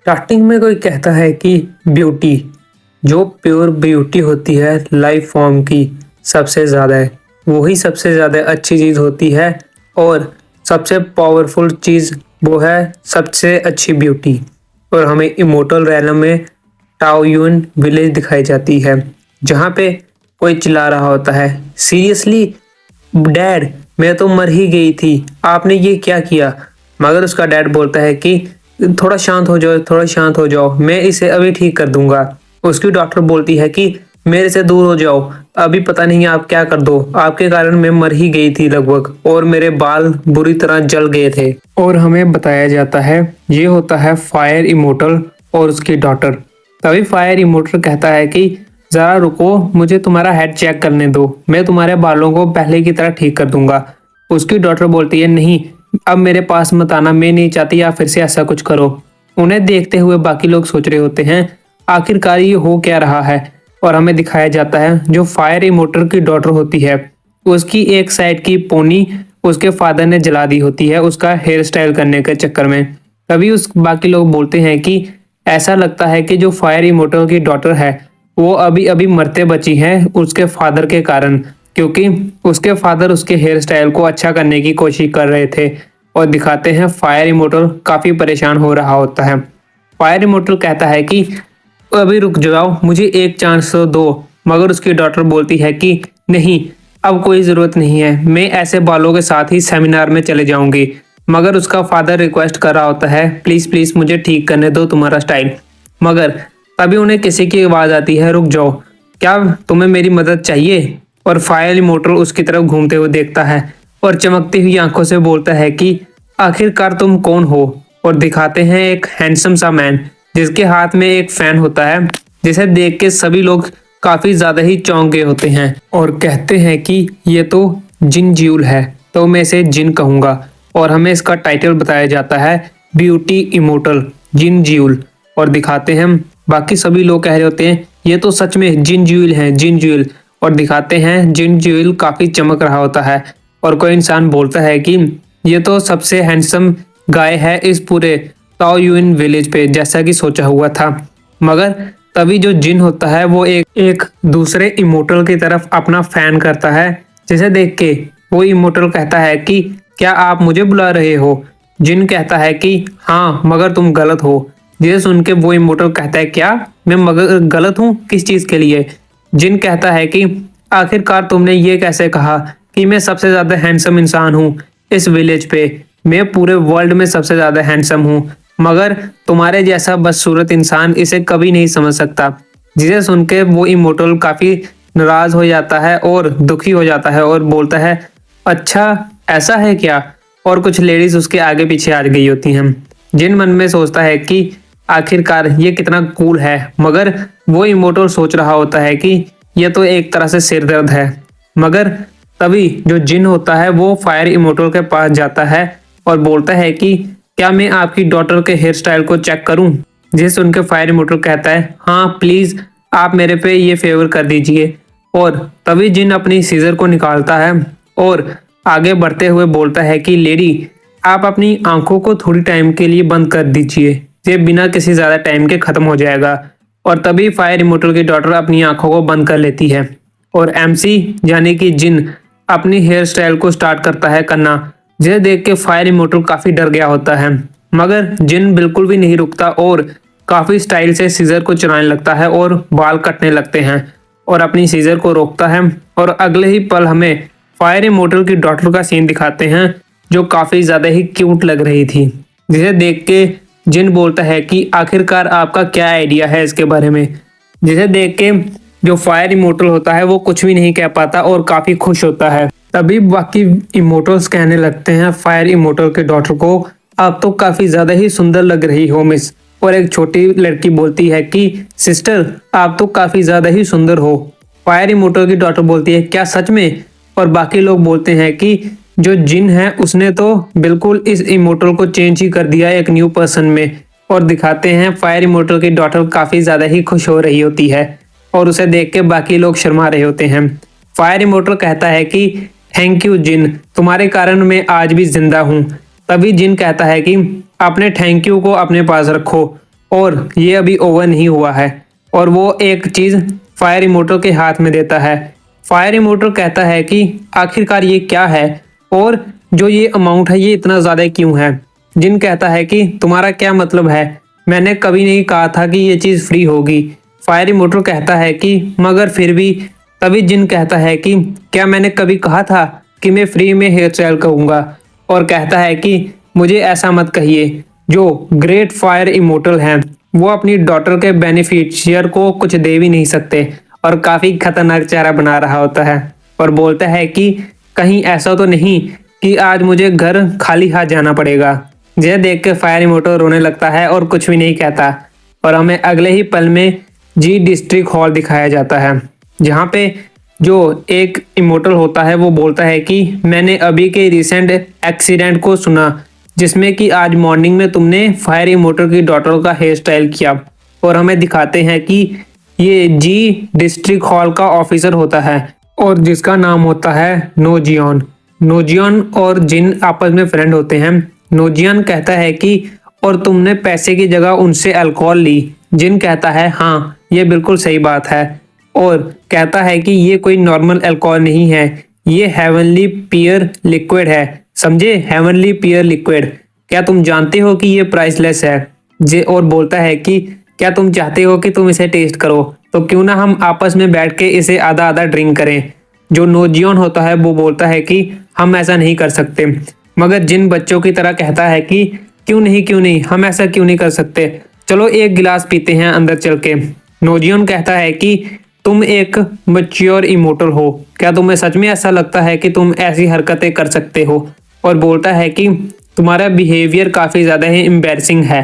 Starting में कोई कहता है कि ब्यूटी जो प्योर ब्यूटी होती है लाइफ फॉर्म की सबसे ज़्यादा है, वही सबसे ज़्यादा अच्छी चीज़ होती है। और सबसे पावरफुल चीज़ वो है सबसे अच्छी ब्यूटी। और हमें इमोर्टल रैलम में टाओयुन विलेज दिखाई जाती है, जहाँ पे कोई चिल्ला रहा होता है, सीरियसली डैड, मैं तो मर ही गई थी, आपने ये क्या किया। मगर उसका डैड बोलता है कि थोड़ा शांत हो जाओ, थोड़ा शांत हो जाओ, मैं इसे अभी ठीक कर दूंगा। उसकी डॉक्टर बोलती है कि मेरे से दूर हो जाओ, अभी पता नहीं आप क्या कर दो, आपके कारण मैं मर ही गई थी लगभग, और मेरे बाल बुरी तरह जल गए थे। और हमें बताया जाता है ये होता है फायर इमोर्टल और उसकी डॉटर। तभी फायर इमोर्टल कहता है कि जरा रुको, मुझे तुम्हारा हेड चेक करने दो, मैं तुम्हारे बालों को पहले की तरह ठीक कर दूंगा। उसकी डॉटर बोलती है नहीं, अब मेरे पास मत आना, मैं नहीं चाहती आप फिर से ऐसा कुछ करो। उन्हें देखते हुए बाकी लोग सोच रहे होते हैं आखिरकार ये हो क्या रहा है। और हमें दिखाया जाता है जो फायर इमोर्टल की डॉटर होती है, उसकी एक साइड की पोनी उसके फादर ने जला दी होती है उसका हेयर स्टाइल करने के चक्कर में। तभी उस बाकी लोग बोलते हैं कि ऐसा लगता है कि जो फायर इमोर्टल की डॉटर है वो अभी अभी मरते बची है उसके फादर के कारण, क्योंकि उसके फादर उसके हेयर स्टाइल को अच्छा करने की कोशिश कर रहे थे। और दिखाते हैं फायर इमोर्टल काफी परेशान हो रहा होता है। फायर इमोर्टल कहता है कि अभी रुक जाओ, मुझे एक चांस तो दो। मगर उसकी डॉटर बोलती है कि नहीं, अब कोई जरूरत नहीं है, मैं ऐसे बालों के साथ ही सेमिनार में चले जाऊंगी। मगर उसका फादर रिक्वेस्ट कर रहा होता है प्लीज प्लीज मुझे ठीक करने दो तुम्हारा स्टाइल। मगर तभी उन्हें किसी की आवाज आती है, रुक जाओ, क्या तुम्हें मेरी मदद चाहिए। और फायर इमोर्टल उसकी तरफ घूमते हुए देखता है और चमकती हुई आंखों से बोलता है कि आखिरकार तुम कौन हो। और दिखाते हैं एक हैंडसम सा मैन जिसके हाथ में एक फैन होता है, जिसे देख के सभी लोग काफी ज्यादा ही चौंक गए होते हैं और कहते हैं कि ये तो जिन ज्यूल है, तो मैं इसे जिन कहूंगा। और हमें इसका टाइटल बताया जाता है ब्यूटी इमोर्टल जिन ज्यूल। और दिखाते हैं बाकी सभी लोग कह रहे होते हैं ये तो सच में जिन ज्यूल है, जिन ज्यूल। और दिखाते हैं जिन ज्यूल काफी चमक रहा होता है। और कोई इंसान बोलता है कि ये तो सबसे हैंडसम गाय है इस पूरे ताओयुइन विलेज पे, जैसा कि सोचा हुआ था। मगर तभी जो जिन होता है वो एक दूसरे इमोर्टल की तरफ अपना फैन करता है, जिसे देख के वो इमोर्टल कहता है कि क्या आप मुझे बुला रहे हो। जिन कहता है कि हाँ, मगर तुम गलत हो। जिसे सुन के वो इमोर्टल कहता है क्या मैं मगर गलत हूँ, किस चीज के लिए। जिन कहता है कि आखिरकार तुमने ये कैसे कहा कि मैं सबसे ज्यादा हैंडसम इंसान हूँ इस विलेज पे, मैं पूरे वर्ल्ड में सबसे ज्यादा हैंडसम हूँ, मगर तुम्हारे जैसा बदसूरत इंसान इसे कभी नहीं समझ सकता। जिसे सुन के वो इमोर्टल काफी नाराज हो जाता है और दुखी हो जाता है और बोलता है अच्छा ऐसा है क्या। और कुछ लेडीज उसके आगे पीछे आ गई होती हैं। जिन मन में सोचता है कि आखिरकार ये कितना कूल है, मगर वो इमोर्टल सोच रहा होता है कि ये तो एक तरह से सिरदर्द है। मगर तभी जो जिन होता है वो फायर इमोर्टल के पास जाता है और बोलता है कि क्या मैं आपकी डॉटर के हेयर स्टाइल को चेक करूं। जिसे सुन के फायर इमोर्टल कहता है हाँ प्लीज, आप मेरे पे ये फेवर कर दीजिए। और तभी जिन अपनी सीजर को निकालता है और आगे बढ़ते हुए बोलता है कि लेडी, आप अपनी आंखों को थोड़ी टाइम के लिए बंद कर दीजिए, ये बिना किसी ज्यादा टाइम के खत्म हो जाएगा। और तभी फायर इमोर्टल की डॉटर अपनी आंखों को बंद कर लेती है और एमसी यानी कि जिन अपनी हेयर स्टाइल को स्टार्ट करता है करना, जिसे देख के फायर इमोर्टल काफी डर गया होता है। मगर जिन बिल्कुल भी नहीं रुकता और काफी स्टाइल से सीजर को चलाने लगता है और बाल कटने लगते हैं और अपनी सीजर को रोकता है। और अगले ही पल हमें फायर इमोर्टल की डॉटर का सीन दिखाते हैं जो काफी ज्यादा ही क्यूट लग रही थी, जिसे देख के जिन बोलता है कि आखिरकार आपका क्या आइडिया है इसके बारे में। जिसे देख के जो फायर इमोर्टल होता है वो कुछ भी नहीं कह पाता और काफी खुश होता है। तभी बाकी इमोर्टल्स कहने लगते हैं फायर इमोर्टल के डॉटर को आप तो काफी ज्यादा ही सुंदर लग रही हो मिस। और एक छोटी लड़की बोलती है कि सिस्टर, आप तो काफी ज्यादा ही सुंदर हो। फायर इमोर्टल की डॉटर बोलती है क्या सच में। और बाकी लोग बोलते हैं कि जो जिन है उसने तो बिल्कुल इस इमोर्टल को चेंज ही कर दिया एक न्यू पर्सन में। और दिखाते हैं फायर इमोर्टल की डॉटर काफी ज्यादा ही खुश हो रही होती है और उसे देख के बाकी लोग शर्मा रहे होते हैं। फायर इमोर्टल कहता है कि थैंक यू जिन, तुम्हारे कारण मैं आज भी जिंदा हूँ। तभी जिन कहता है कि अपने थैंक यू को अपने पास रखो, और ये अभी ओवर नहीं हुआ है। और वो एक चीज़ फायर इमोटल के हाथ में देता है। फायर इमोटल कहता है कि आखिरकार ये क्या है और जो ये अमाउंट है ये इतना ज़्यादा क्यों है। जिन कहता है कि तुम्हारा क्या मतलब है, मैंने कभी नहीं कहा था कि ये चीज़ फ्री होगी। फायर इमोटल कहता है कि मगर फिर भी। तभी जिन कहता है कि क्या मैंने कभी कहा था कि मैं फ्री में हेयर स्टाइल करूँगा। और कहता है कि मुझे ऐसा मत कहिए। जो ग्रेट फायर इमोटल हैं वो अपनी डॉटर के बेनिफिशियर को कुछ दे भी नहीं सकते और काफ़ी खतरनाक चेहरा बना रहा होता है और बोलता है कि कहीं ऐसा तो नहीं कि आज मुझे घर खाली हाथ जाना पड़ेगा। यह देख के फायर इमोटल रोने लगता है और कुछ भी नहीं कहता। और हमें अगले ही पल में जी डिस्ट्रिक्ट हॉल दिखाया जाता है, जहाँ पे जो एक इमोटल होता है वो बोलता है कि मैंने अभी के रिसेंट एक्सीडेंट को सुना जिसमें कि आज मॉर्निंग में तुमने फायर इमोटल की डॉटर का हेयर स्टाइल किया। और हमें दिखाते हैं कि ये जी डिस्ट्रिक्ट हॉल का ऑफिसर होता है और जिसका नाम होता है नोजियन। नोजियन और जिन आपस में फ्रेंड होते हैं। नोजियन कहता है कि और तुमने पैसे की जगह उनसे अल्कोहल ली। जिन कहता है हाँ ये बिल्कुल सही बात है और कहता है कि ये कोई नॉर्मल अल्कोहल नहीं है, ये हेवनली पियर लिक्विड है। समझे, हेवनली पियर लिक्विड। क्या तुम जानते हो कि ये प्राइसलेस है। जे और बोलता है कि क्या तुम चाहते हो कि तुम इसे टेस्ट करो, तो क्यों ना हम आपस में बैठ के इसे आधा आधा ड्रिंक करें। जो नोजियन होता है वो बोलता है कि हम ऐसा नहीं कर सकते। मगर जिन बच्चों की तरह कहता है कि क्यों नहीं हम ऐसा क्यों नहीं कर सकते, चलो एक गिलास पीते हैं अंदर चल के। नोजियन कहता है कि तुम एक मैच्योर इमोटल हो, क्या तुम्हें सच में ऐसा लगता है कि तुम ऐसी हरकतें कर सकते हो। और बोलता है कि तुम्हारा बिहेवियर काफ़ी ज़्यादा ही एम्बैरसिंग है।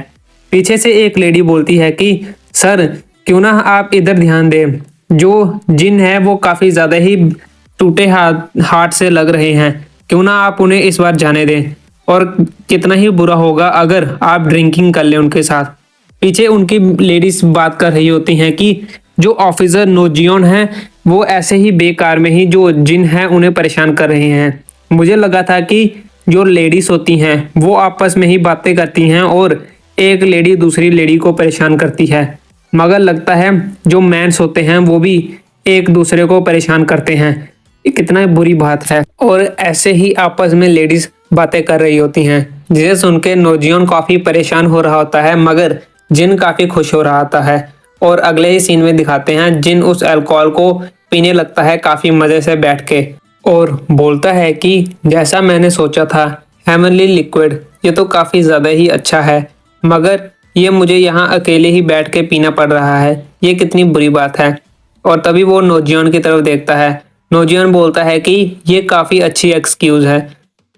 पीछे से एक लेडी बोलती है कि सर क्यों ना आप इधर ध्यान दें, जो जिन है वो काफ़ी ज़्यादा ही टूटे हार्ट से लग रहे हैं, क्यों ना आप उन्हें इस बार जाने दें और कितना ही बुरा होगा अगर आप ड्रिंकिंग कर लें उनके साथ। पीछे उनकी लेडीज बात कर रही होती हैं कि जो ऑफिसर नोजियन है वो ऐसे ही बेकार में ही जो जिन है उन्हें परेशान कर रहे हैं। मुझे लगा था कि जो लेडीज होती हैं वो आपस में ही बातें करती हैं और एक लेडी दूसरी लेडी को परेशान करती है, मगर लगता है जो मैंस होते हैं वो भी एक दूसरे को परेशान करते हैं। ये कितना बुरी बात है। और ऐसे ही आपस में लेडीज बातें कर रही होती हैं, जिसे सुन के नोजियन काफ़ी परेशान हो रहा होता है मगर जिन काफ़ी खुश हो रहा होता है। और अगले ही सीन में दिखाते हैं जिन उस अल्कोहल को पीने लगता है काफ़ी मज़े से बैठ के और बोलता है कि जैसा मैंने सोचा था हेवनली लिक्विड ये तो काफ़ी ज़्यादा ही अच्छा है, मगर ये मुझे यहाँ अकेले ही बैठ के पीना पड़ रहा है, ये कितनी बुरी बात है। और तभी वो नोजियन की तरफ देखता है। नोजियन बोलता है कि ये काफ़ी अच्छी एक्सक्यूज़ है।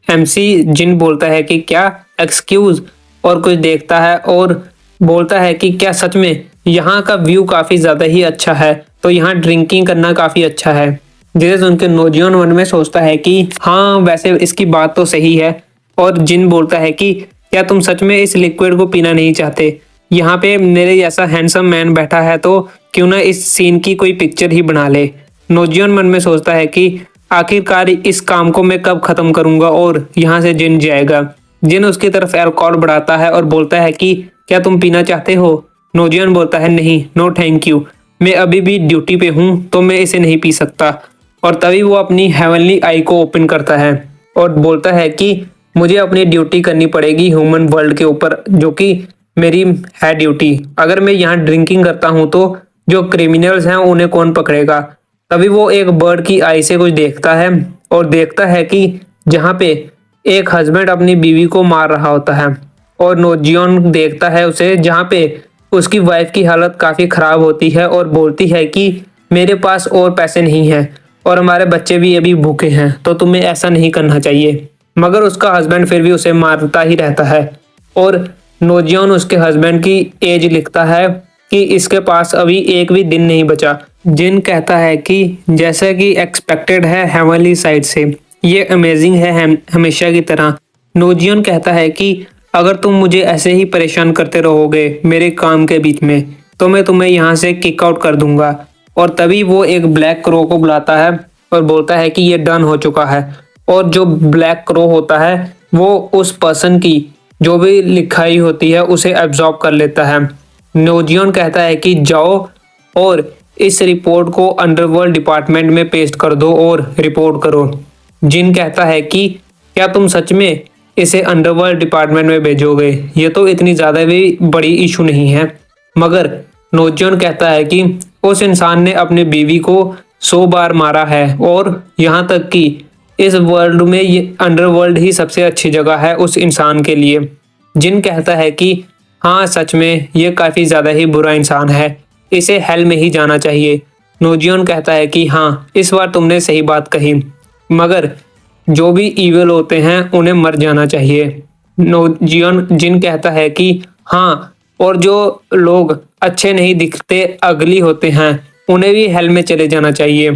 एमसी जिन बोलता है कि क्या एक्सक्यूज़, और कुछ देखता है और बोलता है कि क्या सच में यहाँ का व्यू काफ़ी ज़्यादा ही अच्छा है, तो यहाँ ड्रिंकिंग करना काफ़ी अच्छा है। जिसे सुन के नोजियन मन में सोचता है कि हाँ वैसे इसकी बात तो सही है। और जिन बोलता है कि क्या तुम सच में इस लिक्विड को पीना नहीं चाहते, यहाँ पे मेरे जैसा हैंडसम मैन बैठा है तो क्यों ना इस सीन की कोई पिक्चर ही बना ले। नोजियन मन में सोचता है कि आखिरकार इस काम को मैं कब ख़त्म करूँगा और यहाँ से जिन जाएगा। जिन उसकी तरफ अल्कोहल बढ़ाता है और बोलता है कि क्या तुम पीना चाहते हो। नोजियन बोलता है नहीं, नो थैंक यू, मैं अभी भी ड्यूटी पे हूँ तो मैं इसे नहीं पी सकता। और तभी वो अपनी हेवनली आई को ओपन करता है और बोलता है कि मुझे अपनी ड्यूटी करनी पड़ेगी ह्यूमन वर्ल्ड के ऊपर, जो कि मेरी है ड्यूटी। अगर मैं यहाँ ड्रिंकिंग करता हूँ तो जो क्रिमिनल्स हैं उन्हें कौन पकड़ेगा। तभी वो एक बर्ड की आई से कुछ देखता है और देखता है कि जहाँ पे एक हस्बैंड अपनी बीवी को मार रहा होता है और नोजियन देखता है उसे जहाँ पे उसकी वाइफ की हालत काफ़ी ख़राब होती है और बोलती है कि मेरे पास और पैसे नहीं हैं और हमारे बच्चे भी अभी भूखे हैं, तो तुम्हें ऐसा नहीं करना चाहिए। मगर उसका हस्बैंड फिर भी उसे मारता ही रहता है और नोजियन उसके हस्बैंड की एज लिखता है कि इसके पास अभी एक भी दिन नहीं बचा। जिन कहता है कि जैसा कि एक्सपेक्टेड है हेवनली साइड से, ये अमेजिंग है हमेशा की तरह। नोजियन कहता है कि अगर तुम मुझे ऐसे ही परेशान करते रहोगे मेरे काम के बीच में तो मैं तुम्हें यहाँ से किक आउट कर दूंगा। और तभी वो एक ब्लैक क्रो को बुलाता है और बोलता है कि ये डन हो चुका है। और जो ब्लैक क्रो होता है वो उस पर्सन की जो भी लिखाई होती है उसे एब्जॉर्ब कर लेता है नोजियन कहता है कि जाओ और इस रिपोर्ट को अंडरवर्ल्ड डिपार्टमेंट में पेस्ट कर दो और रिपोर्ट करो। जिन कहता है कि क्या तुम सच में इसे अंडरवर्ल्ड डिपार्टमेंट में भेजोगे? ये तो इतनी ज़्यादा भी बड़ी इशू नहीं है। मगर नोजियन कहता है कि उस इंसान ने अपनी बीवी को 100 बार मारा है और यहाँ तक कि इस वर्ल्ड में ये अंडरवर्ल्ड ही सबसे अच्छी जगह है उस इंसान के लिए। जिन कहता है कि हाँ सच में ये काफ़ी ज़्यादा ही बुरा इंसान है, इसे हेल में ही जाना चाहिए। नोजियन कहता है कि हाँ इस बार तुमने सही बात कही, मगर जो भी ईविल होते हैं उन्हें मर जाना चाहिए। नोजियन जिन कहता है कि हाँ, और जो लोग अच्छे नहीं दिखते अगली होते हैं उन्हें भी हेल में चले जाना चाहिए।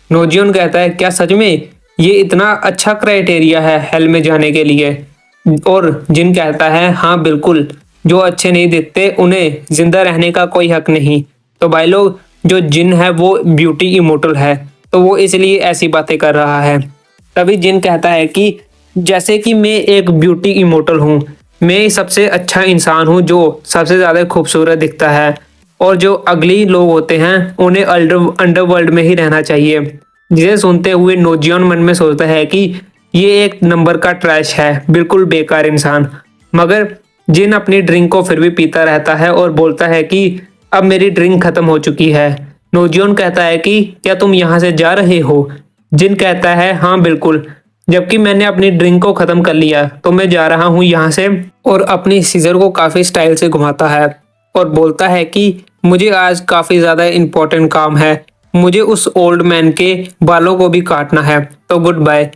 नोजियन कहता है क्या सच में ये इतना अच्छा क्राइटेरिया है हेल में जाने के लिए? और जिन कहता है हाँ बिल्कुल, जो अच्छे नहीं दिखते उन्हें जिंदा रहने का कोई हक नहीं। तो भाई लोग, जो जिन है वो ब्यूटी इमोर्टल है, तो वो इसलिए ऐसी बातें कर रहा है। तभी जिन कहता है कि जैसे कि मैं एक ब्यूटी इमोर्टल हूँ, मैं सबसे अच्छा इंसान हूँ जो सबसे ज़्यादा खूबसूरत दिखता है, और जो अगली लोग होते हैं उन्हें अंडरवर्ल्ड में ही रहना चाहिए। जिसे सुनते हुए नोजियन मन में सोचता है कि ये एक नंबर का ट्रैश है, बिल्कुल बेकार इंसान। मगर जिन अपनी ड्रिंक को फिर भी पीता रहता है और बोलता है कि अब मेरी ड्रिंक खत्म हो चुकी है। नोजियन कहता है कि क्या तुम यहाँ से जा रहे हो? जिन कहता है हाँ बिल्कुल, जबकि मैंने अपनी ड्रिंक को खत्म कर लिया तो मैं जा रहा हूँ यहाँ से। और अपनी सीजर को काफी स्टाइल से घुमाता है और बोलता है कि मुझे आज काफी ज्यादा इंपॉर्टेंट काम है, मुझे उस ओल्ड मैन के बालों को भी काटना है, तो गुड बाय।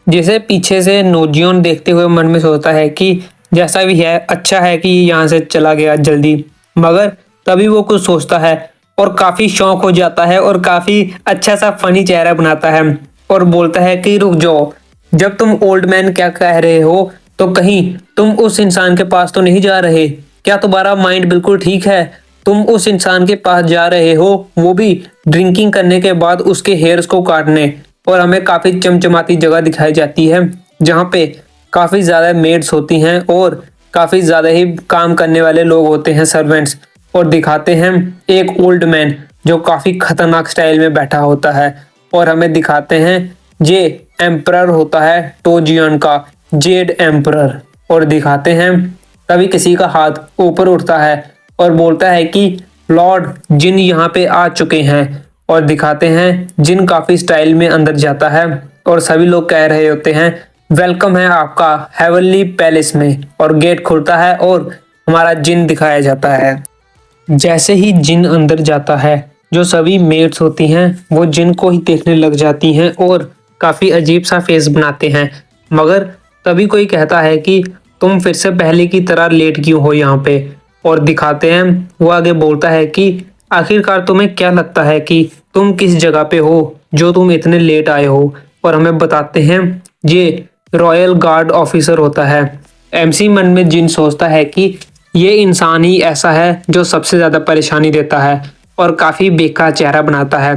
जिसे पीछे से नोजियन देखते हुए मन में सोचता है कि जैसा भी है अच्छा है कि यहाँ से चला गया जल्दी। मगर तभी वो कुछ सोचता है और काफी शौक हो जाता है और काफी अच्छा सा फनी चेहरा बनाता है और बोलता है कि रुक जाओ, जब तुम ओल्ड मैन क्या कह रहे हो तो कहीं तुम उस इंसान के पास तो नहीं जा रहे? क्या तुम्हारा माइंड बिल्कुल ठीक है? तुम उस इंसान के पास जा रहे हो, वो भी ड्रिंकिंग करने के बाद उसके हेयर्स को काटने। और हमें काफी चमचमाती जगह दिखाई जाती है जहाँ पे काफी ज्यादा मेड्स होती हैं और काफी ज्यादा ही काम करने वाले लोग होते हैं, सर्वेंट्स। और दिखाते हैं एक ओल्ड मैन जो काफी खतरनाक स्टाइल में बैठा होता है, और हमें दिखाते हैं ये एम्परर होता है टोजियन का, जेड एम्परर। और दिखाते हैं तभी किसी का हाथ ऊपर उठता है और बोलता है कि लॉर्ड जिन यहाँ पे आ चुके हैं। और दिखाते हैं जिन काफी स्टाइल में अंदर जाता है और सभी लोग कह रहे होते हैं वेलकम है आपका हेवनली पैलेस में। और गेट खुलता है और हमारा जिन दिखाया जाता है। जैसे ही जिन अंदर जाता है, जो सभी मेट्स होती हैं वो जिन को ही देखने लग जाती हैं और काफी अजीब सा फेस बनाते हैं। मगर तभी कोई कहता है कि तुम फिर से पहले की तरह लेट क्यों हो यहाँ पे? और दिखाते हैं वो आगे बोलता है कि आखिरकार तुम्हें क्या लगता है कि तुम किस जगह पे हो जो तुम इतने लेट आए हो? और हमें बताते हैं ये रॉयल गार्ड ऑफिसर होता है। एमसी मन में जिन सोचता है कि ये इंसान ही ऐसा है जो सबसे ज्यादा परेशानी देता है और काफी बेकार चेहरा बनाता है।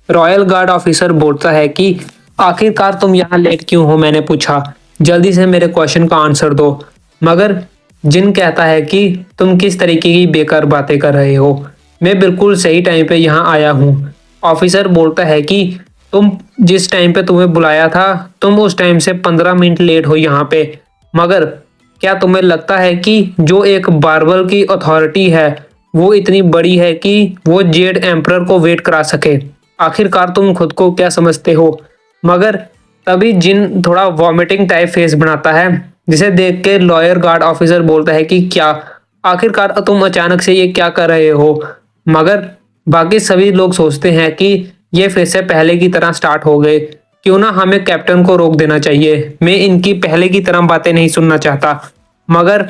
रॉयल गार्ड ऑफिसर बोलता है कि आखिरकार तुम यहाँ लेट क्यों हो? मैंने पूछा, जल्दी से मेरे क्वेश्चन का आंसर दो। मगर जिन कहता है कि तुम किस तरीके की बेकार बातें कर रहे हो, मैं बिल्कुल सही टाइम पे यहाँ आया हूँ। ऑफिसर बोलता है कि तुम जिस टाइम पे तुम्हें बुलाया था तुम उस टाइम से 15 मिनट लेट हो यहाँ पे। मगर क्या तुम्हें लगता है कि जो एक बार्बल की अथॉरिटी है वो इतनी बड़ी है कि वो जेड एम्परर को वेट करा सके? आखिरकार तुम खुद को क्या समझते हो? मगर तभी जिन थोड़ा वॉमिटिंग टाइप फेस बनाता है, जिसे देख के लॉयर गार्ड ऑफिसर बोलता है कि क्या आखिरकार तुम अचानक से ये क्या कर रहे हो? मगर बाकी सभी लोग सोचते हैं कि ये फिर से पहले की तरह स्टार्ट हो गए, क्यों ना हमें कैप्टन को रोक देना चाहिए, मैं इनकी पहले की तरह बातें नहीं सुनना चाहता। मगर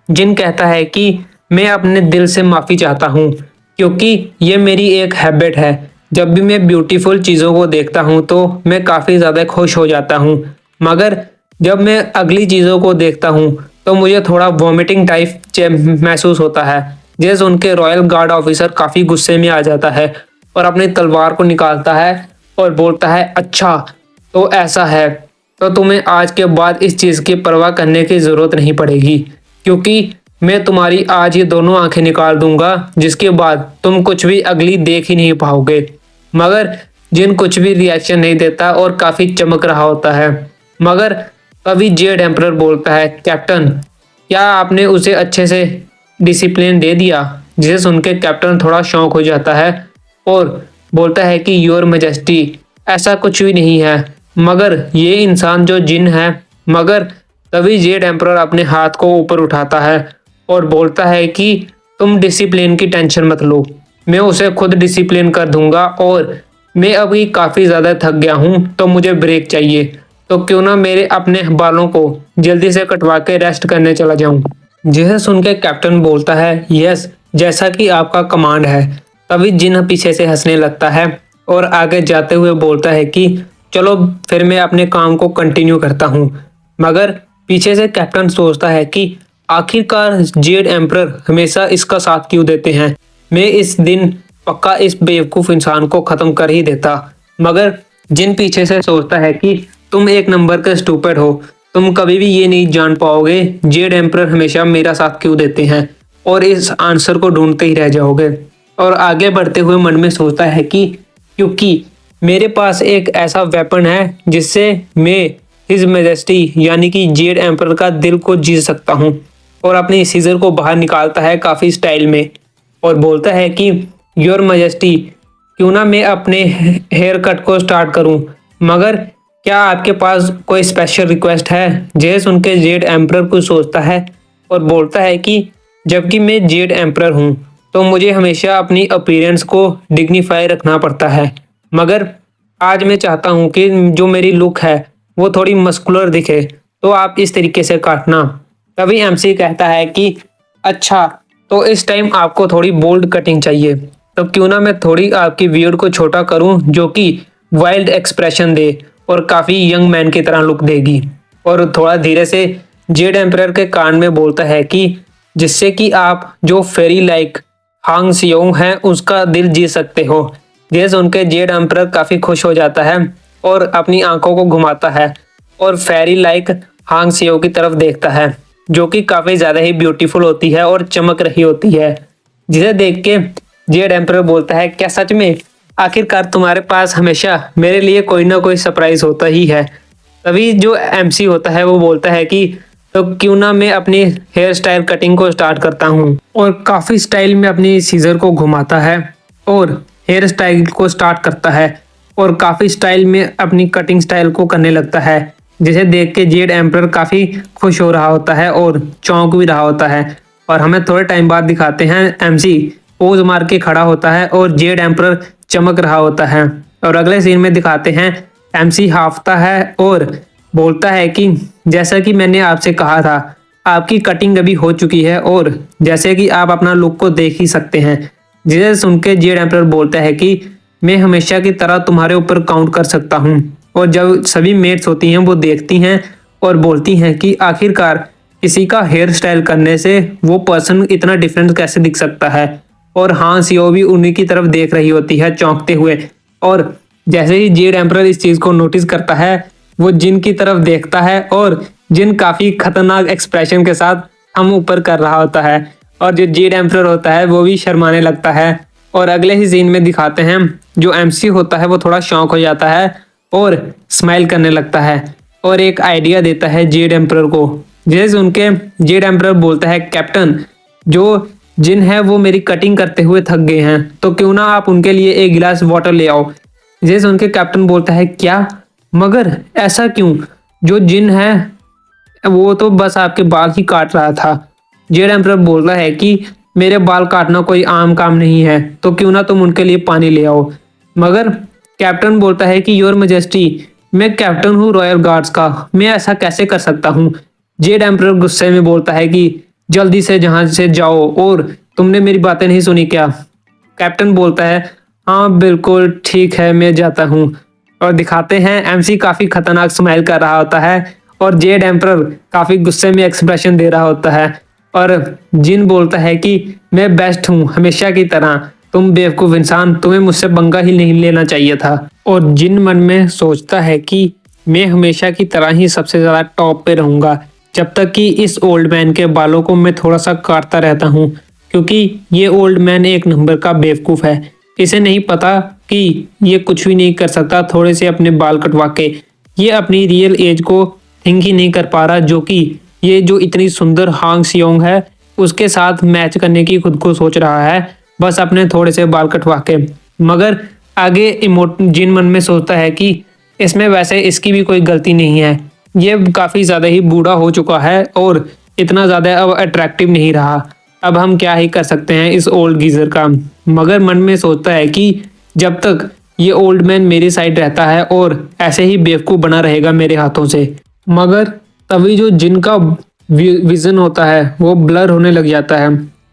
जिन कहता है कि मैं अपने दिल से माफी चाहता हूँ क्योंकि ये मेरी एक हैबिट है, जब भी मैं ब्यूटीफुल चीज़ों को देखता हूँ तो मैं काफ़ी ज़्यादा खुश हो जाता हूँ, मगर जब मैं अगली चीज़ों को देखता हूँ तो मुझे थोड़ा वॉमिटिंग टाइप महसूस होता है। जैसे उनके रॉयल गार्ड ऑफिसर काफ़ी गुस्से में आ जाता है और अपनी तलवार को निकालता है और बोलता है अच्छा तो ऐसा है, तो तुम्हें आज के बाद इस चीज़ की परवाह करने की ज़रूरत नहीं पड़ेगी, क्योंकि मैं तुम्हारी आज ये दोनों आंखें निकाल दूंगा, जिसके बाद तुम कुछ भी अगली देख ही नहीं पाओगे। मगर जिन कुछ भी रिएक्शन नहीं देता और काफी चमक रहा होता है। मगर तभी जेड एम्परर बोलता है, कैप्टन क्या आपने उसे अच्छे से डिसिप्लिन दे दिया? जिसे सुन के कैप्टन थोड़ा शौक हो जाता है और बोलता है कि योर मैजेस्टी ऐसा कुछ भी नहीं है, मगर ये इंसान जो जिन है। मगर तभी जेड एम्परर अपने हाथ को ऊपर उठाता है और बोलता है कि तुम डिसिप्लिन की टेंशन मत लो, मैं उसे खुद डिसिप्लिन कर दूंगा और मैं अभी काफ़ी ज़्यादा थक गया हूँ, तो मुझे ब्रेक चाहिए। तो क्यों ना मेरे अपने बालों को जल्दी से कटवा के रेस्ट करने चला जाऊं। जिसे सुन के कैप्टन बोलता है, यस जैसा कि आपका कमांड है। तभी जिन पीछे से हंसने लगता है और आगे जाते हुए बोलता है कि चलो फिर मैं अपने काम को कंटिन्यू करता हूँ। मगर पीछे से कैप्टन सोचता है कि आखिरकार जेड एम्परर हमेशा इसका साथ क्यों देते हैं, मैं इस दिन पक्का इस बेवकूफ इंसान को खत्म कर ही देता। मगर जिन पीछे से सोचता है कि तुम एक नंबर के स्टूपिड हो, तुम कभी भी ये नहीं जान पाओगे जेड एम्परर हमेशा मेरा साथ क्यों देते हैं, और इस आंसर को ढूंढते ही रह जाओगे। और आगे बढ़ते हुए मन में सोचता है कि क्योंकि मेरे पास एक ऐसा वेपन है जिससे मैं हिज मैजेस्टी यानी कि जेड एम्परर का दिल को जीत सकता हूँ। और अपनी सीजर को बाहर निकालता है काफ़ी स्टाइल में और बोलता है कि योर मैजेस्टी क्यों ना मैं अपने हेयर कट को स्टार्ट करूं, मगर क्या आपके पास कोई स्पेशल रिक्वेस्ट है? जय सुन के जेड एम्परर कुछ सोचता है और बोलता है कि जबकि मैं जेड एम्परर हूं तो मुझे हमेशा अपनी अपीयरेंस को डिग्निफाई रखना पड़ता है। मगर आज मैं चाहता हूं कि जो मेरी लुक है वो थोड़ी मस्कुलर दिखे, तो आप इस तरीके से काटना। तभी एमसी कहता है कि अच्छा, तो इस टाइम आपको थोड़ी बोल्ड कटिंग चाहिए, तो क्यों ना मैं थोड़ी आपकी बियर्ड को छोटा करूं जो कि वाइल्ड एक्सप्रेशन दे और काफ़ी यंग मैन की तरह लुक देगी। और थोड़ा धीरे से जेड एम्परर के कान में बोलता है कि जिससे कि आप जो फेरी लाइक हांग सियोंग है उसका दिल जीत सकते हो। ये सुन के जेड एम्परर काफ़ी खुश हो जाता है और अपनी आंखों को घुमाता है और फेरी लाइक हांग सियो की तरफ देखता है, जो कि काफ़ी ज़्यादा ही ब्यूटीफुल होती है और चमक रही होती है। जिसे देख के जेड एम्परर बोलता है, क्या सच में? आखिरकार तुम्हारे पास हमेशा मेरे लिए कोई ना कोई सरप्राइज होता ही है। तभी जो एमसी होता है वो बोलता है कि तो क्यों ना मैं अपनी हेयर स्टाइल कटिंग को स्टार्ट करता हूँ। और काफ़ी स्टाइल में अपनी सीजर को घुमाता है और हेयर स्टाइल को स्टार्ट करता है और काफ़ी स्टाइल में अपनी कटिंग स्टाइल को करने लगता है। जिसे देख के जेड एम्परर काफ़ी खुश हो रहा होता है और चौंक भी रहा होता है। और हमें थोड़े टाइम बाद दिखाते हैं एमसी पोज मार के खड़ा होता है और जेड एम्परर चमक रहा होता है। और अगले सीन में दिखाते हैं एमसी हाफता है और बोलता है कि जैसा कि मैंने आपसे कहा था, आपकी कटिंग अभी हो चुकी है और जैसे कि आप अपना लुक को देख ही सकते हैं। जिसे सुन के जेड एम्परर बोलता है कि मैं हमेशा की तरह तुम्हारे ऊपर काउंट कर सकता हूँ। और जब सभी मेट्स होती हैं वो देखती हैं और बोलती हैं कि आखिरकार किसी का हेयर स्टाइल करने से वो पर्सन इतना डिफरेंट कैसे दिख सकता है। और हाँ, सीओ भी उन्हीं की तरफ देख रही होती है चौंकते हुए। और जैसे ही जेड एम्परर इस चीज़ को नोटिस करता है वो जिन की तरफ देखता है और जिन काफ़ी खतरनाक एक्सप्रेशन के साथ हम ऊपर कर रहा होता है। और जो जेड एम्परर होता है वो भी शर्माने लगता है। और अगले ही सीन में दिखाते हैं जो एमसी होता है वो थोड़ा शौक हो जाता है और स्माइल करने लगता है और एक आइडिया देता है जेड एम्परर को। जैसे उनके जेड एम्परर बोलता है, कैप्टन जो जिन है वो मेरी कटिंग करते हुए थक गए हैं, तो क्यों ना आप उनके लिए एक गिलास वाटर ले आओ। जैसे उनके कैप्टन बोलता है, क्या? मगर ऐसा क्यों? जो जिन है वो तो बस आपके बाल ही काट रहा था। जेड एम्परर बोलता है कि मेरे बाल काटना कोई आम काम नहीं है, तो क्यों ना तुम उनके लिए पानी ले आओ। मगर कैप्टन बोलता है कि योर मैजेस्टी मैं कैप्टन हूँ रॉयल गार्ड्स का, मैं ऐसा कैसे कर सकता हूँ। जेड एम्परर गुस्से में बोलता है कि जल्दी से जहां से जाओ, और तुमने मेरी बातें नहीं सुनी क्या? कैप्टन बोलता है, हाँ बिल्कुल ठीक है, मैं जाता हूँ। और दिखाते हैं एमसी काफी खतरनाक स्माइल कर रहा होता है और जेड एम्परर काफी गुस्से में एक्सप्रेशन दे रहा होता है। और जिन बोलता है कि मैं बेस्ट हूँ हमेशा की तरह, तुम बेवकूफ इंसान, तुम्हें मुझसे पंगा ही नहीं लेना चाहिए था। और जिन मन में सोचता है कि मैं हमेशा की तरह ही सबसे ज्यादा टॉप पे रहूंगा, जब तक कि इस ओल्ड मैन के बालों को मैं थोड़ा सा काटता रहता हूँ, क्योंकि ये ओल्ड मैन एक नंबर का बेवकूफ़ है। इसे नहीं पता कि ये कुछ भी नहीं कर सकता थोड़े से अपने बाल कटवा के। ये अपनी रियल एज को थिंक ही नहीं कर पा रहा, जो कि ये जो इतनी सुंदर हांग सियोंग है उसके साथ मैच करने की खुद को सोच रहा है, बस अपने थोड़े से बाल कटवा के। मगर आगे जिन मन में सोचता है कि इसमें वैसे इसकी भी कोई गलती नहीं है, ये काफ़ी ज़्यादा ही बूढ़ा हो चुका है और इतना ज़्यादा अब अट्रैक्टिव नहीं रहा, अब हम क्या ही कर सकते हैं इस ओल्ड गीजर का। मगर मन में सोचता है कि जब तक ये ओल्ड मैन मेरी साइड रहता है और ऐसे ही बेवकूफ़ बना रहेगा मेरे हाथों से। मगर तभी जो जिन का विजन होता है वो ब्लर होने लग जाता है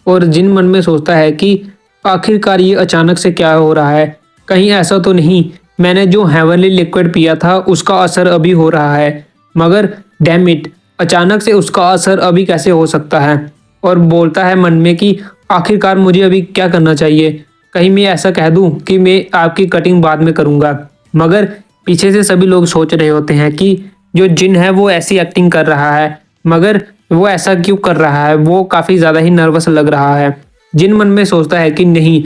और जिन मन में सोचता है कि आखिरकार ये अचानक से क्या हो रहा है, कहीं ऐसा तो नहीं मैंने जो हेवनली लिक्विड पिया था उसका असर अभी हो रहा है। मगर डैम इट, अचानक से उसका असर अभी कैसे हो सकता है। और बोलता है मन में कि आखिरकार मुझे अभी क्या करना चाहिए, कहीं मैं ऐसा कह दूं कि मैं आपकी कटिंग बाद में करूंगा। मगर पीछे से सभी लोग सोच रहे होते हैं कि जो जिन है वो ऐसी एक्टिंग कर रहा है, मगर वो ऐसा क्यों कर रहा है, वो काफ़ी ज़्यादा ही नर्वस लग रहा है। जिन मन में सोचता है कि नहीं,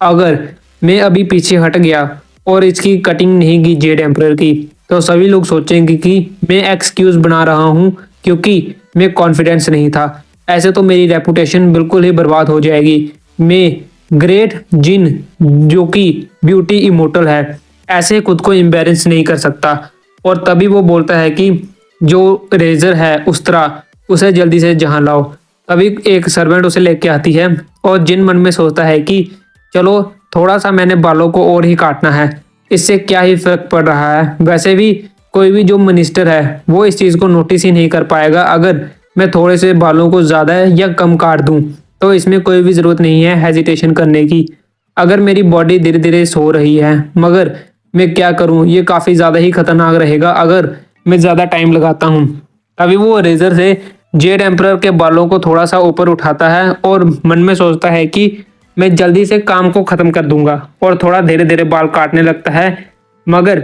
अगर मैं अभी पीछे हट गया और इसकी कटिंग नहीं की जेड एम्परर की, तो सभी लोग सोचेंगे कि मैं एक्सक्यूज़ बना रहा हूँ क्योंकि मैं कॉन्फिडेंस नहीं था। ऐसे तो मेरी रेपुटेशन बिल्कुल ही बर्बाद हो जाएगी। मैं ग्रेट जिन जो कि ब्यूटी इमोर्टल है, ऐसे खुद को एम्बेरेंस नहीं कर सकता। और तभी वो बोलता है कि जो रेजर है उस्तरा, उसे जल्दी से जहाँ लाओ। तभी एक सर्वेंट उसे लेके आती है और जिन मन में सोचता है कि चलो थोड़ा सा मैंने बालों को और ही काटना है, इससे क्या ही फर्क पड़ रहा है। वैसे भी कोई भी जो मिनिस्टर है वो इस चीज़ को नोटिस ही नहीं कर पाएगा अगर मैं थोड़े से बालों को ज़्यादा या कम काट दूं, तो इसमें कोई भी ज़रूरत नहीं है हेजिटेशन करने की। अगर मेरी बॉडी धीरे धीरे सो रही है, मगर मैं क्या करूं, ये काफ़ी ज़्यादा ही खतरनाक रहेगा अगर मैं ज़्यादा टाइम लगाता हूं। तभी वो रेजर से जेड एम्परर के बालों को थोड़ा सा ऊपर उठाता है और मन में सोचता है कि मैं जल्दी से काम को ख़त्म कर दूंगा, और थोड़ा धीरे धीरे बाल काटने लगता है। मगर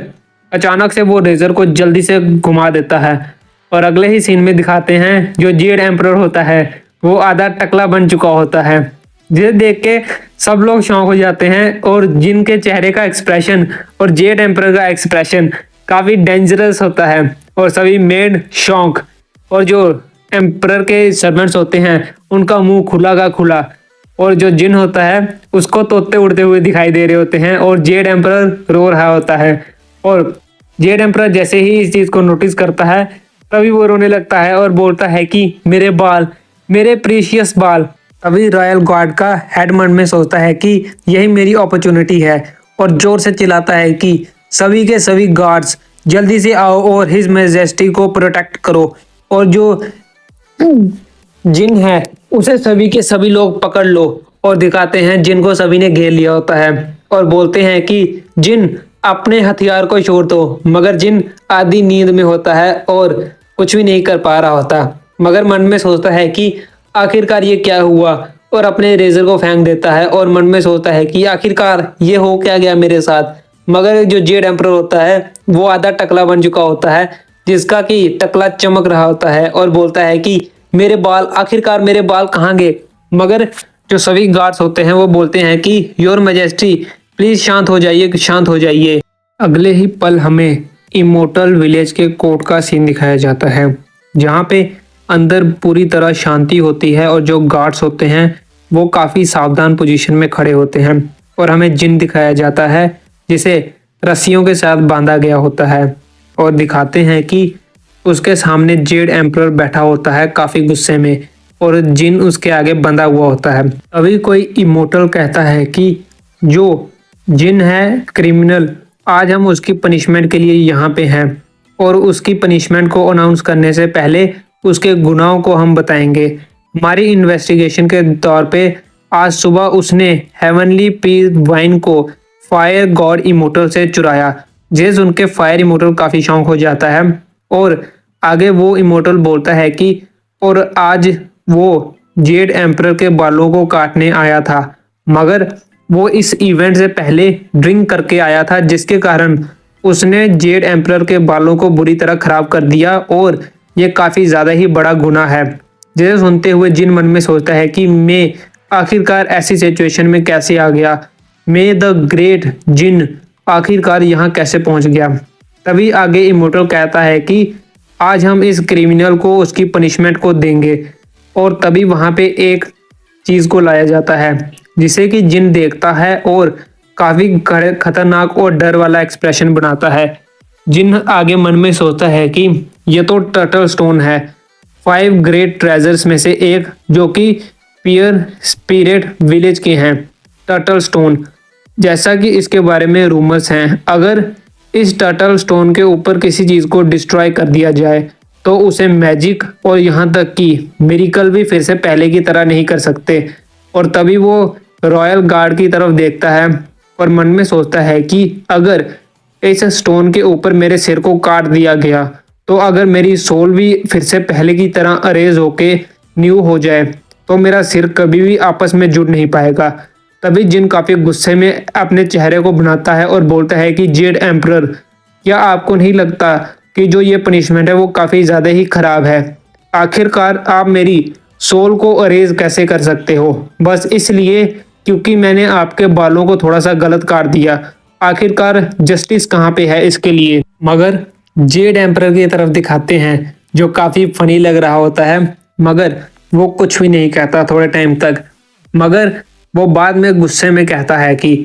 अचानक से वो रेजर को जल्दी से घुमा देता है और अगले ही सीन में दिखाते हैं जो जेड एम्परर होता है वो आधा टकला बन चुका होता है। जिसे देख के सब लोग शौक हो जाते हैं और जिनके चेहरे का एक्सप्रेशन और जेड एम्परर का एक्सप्रेशन काफ़ी डेंजरस होता है और सभी मेड शौक। और जो एम्परर के सर्वेंट्स होते हैं उनका मुंह खुला का खुला, और जो जिन होता है उसको तोते उड़ते हुए दिखाई दे रहे होते हैं और जेड एम्परर रो रहा होता है। और जेड एम्परर जैसे ही इस चीज़ को नोटिस करता है तभी वो रोने लगता है और बोलता है कि मेरे बाल, मेरे प्रीशियस बाल। तभी रॉयल गार्ड का हेड मन में सोचता है कि यही मेरी अपॉर्चुनिटी है और जोर से चिल्लाता है कि सभी के सभी गार्ड्स जल्दी से आओ और हिज मैजेस्टी को प्रोटेक्ट करो। और जो जिन है उसे सभी के सभी लोग पकड़ लो, और दिखाते हैं जिनको सभी ने घेर लिया होता है और बोलते हैं कि जिन अपने हथियार को छोड़ दो। मगर जिन आधी नींद में होता है और कुछ भी नहीं कर पा रहा होता, मगर मन में सोचता है कि आखिरकार ये क्या हुआ, और अपने रेजर को फेंक देता है और मन में सोचता है कि आखिरकार ये हो क्या गया मेरे साथ। मगर जो जेड एम्परर होता है वो आधा टकला बन चुका होता है, जिसका कि टकला चमक रहा होता है और बोलता है कि मेरे बाल, आखिरकार मेरे बाल कहाँ गए। मगर जो सभी गार्ड्स होते हैं वो बोलते हैं कि योर मैजेस्टी प्लीज शांत हो जाइए, शांत हो जाइए। अगले ही पल हमें इमोर्टल विलेज के कोर्ट का सीन दिखाया जाता है, जहाँ पे अंदर पूरी तरह शांति होती है और जो गार्ड्स होते हैं वो काफ़ी सावधान पोजीशन में खड़े होते हैं। और हमें जिन दिखाया जाता है जिसे रस्सियों के साथ बांधा गया होता है, और दिखाते हैं कि उसके सामने जेड एम्परर बैठा होता है काफ़ी गुस्से में, और जिन उसके आगे बंधा हुआ होता है। अभी कोई इमोर्टल कहता है कि जो जिन है क्रिमिनल, आज हम उसकी पनिशमेंट के लिए यहाँ पे हैं, और उसकी पनिशमेंट को अनाउंस करने से पहले उसके गुनाहों को हम बताएंगे। हमारी इन्वेस्टिगेशन के तौर पे आज सुबह उसने हेवनली पीस वाइन को फायर गॉड इमोर्टल से चुराया, जिस उनके फायर इमोर्टल काफ़ी शौक हो जाता है। और आगे वो इमोर्टल बोलता है कि और आज वो जेड एम्परर के बालों को काटने आया था, मगर वो इस इवेंट से पहले ड्रिंक करके आया था, जिसके कारण उसने जेड एम्परर के बालों को बुरी तरह खराब कर दिया और ये काफ़ी ज़्यादा ही बड़ा गुनाह है। जिसे सुनते हुए जिन मन में सोचता है कि मैं आखिरकार ऐसी सिचुएशन में कैसे आ गया, मैं द ग्रेट जिन आखिरकार यहाँ कैसे पहुँच गया। तभी आगे इमोर्टल कहता है कि आज हम इस क्रिमिनल को उसकी पनिशमेंट को देंगे। और तभी वहाँ पे एक चीज़ को लाया जाता है जिसे कि जिन देखता है और काफ़ी खतरनाक और डर वाला एक्सप्रेशन बनाता है। जिन आगे मन में सोचता है कि ये तो टर्टल स्टोन है, 5 ग्रेट ट्रेजर्स में से एक, जो कि पियर स्पिरिट विलेज के हैं। टर्टल स्टोन, जैसा कि इसके बारे में रूमर्स हैं, अगर इस टर्टल स्टोन के ऊपर किसी चीज़ को डिस्ट्रॉय कर दिया जाए तो उसे मैजिक और यहाँ तक कि मिरेकल भी फिर से पहले की तरह नहीं कर सकते। और तभी वो रॉयल गार्ड की तरफ देखता है और मन में सोचता है कि अगर इस स्टोन के ऊपर मेरे सिर को काट दिया गया तो अगर मेरी सोल भी फिर से पहले की तरह अरेज होके न्यू हो जाए तो मेरा सिर कभी भी आपस में जुड़ नहीं पाएगा। तभी जिन काफ़ी गुस्से में अपने चेहरे को बनाता है और बोलता है कि जेड एम्परर, क्या आपको नहीं लगता कि जो ये पनिशमेंट है वो काफ़ी ज़्यादा ही खराब है? आखिरकार आप मेरी सोल को अरेज कैसे कर सकते हो बस इसलिए क्योंकि मैंने आपके बालों को थोड़ा सा गलत काट दिया? आखिरकार जस्टिस कहाँ पे है इसके लिए? मगर जेड एम्परर की तरफ दिखाते हैं जो काफ़ी फनी लग रहा होता है, मगर वो कुछ भी नहीं कहता थोड़े टाइम तक। मगर वो बाद में गुस्से में कहता है कि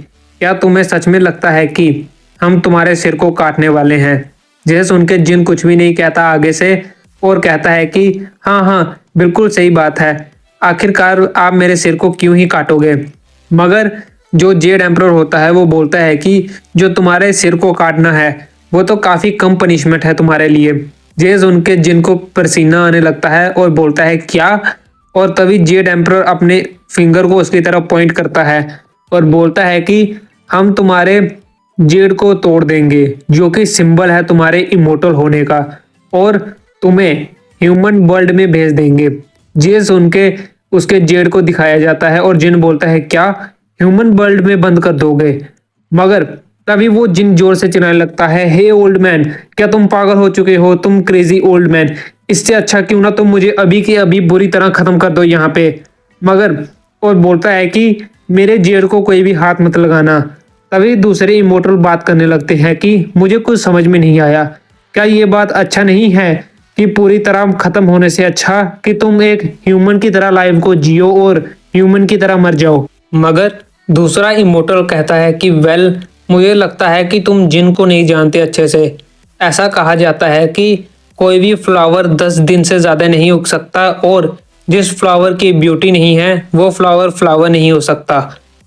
क्या तुम्हें सच में लगता है कि हम तुम्हारे सिर को काटने वाले हैं? जिसे सुन के जिन कुछ भी नहीं कहता आगे से और कहता है कि हाँ हाँ बिल्कुल सही बात है, आखिरकार आप मेरे सिर को क्यों ही काटोगे? मगर जो जेड एम्परर होता है वो बोलता है कि जो तुम्हारे सिर को काटना है वो तो काफ़ी कम पनिशमेंट है तुम्हारे लिए। जेज उनके जिनको पसीना आने लगता है और बोलता है क्या? और तभी जेड एम्परर अपने फिंगर को उसकी तरफ पॉइंट करता है और बोलता है कि हम तुम्हारे जेड को तोड़ देंगे जो कि सिंबल है तुम्हारे इमोर्टल होने का, और तुम्हें ह्यूमन वर्ल्ड में भेज देंगे। जेड सुन के उसके जेड को दिखाया जाता है और जिन बोलता है क्या ह्यूमन वर्ल्ड में बंद कर दोगे? मगर तभी वो जिन जोर से चिल्लाने लगता है, हे ओल्ड मैन, क्या तुम पागल हो चुके हो? तुम क्रेजी ओल्ड मैन, इससे अच्छा क्यों ना तुम मुझे अभी के अभी बुरी तरह खत्म कर दो यहाँ पे। मगर और बोलता है कि मेरे जेड को कोई भी हाथ मत लगाना। तभी दूसरे इमोर्टल बात करने लगते हैं कि मुझे कुछ समझ में नहीं आया, क्या ये बात अच्छा नहीं है कि पूरी तरह खत्म होने से अच्छा कि तुम एक ह्यूमन की तरह लाइफ को जियो और ह्यूमन की तरह मर जाओ? मगर दूसरा इमोर्टल कहता है कि वेल, मुझे लगता है कि तुम जिन को नहीं जानते अच्छे से। ऐसा कहा जाता है कि कोई भी फ्लावर 10 दिन से ज़्यादा नहीं उग सकता और जिस फ्लावर की ब्यूटी नहीं है वो फ्लावर फ्लावर नहीं हो सकता,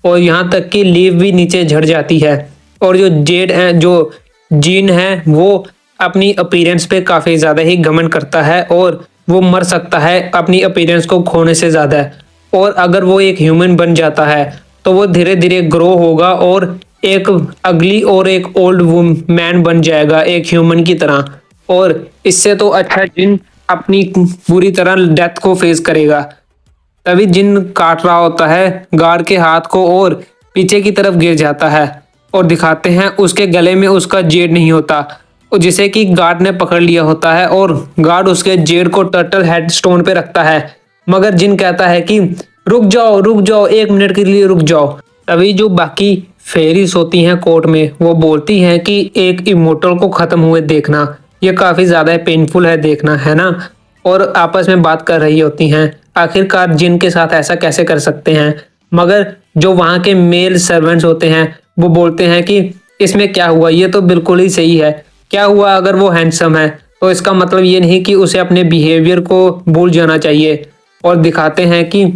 और यहाँ तक कि लीफ भी नीचे झड़ जाती है। और जो जेड है, जो जीन है, वो अपनी अपीयरेंस पे काफ़ी ज़्यादा ही घमंड करता है और वो मर सकता है अपनी अपीयरेंस को खोने से ज़्यादा। और अगर वो एक ह्यूमन बन जाता है तो वो धीरे धीरे ग्रो होगा और एक अगली और एक ओल्ड मैन बन जाएगा एक ह्यूमन की तरह। और इससे तो अच्छा जिन अपनी पूरी तरह डेथ को फेस करेगा। तभी जिन काट रहा होता है गार्ड के हाथ को और पीछे की तरफ गिर जाता है और दिखाते हैं उसके गले में उसका जेड नहीं होता, और जिसे कि गार्ड ने पकड़ लिया होता है और गार्ड उसके जेड को टर्टल हेड स्टोन पे रखता है। मगर जिन कहता है कि रुक जाओ 1 मिनट के लिए रुक जाओ। तभी जो बाकी फेरीज होती हैं कोर्ट में वो बोलती हैं कि एक इमोर्टल को खत्म हुए देखना ये काफ़ी ज़्यादा पेनफुल है देखना, है ना? और आपस में बात कर रही होती हैं आखिरकार जिन के साथ ऐसा कैसे कर सकते हैं। मगर जो वहाँ के मेल सर्वेंट्स होते हैं वो बोलते हैं कि इसमें क्या हुआ, ये तो बिल्कुल ही सही है। क्या हुआ अगर वो हैंडसम है तो इसका मतलब ये नहीं कि उसे अपने बिहेवियर को भूल जाना चाहिए। और दिखाते हैं कि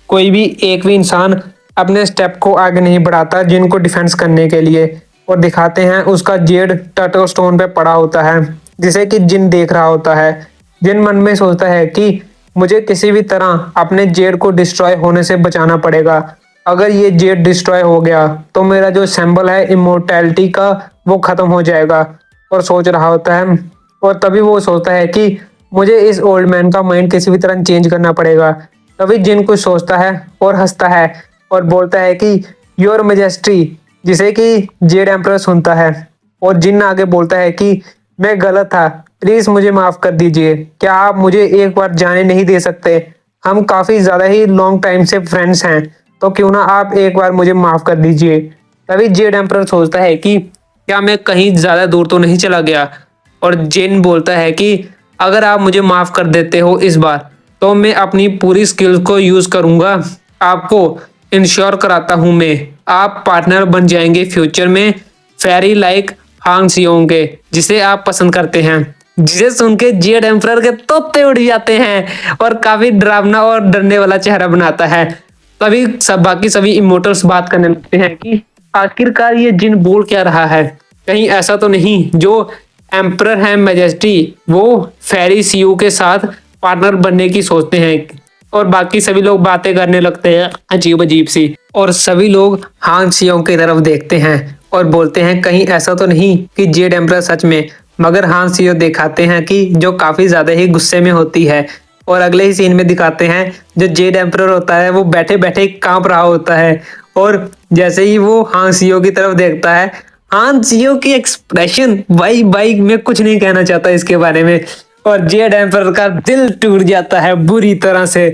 कोई भी एक भी इंसान अपने स्टेप को आगे नहीं बढ़ाता जिनको डिफेंस करने के लिए। और दिखाते हैं उसका जेड टर्टल स्टोन पे पड़ा होता है जिसे कि जिन देख रहा होता है। जिन मन में सोचता है कि मुझे किसी भी तरह अपने जेड को डिस्ट्रॉय होने से बचाना पड़ेगा। अगर ये जेड डिस्ट्रॉय हो गया तो मेरा जो सिंबल है इमोर्टैलिटी का वो खत्म हो जाएगा। और सोच रहा होता है और तभी वो सोचता है कि मुझे इस ओल्ड मैन का माइंड किसी भी तरह चेंज करना पड़ेगा। तभी जिन कुछ सोचता है और हंसता है और बोलता है कि योर मेजेस्टी, जिसे कि जेड एम्परर सुनता है। और जिन आगे बोलता है कि मैं गलत था, प्लीज मुझे माफ कर दीजिए, क्या आप मुझे एक बार जाने नहीं दे सकते? हम काफी ज्यादा ही लॉन्ग टाइम से फ्रेंड्स हैं, तो क्यों ना आप एक बार मुझे माफ कर दीजिए। तभी जेड एम्परर सोचता है कि क्या मैं कहीं ज्यादा दूर तो नहीं चला गया, और जिन बोलता है कि अगर आप मुझे माफ कर देते हो इस बार, तो मैं अपनी पूरी स्किल्स को यूज करूंगा। आपको इंश्योर कराता हूं मैं, आप पार्टनर बन जाएंगे फ्यूचर में, फेरी लाइक हांग सियोंग के, जिसे आप पसंद करते हैं। जिसे सुन के जेड एम्परर के तोते उड़ जाते हैं और काफी डरावना और डरने वाला चेहरा बनाता है। तभी सब बाकी सभी इमोटल्स बात करने लगते हैं कि आखिरकार ये जिन बोल क्या रहा है, कहीं ऐसा तो नहीं जो एम्परर है मैजेस्टी वो फेरी सीयू के साथ पार्टनर बनने की सोचते हैं। और बाकी सभी लोग बातें करने लगते हैं अजीब अजीब सी, और सभी लोग हांग सियोंग की तरफ देखते हैं और बोलते हैं कहीं ऐसा तो नहीं कि जेड एम्परर सच में। मगर हांग सियो दिखाते हैं कि जो काफी ज्यादा ही गुस्से में होती है, और अगले ही सीन में दिखाते हैं जो जेड एम्परर होता है वो बैठे बैठे कांप रहा होता है। और जैसे ही वो हांग सियो की तरफ देखता है, हान जियो की एक्सप्रेशन, भाई भाई मैं कुछ नहीं कहना चाहता इसके बारे में। और जेड एम्परर का दिल टूट जाता है बुरी तरह से।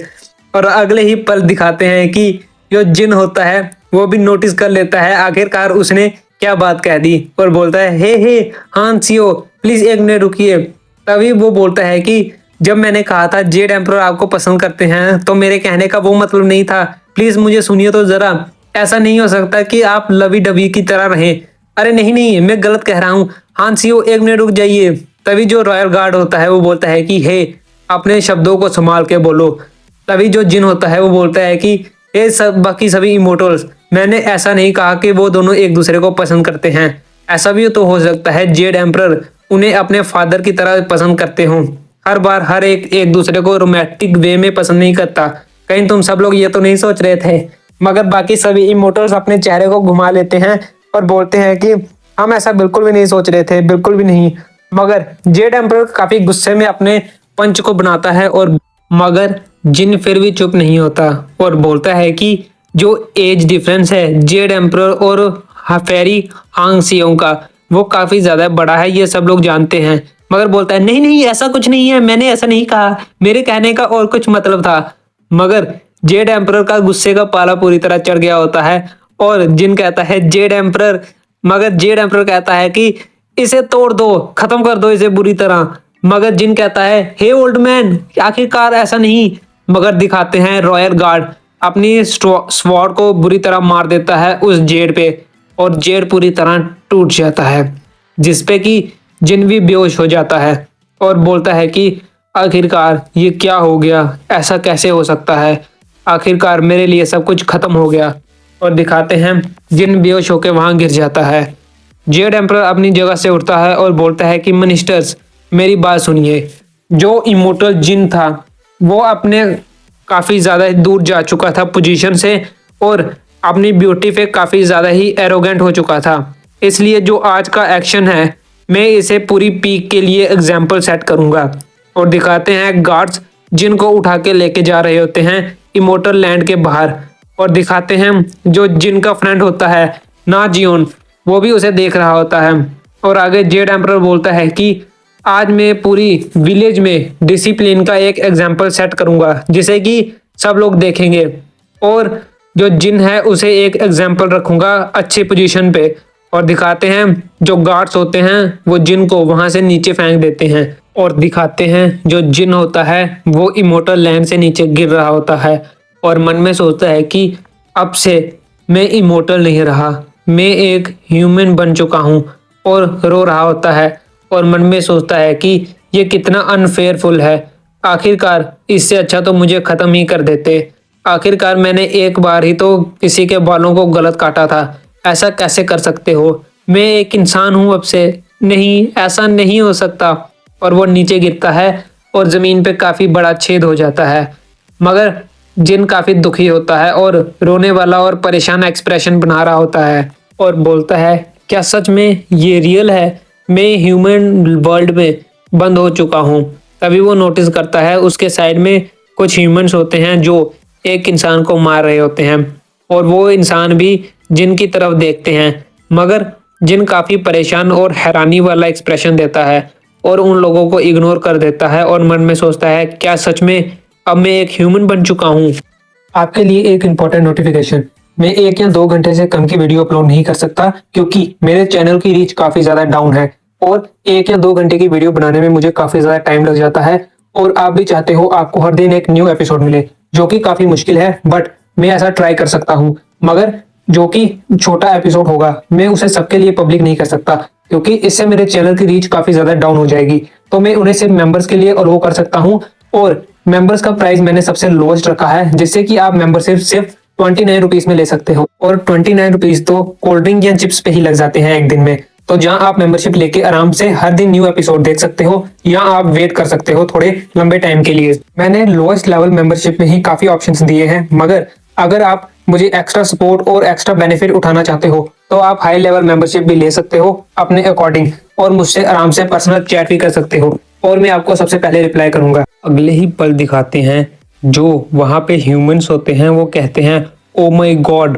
और अगले ही पल दिखाते हैं कि जो जिन होता है वो भी नोटिस कर लेता है आखिरकार उसने क्या बात कह दी, और बोलता है हे हान सियो प्लीज एक मिनट रुकिए। तभी वो बोलता है कि जब मैंने कहा था जेड एम्परर आपको पसंद करते हैं, तो मेरे कहने का वो मतलब नहीं था, प्लीज मुझे सुनिए तो जरा। ऐसा नहीं हो सकता कि आप लवी डबी की तरह रहें। अरे नहीं नहीं मैं गलत कह रहा हूँ, हाँ सीओ एक मिनट रुक जाइए। तभी जो रॉयल गार्ड होता है वो बोलता है कि हे अपने शब्दों को संभाल के बोलो। तभी जो जिन होता है वो बोलता है कि ये सब बाकी सभी इमोटल्स, मैंने ऐसा नहीं कहा कि वो दोनों एक दूसरे को पसंद करते हैं। ऐसा भी तो हो सकता है जेड एम्परर उन्हें अपने फादर की तरह पसंद करते हों। हर बार हर एक दूसरे को रोमांटिक वे में पसंद नहीं करता। कहीं तुम सब लोग ये तो नहीं सोच रहे थे? मगर बाकी सभी इमोटल्स अपने चेहरे को घुमा लेते हैं और बोलते हैं कि हम ऐसा बिल्कुल भी नहीं सोच रहे थे, बिल्कुल भी नहीं। मगर जेड एम्परर काफी गुस्से में अपने पंच को बनाता है, और मगर जिन फिर भी चुप नहीं होता और बोलता है कि जो एज डिफरेंस है जेड एम्परर और फेरी हांग सियोंग का, वो काफी ज्यादा बड़ा है, ये सब लोग जानते हैं। मगर बोलता है नहीं नहीं ऐसा कुछ नहीं है, मैंने ऐसा नहीं कहा, मेरे कहने का और कुछ मतलब था। मगर जेड एम्परर का गुस्से का पाला पूरी तरह चढ़ गया होता है, और जिन कहता है जेड एम्परर, मगर जेड एम्परर कहता है कि इसे तोड़ दो, खत्म कर दो इसे बुरी तरह। मगर जिन कहता है हे ओल्ड मैन आखिरकार ऐसा नहीं। मगर दिखाते हैं रॉयल गार्ड अपनी स्वॉर्ड को बुरी तरह मार देता है उस जेड पे, और जेड पूरी तरह टूट जाता है, जिसपे कि जिन भी बेहोश हो जाता है और बोलता है कि आखिरकार ये क्या हो गया, ऐसा कैसे हो सकता है, आखिरकार मेरे लिए सब कुछ खत्म हो गया। और दिखाते हैं जिन बेहोश होकर वहां गिर जाता है। जेड एम्परर अपनी जगह से उठता है और बोलता है कि मिनिस्टर्स मेरी बात सुनिए। जो इमोर्टल जिन था वो अपने काफी ज्यादा दूर जा चुका था पोजीशन से, और अपनी ब्यूटी पे काफी ज्यादा ही एरोगेंट हो चुका था। इसलिए जो आज का एक्शन है मैं इसे पूरी पीक के लिए एग्जाम्पल सेट करूंगा। और दिखाते हैं गार्ड्स जिनको उठा के लेके जा रहे होते हैं इमोर्टल लैंड के बाहर, और दिखाते हैं जो जिन का फ्रेंड होता है ना जियोन, वो भी उसे देख रहा होता है। और आगे जेड एम्परर बोलता है कि आज मैं पूरी विलेज में डिसिप्लिन का एक एग्जाम्पल सेट करूंगा जिसे कि सब लोग देखेंगे, और जो जिन है उसे एक एग्जाम्पल रखूंगा अच्छी पोजीशन पे। और दिखाते हैं जो गार्ड्स होते हैं वो जिन को वहां से नीचे फेंक देते हैं, और दिखाते हैं जो जिन होता है वो इमोर्टल लैंड से नीचे गिर रहा होता है, और मन में सोचता है कि अब से मैं इमोर्टल नहीं रहा, मैं एक ह्यूमन बन चुका हूँ, और रो रहा होता है। और मन में सोचता है कि ये कितना अनफेयरफुल है, आखिरकार इससे अच्छा तो मुझे खत्म ही कर देते। आखिरकार मैंने एक बार ही तो किसी के बालों को गलत काटा था, ऐसा कैसे कर सकते हो, मैं एक इंसान हूँ अब से, नहीं ऐसा नहीं हो सकता। और वो नीचे गिरता है और जमीन पे काफी बड़ा छेद हो जाता है। मगर जिन काफी दुखी होता है और रोने वाला और परेशान एक्सप्रेशन बना रहा होता है, और बोलता है क्या सच में ये रियल है, मैं ह्यूमन वर्ल्ड में बंद हो चुका हूँ। तभी वो नोटिस करता है उसके साइड में कुछ ह्यूमंस होते हैं जो एक इंसान को मार रहे होते हैं, और वो इंसान भी जिन की तरफ देखते हैं। मगर जिन काफी परेशान और हैरानी वाला एक्सप्रेशन देता है, और उन लोगों को इग्नोर कर देता है और मन में सोचता है क्या सच में अब मैं एक ह्यूमन बन चुका हूँ। आपके लिए एक इम्पोर्टेंट नोटिफिकेशन, मैं 1 या 2 घंटे से कम की वीडियो अपलोड नहीं कर सकता क्योंकि मेरे चैनल की रीच काफी ज्यादा डाउन है और 1 या 2 घंटे की वीडियो बनाने में मुझे काफी ज्यादा टाइम लग जाता है। और आप भी चाहते हो आपको हर दिन एक न्यू एपिसोड मिले, जो कि काफी मुश्किल है, बट मैं ऐसा ट्राई कर सकता हूँ। मगर जो कि छोटा एपिसोड होगा मैं उसे सबके लिए पब्लिक नहीं कर सकता क्योंकि इससे मेरे चैनल की रीच काफी ज्यादा डाउन हो जाएगी। तो मैं उन्हें सिर्फ मेंबर्स के लिए अलाउ कर सकता हूँ और मेंबर्स का प्राइस मैंने सबसे लोएस्ट रखा है, जिससे कि आप मेंबरशिप सिर्फ 29 रुपीज में ले सकते हो। और 29 रुपीज तो कोल्ड ड्रिंक या चिप्स पे ही लग जाते हैं एक दिन में। तो जहां आप मेंबरशिप लेके आराम से हर दिन न्यू एपिसोड देख सकते हो या आप वेट कर सकते हो थोड़े लंबे टाइम के लिए। मैंने लोएस्ट लेवल मेंबरशिप में ही काफी ऑप्शंस दिए हैं, मगर अगर आप मुझे एक्स्ट्रा सपोर्ट और एक्स्ट्रा बेनिफिट उठाना चाहते हो तो आप हाई लेवल मेंबरशिप भी ले सकते हो अपने अकॉर्डिंग और मुझसे आराम से पर्सनल चैट भी कर सकते हो और मैं आपको सबसे पहले रिप्लाई करूंगा। अगले ही पल दिखाते हैं जो वहां पे ह्यूमंस होते हैं वो कहते हैं ओ माय गॉड।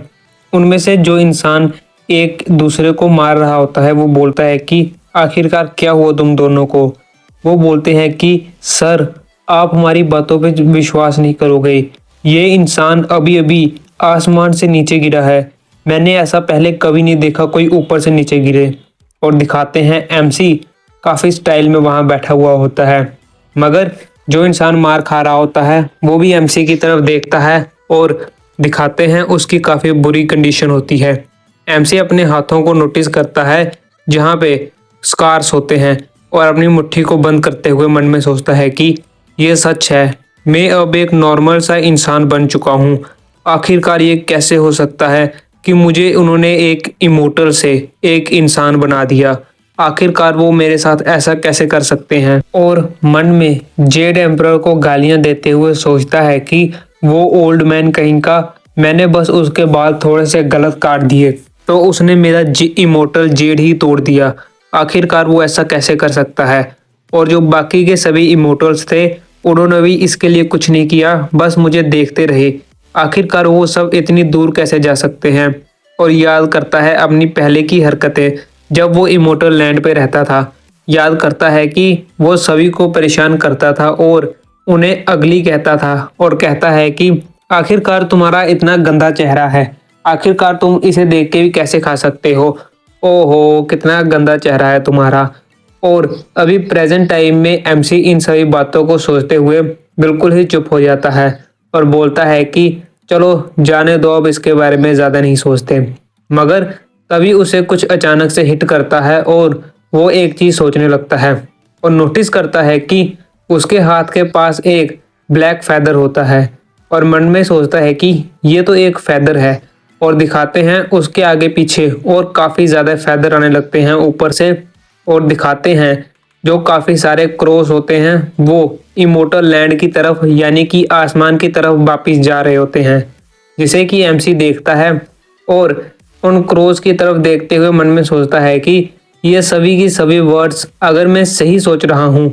उनमें से जो इंसान एक दूसरे को मार रहा होता है वो बोलता है कि आखिरकार क्या हुआ तुम दोनों को। वो बोलते हैं कि सर आप हमारी बातों पे विश्वास नहीं करोगे, ये इंसान अभी अभी आसमान से नीचे गिरा है, मैंने ऐसा पहले कभी नहीं देखा कोई ऊपर से नीचे गिरे। और दिखाते हैं एमसी काफी स्टाइल में वहां बैठा हुआ होता है, मगर जो इंसान मार खा रहा होता है वो भी एमसी की तरफ देखता है और दिखाते हैं उसकी काफी बुरी कंडीशन होती है। एमसी अपने हाथों को नोटिस करता है जहाँ पे स्कार्स होते हैं और अपनी मुट्ठी को बंद करते हुए मन में सोचता है कि ये सच है, मैं अब एक नॉर्मल सा इंसान बन चुका हूँ। आखिरकार ये कैसे हो सकता है कि मुझे उन्होंने एक इमोटल से एक इंसान बना दिया, आखिरकार वो मेरे साथ ऐसा कैसे कर सकते हैं। और मन में जेड एम्परर को गालियां देते हुए सोचता है कि वो ओल्ड मैन कहीं का, मैंने बस उसके बाल थोड़े से गलत काट दिए तो उसने मेरा इमोटल जेड ही तोड़ दिया, आखिरकार वो ऐसा कैसे कर सकता है। और जो बाकी के सभी इमोटल्स थे उन्होंने भी इसके लिए कुछ नहीं किया, बस मुझे देखते रहे, आखिरकार वो सब इतनी दूर कैसे जा सकते हैं। और याद करता है अपनी पहले की हरकतें जब वो इमोटल लैंड पे रहता था। याद करता है कि वो सभी को परेशान करता था और उन्हें अगली कहता था और कहता है कि आखिरकार तुम्हारा इतना गंदा चेहरा है, आखिरकार तुम इसे देख के भी कैसे खा सकते हो, ओहो कितना गंदा चेहरा है तुम्हारा। और अभी प्रेजेंट टाइम में एमसी इन सभी बातों को सोचते हुए बिल्कुल ही चुप हो जाता है और बोलता है कि चलो जाने दो, अब इसके बारे में ज़्यादा नहीं सोचते। मगर तभी उसे कुछ अचानक से हिट करता है और वो एक चीज़ सोचने लगता है और नोटिस करता है कि उसके हाथ के पास एक ब्लैक फैदर होता है और मन में सोचता है कि ये तो एक फैदर है। और दिखाते हैं उसके आगे पीछे और काफ़ी ज़्यादा फैदर आने लगते हैं ऊपर से और दिखाते हैं जो काफ़ी सारे क्रॉस होते हैं वो इमोटल लैंड की तरफ यानी कि आसमान की तरफ वापिस जा रहे होते हैं, जिसे कि एमसी देखता है और उन क्रॉस की तरफ देखते हुए मन में सोचता है कि ये सभी की सभी वर्ड्स अगर मैं सही सोच रहा हूँ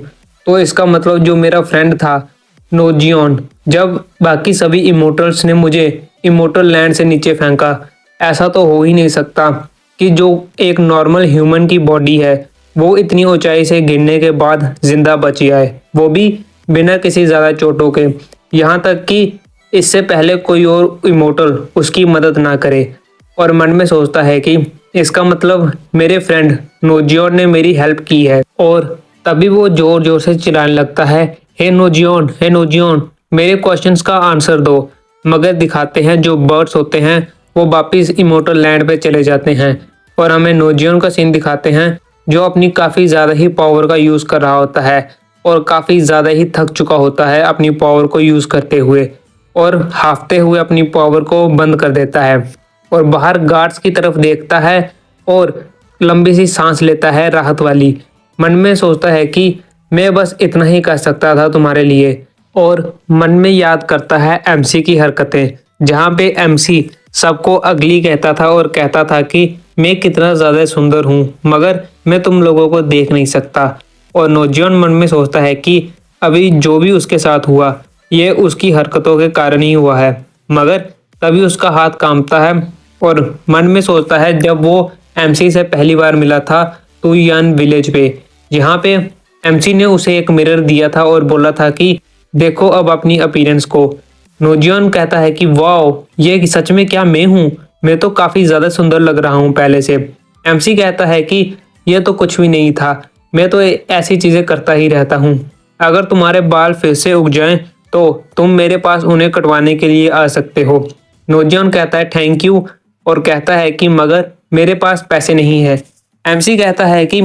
तो इसका मतलब जो मेरा फ्रेंड था नोजियन, जब बाकी सभी इमोटल्स ने मुझे इमोटल लैंड से नीचे फेंका, ऐसा तो हो ही नहीं सकता कि जो एक नॉर्मल ह्यूमन की बॉडी है वो इतनी ऊंचाई से गिरने के बाद जिंदा बच जाए, वो भी बिना किसी ज़्यादा चोटों के, यहाँ तक कि इससे पहले कोई और इमोटल उसकी मदद ना करे। और मन में सोचता है कि इसका मतलब मेरे फ्रेंड नोजियन ने मेरी हेल्प की है। और तभी वो जोर जोर से चिल्लाने लगता है हे नोजियन, हे नोजियन, मेरे क्वेश्चंस का आंसर दो। मगर दिखाते हैं जो बर्ड्स होते हैं वो वापिस इमोटल लैंड पे चले जाते हैं और हमें नोजियन का सीन दिखाते हैं जो अपनी काफ़ी ज़्यादा ही पावर का यूज़ कर रहा होता है और काफ़ी ज़्यादा ही थक चुका होता है अपनी पावर को यूज़ करते हुए और हाफते हुए अपनी पावर को बंद कर देता है और बाहर गार्ड्स की तरफ देखता है और लंबी सी सांस लेता है राहत वाली। मन में सोचता है कि मैं बस इतना ही कर सकता था तुम्हारे लिए। और मन में याद करता है एमसी की हरकतें जहाँ पे एमसी सबको अगली कहता था और कहता था कि मैं कितना ज़्यादा सुंदर हूँ मगर मैं तुम लोगों को देख नहीं सकता। और नौजवान मन में सोचता है कि अभी जो भी उसके साथ हुआ ये उसकी हरकतों के कारण ही हुआ है, मगर तभी उसका हाथ कांपता है और मन में सोचता है जब वो एमसी से पहली बार मिला था टू यान विलेज पे, जहाँ पे एमसी ने उसे एक मिरर दिया था और बोला था कि देखो अब अपनी अपीयरेंस को। नोजियन कहता है कि वाओ, ये सच में क्या मैं हूँ? मैं तो काफी ज्यादा सुंदर लग रहा हूँ पहले से। एमसी कहता है कि यह तो कुछ भी नहीं था, मैं तो ऐसी चीजें करता ही रहता हूँ। अगर तुम्हारे बाल फिर से उग जाएं तो तुम मेरे पास उन्हें कटवाने के लिए आ सकते हो। नोजियन कहता है थैंक यू और कहता है कि मगर मेरे पास पैसे नहीं है। एमसी कहता है कि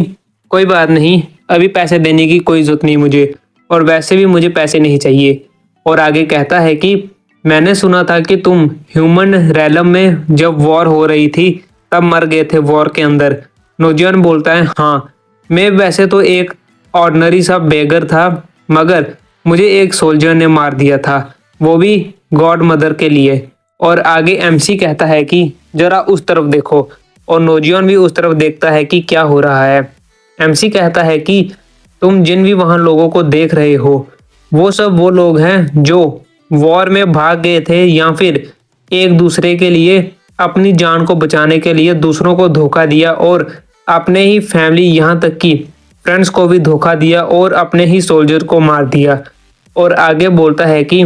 कोई बात नहीं, अभी पैसे देने की कोई जरूरत नहीं मुझे, और वैसे भी मुझे पैसे नहीं चाहिए। और आगे कहता है कि मैंने सुना था कि तुम ह्यूमन रैलम में जब वॉर हो रही थी तब मर गए थे वॉर के अंदर। नोजियन बोलता है हाँ, मैं वैसे तो एक ऑर्डिनरी सा बेगर था, मगर मुझे एक सोल्जर ने मार दिया था, वो भी गॉड मदर के लिए। और आगे एमसी कहता है कि जरा उस तरफ देखो, और नोजियन भी उस तरफ देखता है कि क्या हो रहा है। एमसी कहता है कि तुम जिन भी वहां लोगों को देख रहे हो वो सब वो लोग हैं जो वॉर में भाग गए थे या फिर एक दूसरे के लिए अपनी जान को बचाने के लिए दूसरों को धोखा दिया और अपने ही फैमिली यहाँ तक कि फ्रेंड्स को भी धोखा दिया और अपने ही सोल्जर को मार दिया। और आगे बोलता है कि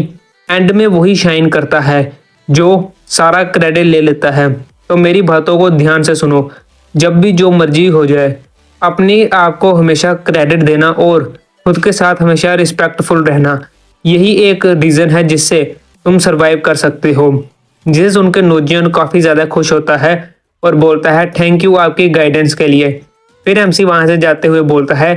एंड में वही शाइन करता है जो सारा क्रेडिट ले लेता है। तो मेरी बातों को ध्यान से सुनो, जब भी जो मर्जी हो जाए अपने आप को हमेशा क्रेडिट देना और खुद के साथ हमेशा रिस्पेक्टफुल रहना, यही एक रीजन है जिससे तुम सरवाइव कर सकते हो। जिसे सुन के नोजियन काफी ज्यादा खुश होता है और बोलता है थैंक यू आपकी गाइडेंस के लिए। फिर एमसी वहां से जाते हुए बोलता है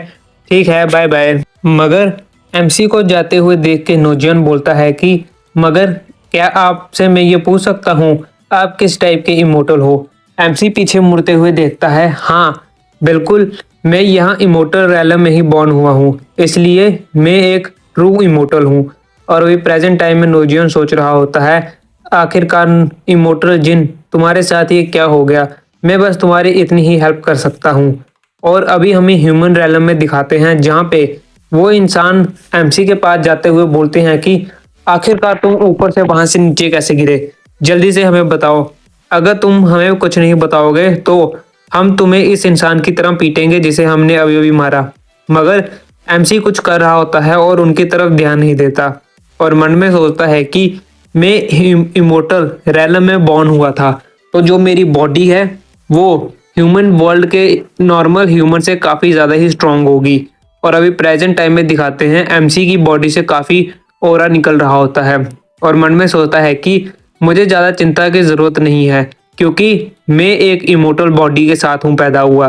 ठीक है बाय बाय। मगर एमसी को जाते हुए देख के नोजियन बोलता है कि मगर क्या आपसे मैं ये पूछ सकता हूँ आप किस टाइप के इमोटल हो? एमसी पीछे मुड़ते हुए देखता है हाँ बिल्कुल, मैं यहाँ इमोटल रैलम में ही बॉर्न हुआ हूँ, इसलिए मैं एक ट्रू इमोटल हूँ। और अभी प्रेजेंट टाइम में नोजियन सोच रहा होता है आखिरकार इमोटल जिन तुम्हारे साथ ये क्या हो गया, मैं बस तुम्हारी इतनी ही हेल्प कर सकता हूँ। और अभी हमें ह्यूमन रैलम में दिखाते हैं जहाँ पे वो इंसान एमसी के पास जाते हुए बोलते हैं कि आखिरकार तुम ऊपर से वहां से नीचे कैसे गिरे, जल्दी से हमें बताओ। अगर तुम हमें कुछ नहीं बताओगे तो हम तुम्हें इस इंसान की तरह पीटेंगे जिसे हमने अभी अभी मारा। मगर एमसी कुछ कर रहा होता है और उनकी तरफ ध्यान नहीं देता और मन में सोचता है कि मैं इमोर्टल रैलम में बॉर्न हुआ था, तो जो मेरी बॉडी है वो ह्यूमन वर्ल्ड के नॉर्मल ह्यूमन से काफ़ी ज़्यादा ही स्ट्रांग होगी। और अभी प्रेजेंट टाइम में दिखाते हैं एमसी की बॉडी से काफ़ी ओरा निकल रहा होता है और मन में सोचता है कि मुझे ज़्यादा चिंता की ज़रूरत नहीं है क्योंकि मैं एक इमोर्टल बॉडी के साथ हूँ पैदा हुआ,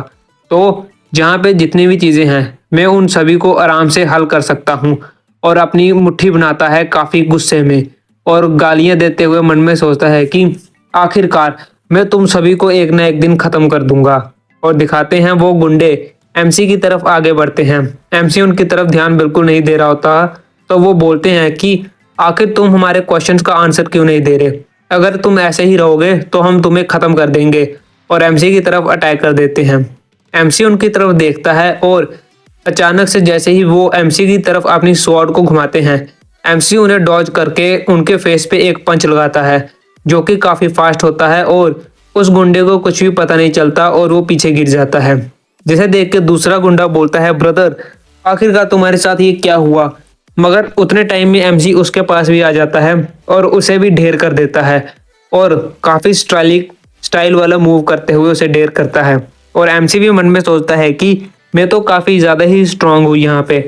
तो जहाँ पे जितनी भी चीज़ें हैं मैं उन सभी को आराम से हल कर सकता हूँ। और अपनी मुट्ठी बनाता है काफ़ी गुस्से में और गालियाँ देते हुए मन में सोचता है कि आखिरकार मैं तुम सभी को एक ना एक दिन ख़त्म कर दूंगा। और दिखाते हैं वो गुंडे एमसी की तरफ आगे बढ़ते हैं। एमसी उनकी तरफ ध्यान बिल्कुल नहीं दे रहा होता, तो वो बोलते हैं कि आखिर तुम हमारे क्वेश्चंस का आंसर क्यों नहीं दे रहे? अगर तुम ऐसे ही रहोगे तो हम तुम्हें खत्म कर देंगे। और एमसी की तरफ अटैक कर देते हैं। एमसी उनकी तरफ देखता है और अचानक से जैसे ही वो एमसी की तरफ अपनी स्वॉर्ड को घुमाते हैं, एमसी उन्हें डॉज करके उनके फेस पे एक पंच लगाता है जो कि काफी फास्ट होता है और उस गुंडे को कुछ भी पता नहीं चलता और वो पीछे गिर जाता है। जिसे देख के दूसरा गुंडा बोलता है ब्रदर आखिरकार तुम्हारे साथ ये क्या हुआ? मगर उतने टाइम में एमसी उसके पास भी आ जाता है और उसे भी ढेर कर देता है और काफी स्टाइल वाला मूव करते हुए उसे ढेर करता है। और एमसी भी मन में सोचता है कि मैं तो काफी ज्यादा ही स्ट्रांग हूँ यहाँ पे।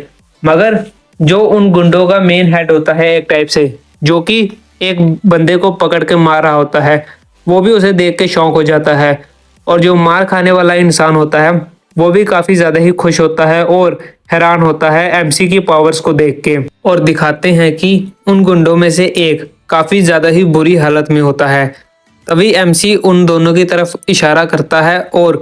मगर जो उन गुंडों का मेन हेड होता है एक टाइप से, जो कि एक बंदे को पकड़ के मार रहा होता है, वो भी उसे देख के शौक हो जाता है। और जो मार खाने वाला इंसान होता है वो भी काफी ज्यादा ही खुश होता है और हैरान होता है एमसी की पावर्स को देख के। और दिखाते हैं कि उन गुंडों में से एक काफी ज्यादा ही बुरी हालत में होता है। तभी एमसी उन दोनों की तरफ इशारा करता है और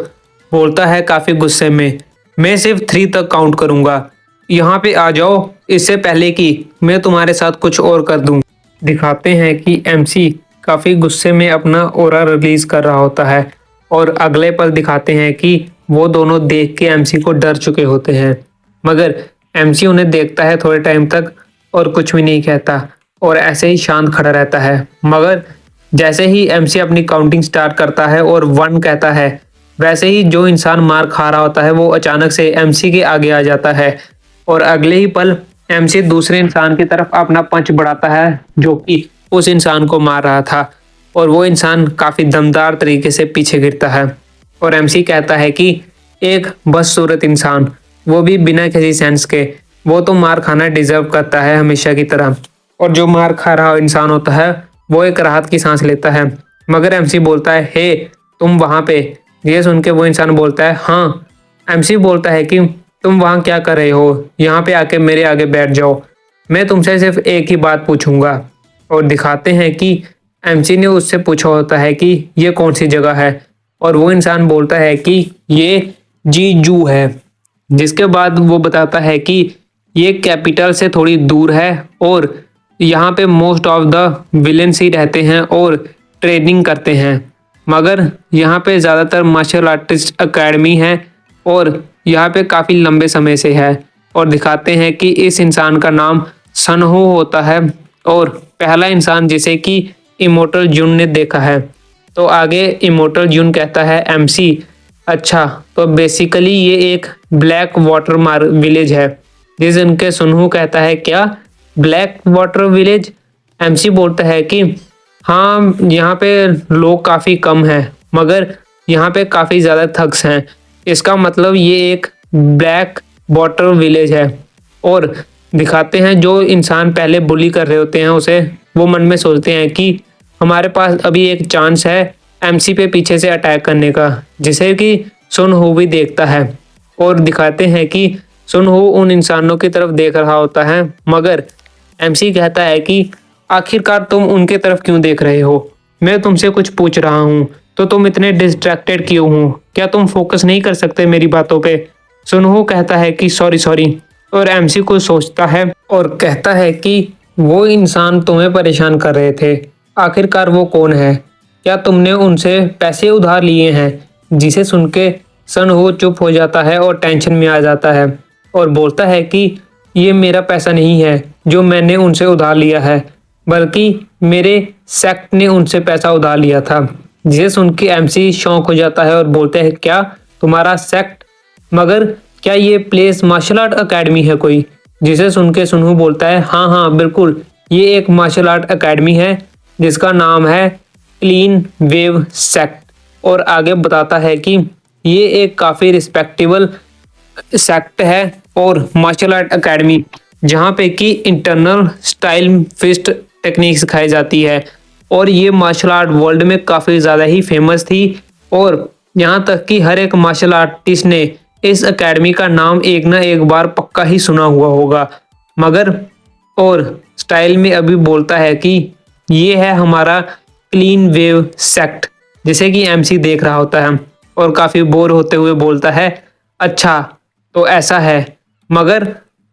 बोलता है काफी गुस्से में, मैं सिर्फ 3 तक काउंट करूंगा, यहाँ पे आ जाओ इससे पहले कि मैं तुम्हारे साथ कुछ और कर दूं। दिखाते हैं कि एमसी काफी गुस्से में अपना ओरा रिलीज कर रहा होता है और अगले पल दिखाते हैं कि वो दोनों देख के एमसी को डर चुके होते हैं। मगर एमसी उन्हें देखता है थोड़े टाइम तक और कुछ भी नहीं कहता और ऐसे ही शांत खड़ा रहता है। मगर जैसे ही एमसी अपनी काउंटिंग स्टार्ट करता है और 1 कहता है, वैसे ही जो इंसान मार खा रहा होता है वो अचानक से एमसी के आगे आ जाता है और अगले ही पल एमसी दूसरे इंसान की तरफ अपना पंच बढ़ाता है जो कि उस इंसान को मार रहा था, और वो इंसान काफी दमदार तरीके से पीछे गिरता है। और एमसी कहता है कि एक बदसूरत इंसान, वो भी बिना किसी सेंस के, वो तो मार खाना डिजर्व करता है हमेशा की तरह। और जो मार खा रहा इंसान होता है वो एक राहत की सांस लेता है। मगर एमसी बोलता है, हे तुम वहां पे। ये सुन के वो इंसान बोलता है, हाँ। एमसी बोलता है कि तुम वहां क्या कर रहे हो, यहाँ पे आके मेरे आगे बैठ जाओ, मैं तुमसे सिर्फ एक ही बात पूछूंगा। और दिखाते हैं कि एमसी ने उससे पूछा होता है कि ये कौन सी जगह है, और वो इंसान बोलता है कि ये जीजू है। जिसके बाद वो बताता है कि ये कैपिटल से थोड़ी दूर है और यहाँ पे मोस्ट ऑफ द विलेंस ही रहते हैं और ट्रेनिंग करते हैं। मगर यहाँ पे ज़्यादातर मार्शल आर्टिस्ट एकेडमी है और यहाँ पे काफ़ी लंबे समय से है। और दिखाते हैं कि इस इंसान का नाम सनहो होता है और पहला इंसान जिसे कि इमोर्टल जून ने देखा है। तो आगे इमोर्टल जून कहता है, एमसी अच्छा, तो बेसिकली ये एक ब्लैक वाटर मार विलेज है। जिस उनके सुनहू कहता है, क्या ब्लैक वाटर विलेज? एमसी बोलता है कि हाँ, यहाँ पे लोग काफ़ी कम हैं मगर यहाँ पे काफ़ी ज़्यादा थग्स हैं, इसका मतलब ये एक ब्लैक वाटर विलेज है। और दिखाते हैं जो इंसान पहले बुली कर रहे होते हैं उसे, वो मन में सोचते हैं कि हमारे पास अभी एक चांस है एमसी पे पीछे से अटैक करने का, जिसे कि सुन हो भी देखता है। और दिखाते हैं कि सुन हो उन इंसानों की तरफ देख रहा होता है, मगर एमसी कहता है कि आखिरकार तुम उनके तरफ क्यों देख रहे हो, मैं तुमसे कुछ पूछ रहा हूँ तो तुम इतने डिस्ट्रैक्टेड क्यों हो, क्या तुम फोकस नहीं कर सकते मेरी बातों पे? सुनहो कहता है कि सॉरी सॉरी, और एमसी को सोचता है और कहता है कि वो इंसान तुम्हें परेशान कर रहे थे, आखिरकार वो कौन है, क्या तुमने उनसे पैसे उधार लिए हैं? जिसे सुन के सनहो चुप हो जाता है और टेंशन में आ जाता है और बोलता है कि ये मेरा पैसा नहीं है जो मैंने उनसे उधार लिया है, बल्कि मेरे सेक्ट ने उनसे पैसा उधार लिया था। जिसे सुन के एमसी शौक हो जाता है और बोलते हैं, क्या तुम्हारा सेक्ट? मगर क्या ये प्लेस मार्शल आर्ट एकेडमी है कोई? जिसे सुन के सुनहू बोलता है, हाँ हाँ बिल्कुल, ये एक मार्शल आर्ट एकेडमी है जिसका नाम है क्लीन वेव सेक्ट। और आगे बताता है कि ये एक काफ़ी रिस्पेक्टेबल सेक्ट है और मार्शल आर्ट एकेडमी जहाँ पे कि इंटरनल स्टाइल फिस्ट टेक्निक सिखाई जाती है, और ये मार्शल आर्ट वर्ल्ड में काफ़ी ज़्यादा ही फेमस थी। और यहाँ तक कि हर एक मार्शल आर्टिस्ट ने इस एकेडमी का नाम एक ना एक बार पक्का ही सुना हुआ होगा। मगर और स्टाइल में अभी बोलता है कि ये है हमारा क्लीन वेव सेक्ट, जिसे कि एमसी देख रहा होता है और काफ़ी बोर होते हुए बोलता है, अच्छा तो ऐसा है। मगर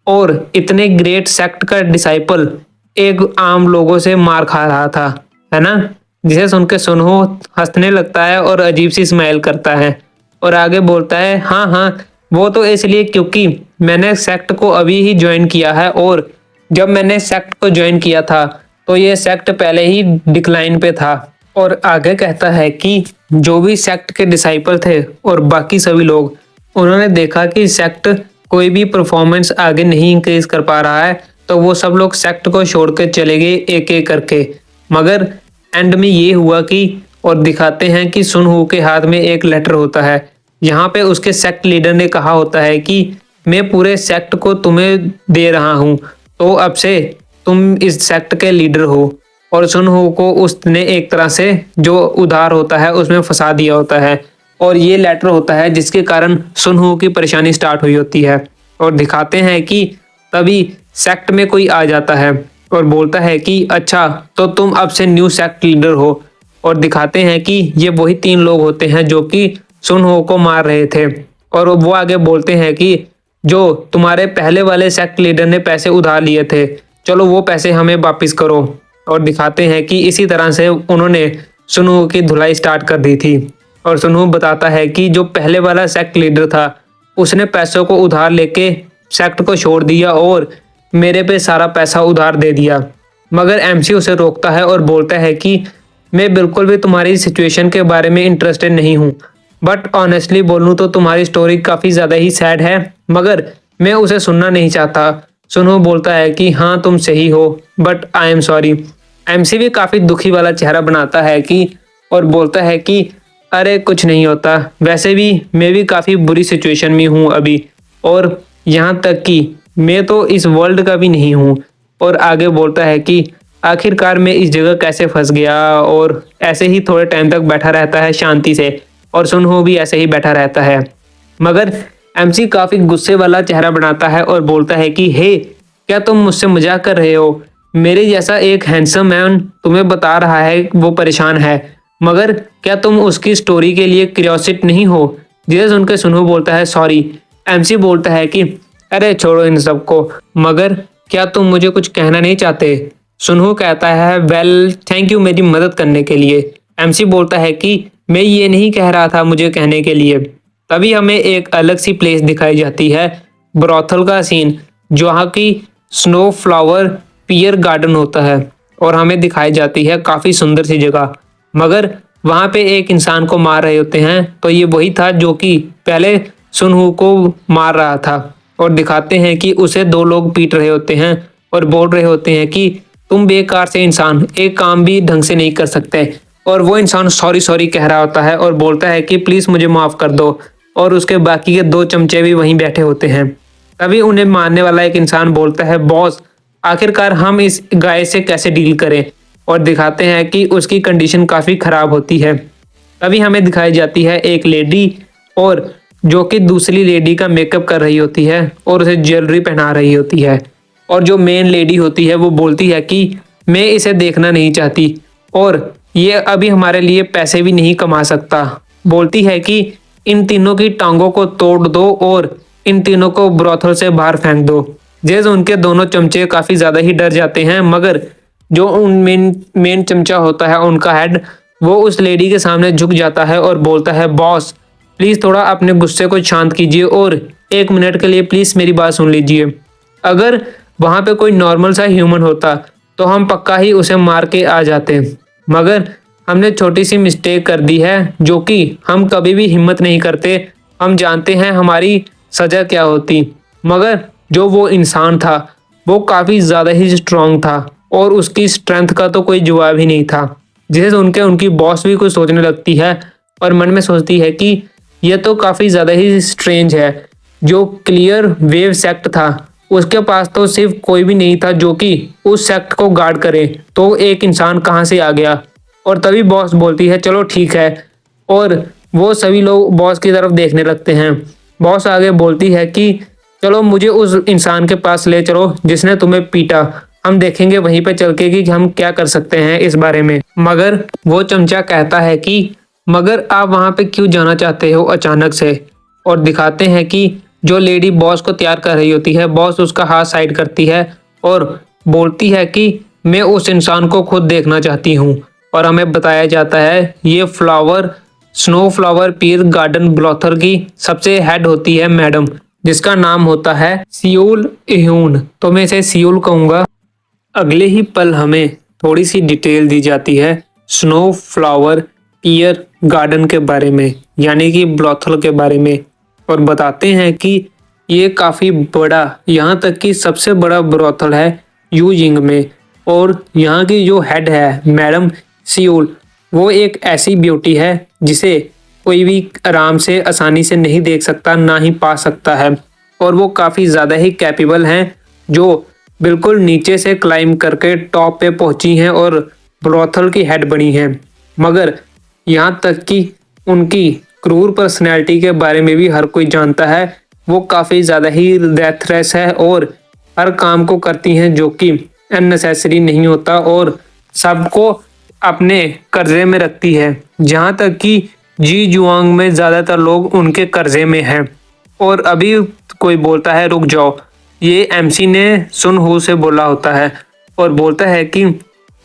और इतने ग्रेट सेक्ट का डिसाइपल एक आम लोगों से मार खा रहा था, है ना? जिसे सुन के सुनहो हंसने लगता है और अजीब सी स्माइल करता है और आगे बोलता है, हाँ हाँ, वो तो इसलिए क्योंकि मैंने सेक्ट को अभी ही ज्वाइन किया है, और जब मैंने सेक्ट को ज्वाइन किया था तो ये सेक्ट पहले ही डिक्लाइन पे था। और आगे कहता है कि जो भी सेक्ट के डिसाइपल थे और बाकी सभी लोग, उन्होंने देखा कि सेक्ट कोई भी परफॉर्मेंस आगे नहीं इंक्रीज कर पा रहा है, तो वो सब लोग सेक्ट को छोड़ के चले गए एक एक करके। मगर एंड में ये हुआ कि, और दिखाते हैं कि सुनहू के हाथ में एक लेटर होता है, यहाँ पे उसके सेक्ट लीडर ने कहा होता है कि मैं पूरे सेक्ट को तुम्हें दे रहा हूँ, तो अब से तुम इस सेक्ट के लीडर हो। और सुनहू को उसने एक तरह से जो उधार होता है उसमें फंसा दिया होता है, और ये लेटर होता है जिसके कारण सुनहू की परेशानी स्टार्ट हुई होती है। और दिखाते हैं कि तभी सेक्ट में कोई आ जाता है और बोलता है कि अच्छा, तो तुम अब से न्यू सेक्ट लीडर हो। और दिखाते हैं कि ये वही 3 लोग होते हैं जो कि सुनहो को मार रहे थे, और वो आगे बोलते हैं कि जो तुम्हारे पहले वाले सेक्ट लीडर ने पैसे उधार लिए थे, चलो वो पैसे हमें वापस करो। और दिखाते हैं कि इसी तरह से उन्होंने सुनहो की धुलाई स्टार्ट कर दी थी। और सुनहो बताता है कि जो पहले वाला सेक्ट लीडर था उसने पैसों को उधार लेके सेक्ट को छोड़ दिया और मेरे पे सारा पैसा उधार दे दिया। मगर एमसी उसे रोकता है और बोलता है कि मैं बिल्कुल भी तुम्हारी सिचुएशन के बारे में इंटरेस्टेड नहीं हूँ, बट ऑनेस्टली बोलूँ तो तुम्हारी स्टोरी काफ़ी ज़्यादा ही सैड है, मगर मैं उसे सुनना नहीं चाहता। सुनहो बोलता है कि हाँ तुम सही हो, but I am sorry. MC भी काफी दुखी वाला चेहरा बनाता है कि और बोलता है कि अरे कुछ नहीं होता, वैसे भी मैं भी काफी बुरी सिचुएशन में हूँ अभी, और यहाँ तक कि मैं तो इस वर्ल्ड का भी नहीं हूँ। और आगे बोलता है कि आखिरकार मैं इस जगह कैसे फंस गया, और ऐसे ही थोड़े टाइम तक बैठा रहता है शांति से, और सुनहो भी ऐसे ही बैठा रहता है। मगर एमसी काफी गुस्से वाला चेहरा बनाता है और बोलता है कि हे, क्या तुम मुझसे मजाक कर रहे हो? मेरे जैसा एक हैंडसम मैन तुम्हें बता रहा है वो परेशान है, मगर क्या तुम उसकी स्टोरी के लिए क्यूरियोसिटी नहीं हो? जिसे सुनकर सुनहो बोलता है सॉरी। एमसी बोलता है कि अरे छोड़ो इन सबको, मगर क्या तुम मुझे कुछ कहना नहीं चाहते? सुनहो कहता है वेल थैंक यू मेरी मदद करने के लिए। एमसी बोलता है कि मैं ये नहीं कह रहा था मुझे कहने के लिए। तभी हमें एक अलग सी प्लेस दिखाई जाती है, ब्रोथल का सीन, जहाँ की स्नो फ्लावर पियर गार्डन होता है, और हमें दिखाई जाती है काफी सुंदर सी जगह। मगर वहां पे एक इंसान को मार रहे होते हैं, तो ये वही था जो कि पहले सुनहू को मार रहा था, और दिखाते हैं कि उसे दो लोग पीट रहे होते हैं और बोल रहे होते हैं कि तुम बेकार से इंसान, एक काम भी ढंग से नहीं कर सकते। और वो इंसान सॉरी सॉरी कह रहा होता है और बोलता है कि प्लीज मुझे माफ कर दो, और उसके बाकी के दो चमचे भी वहीं बैठे होते हैं। तभी उन्हें मारने वाला एक इंसान बोलता है बॉस, आखिरकार हम इस गाय से कैसे डील करें, और दिखाते हैं कि उसकी कंडीशन काफी खराब होती है। तभी हमें दिखाई जाती है एक लेडी, और जो कि दूसरी लेडी का मेकअप कर रही होती है और उसे ज्वेलरी पहना रही होती है। और जो मेन लेडी होती है वो बोलती है कि मैं इसे देखना नहीं चाहती, और ये अभी हमारे लिए पैसे भी नहीं कमा सकता। बोलती है कि इन तीनों की टांगों को तोड़ दो और इन तीनों को ब्रोथल से बाहर फेंक दो। जैसे उनके दोनों चमचे काफी ज्यादा ही डर जाते हैं, मगर जो उन मेन चमचा होता है उनका हेड, वो उस लेडी के सामने झुक जाता है और बोलता है बॉस प्लीज थोड़ा अपने गुस्से को शांत कीजिए और 1 मिनट के लिए प्लीज मेरी बात सुन लीजिए। अगर वहां पे कोई नॉर्मल सा ह्यूमन होता तो हम पक्का ही उसे मार के आ जाते, मगर हमने छोटी सी मिस्टेक कर दी है, जो कि हम कभी भी हिम्मत नहीं करते। हम जानते हैं हमारी सजा क्या होती, मगर जो वो इंसान था वो काफी ज्यादा ही स्ट्रांग था, और उसकी स्ट्रेंथ का तो कोई जवाब ही नहीं था। जिसे सुन के उनकी बॉस भी कुछ सोचने लगती है और मन में सोचती है कि यह तो काफी ज्यादा ही स्ट्रेंज है। जो क्लियर वेव सेक्ट था उसके पास तो सिर्फ कोई भी नहीं था जो कि उस सेक्ट को गार्ड करे, तो एक इंसान कहाँ से आ गया? और तभी बॉस बोलती है चलो ठीक है, और वो सभी लोग बॉस की तरफ देखने लगते हैं। बॉस आगे बोलती है कि चलो मुझे उस इंसान के पास ले चलो जिसने तुम्हें पीटा, हम देखेंगे वहीं पे चल के कि हम क्या कर सकते हैं इस बारे में। मगर वो चमचा कहता है कि मगर आप वहां पे क्यों जाना चाहते हो अचानक से? और दिखाते हैं कि जो लेडी बॉस को तैयार कर रही होती है, बॉस उसका हाथ साइड करती है और बोलती है कि मैं उस इंसान को खुद देखना चाहती हूँ। और हमें बताया जाता है ये फ्लावर स्नो फ्लावर पीर गार्डन ब्लॉथर की सबसे हेड होती है मैडम, जिसका नाम होता है सियोल इह्यून, तो मैं इसे सियोल कहूंगा। अगले ही पल हमें थोड़ी सी डिटेल दी जाती है स्नो फ्लावर पीयर गार्डन के बारे में, यानी कि ब्लॉथल के बारे में, और बताते हैं कि ये काफी बड़ा, यहाँ तक कि सबसे बड़ा ब्रोथल है यूजिंग में। और यहाँ की जो हेड है मैडम सियोल, वो एक ऐसी ब्यूटी है जिसे कोई भी आराम से आसानी से नहीं देख सकता, ना ही पा सकता है। और वो काफी ज्यादा ही कैपेबल हैं, जो बिल्कुल नीचे से क्लाइम करके टॉप पे पहुंची हैं और ब्रोथल की हेड बनी हैं। मगर यहाँ तक कि उनकी क्रूर पर्सनैलिटी के बारे में भी हर कोई जानता है। वो काफी ज्यादा ही डेथलेस है और हर काम को करती हैं जो कि अननेसेसरी नहीं होता, और सबको अपने कर्जे में रखती है। जहाँ तक कि जी जुआंग में ज्यादातर लोग उनके कर्जे में हैं। और अभी कोई बोलता है रुक जाओ, ये एमसी ने सुन हू से बोला होता है और बोलता है कि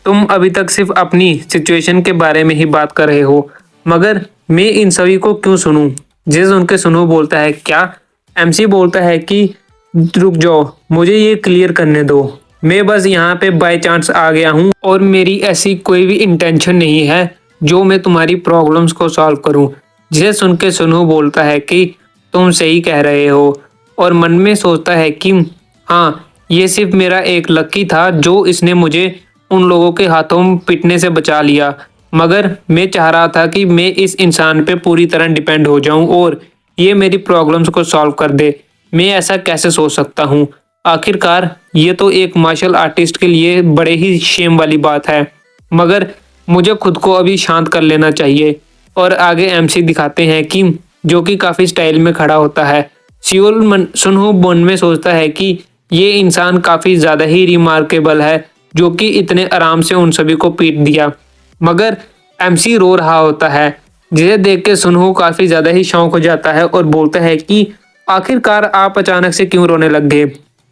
तुम अभी तक सिर्फ अपनी सिचुएशन के बारे में ही बात कर रहे हो, मगर मैं इन सभी को क्यों सुनूं? जिस उनके सुनो बोलता है क्या? एमसी बोलता है कि रुक जाओ, मुझे ये क्लियर करने दो, मैं बस यहाँ पे बाय चांस आ गया हूँ और मेरी ऐसी कोई भी इंटेंशन नहीं है जो मैं तुम्हारी प्रॉब्लम्स को सॉल्व करूँ। जिसे सुन के सुनो बोलता है कि तुम सही कह रहे हो, और मन में सोचता है कि हाँ, ये सिर्फ मेरा एक लकी था जो इसने मुझे उन लोगों के हाथों पिटने से बचा लिया। मगर मैं चाह रहा था कि मैं इस इंसान पे पूरी तरह डिपेंड हो जाऊं और ये मेरी प्रॉब्लम्स को सॉल्व कर दे। मैं ऐसा कैसे सोच सकता हूँ? आखिरकार ये तो एक मार्शल आर्टिस्ट के लिए बड़े ही शेम वाली बात है। मगर मुझे खुद को अभी शांत कर लेना चाहिए। और आगे एमसी दिखाते हैं कि जो कि काफी स्टाइल में खड़ा होता है। सुनहो मन में सोचता है कि ये इंसान काफी ज्यादा ही रिमार्केबल है जो कि इतने आराम से उन सभी को पीट दिया। मगर एमसी रो रहा होता है, जिसे देख के सुनहो काफी ज्यादा ही शौक हो जाता है और बोलता है कि आखिरकार आप अचानक से क्यों रोने लग गए?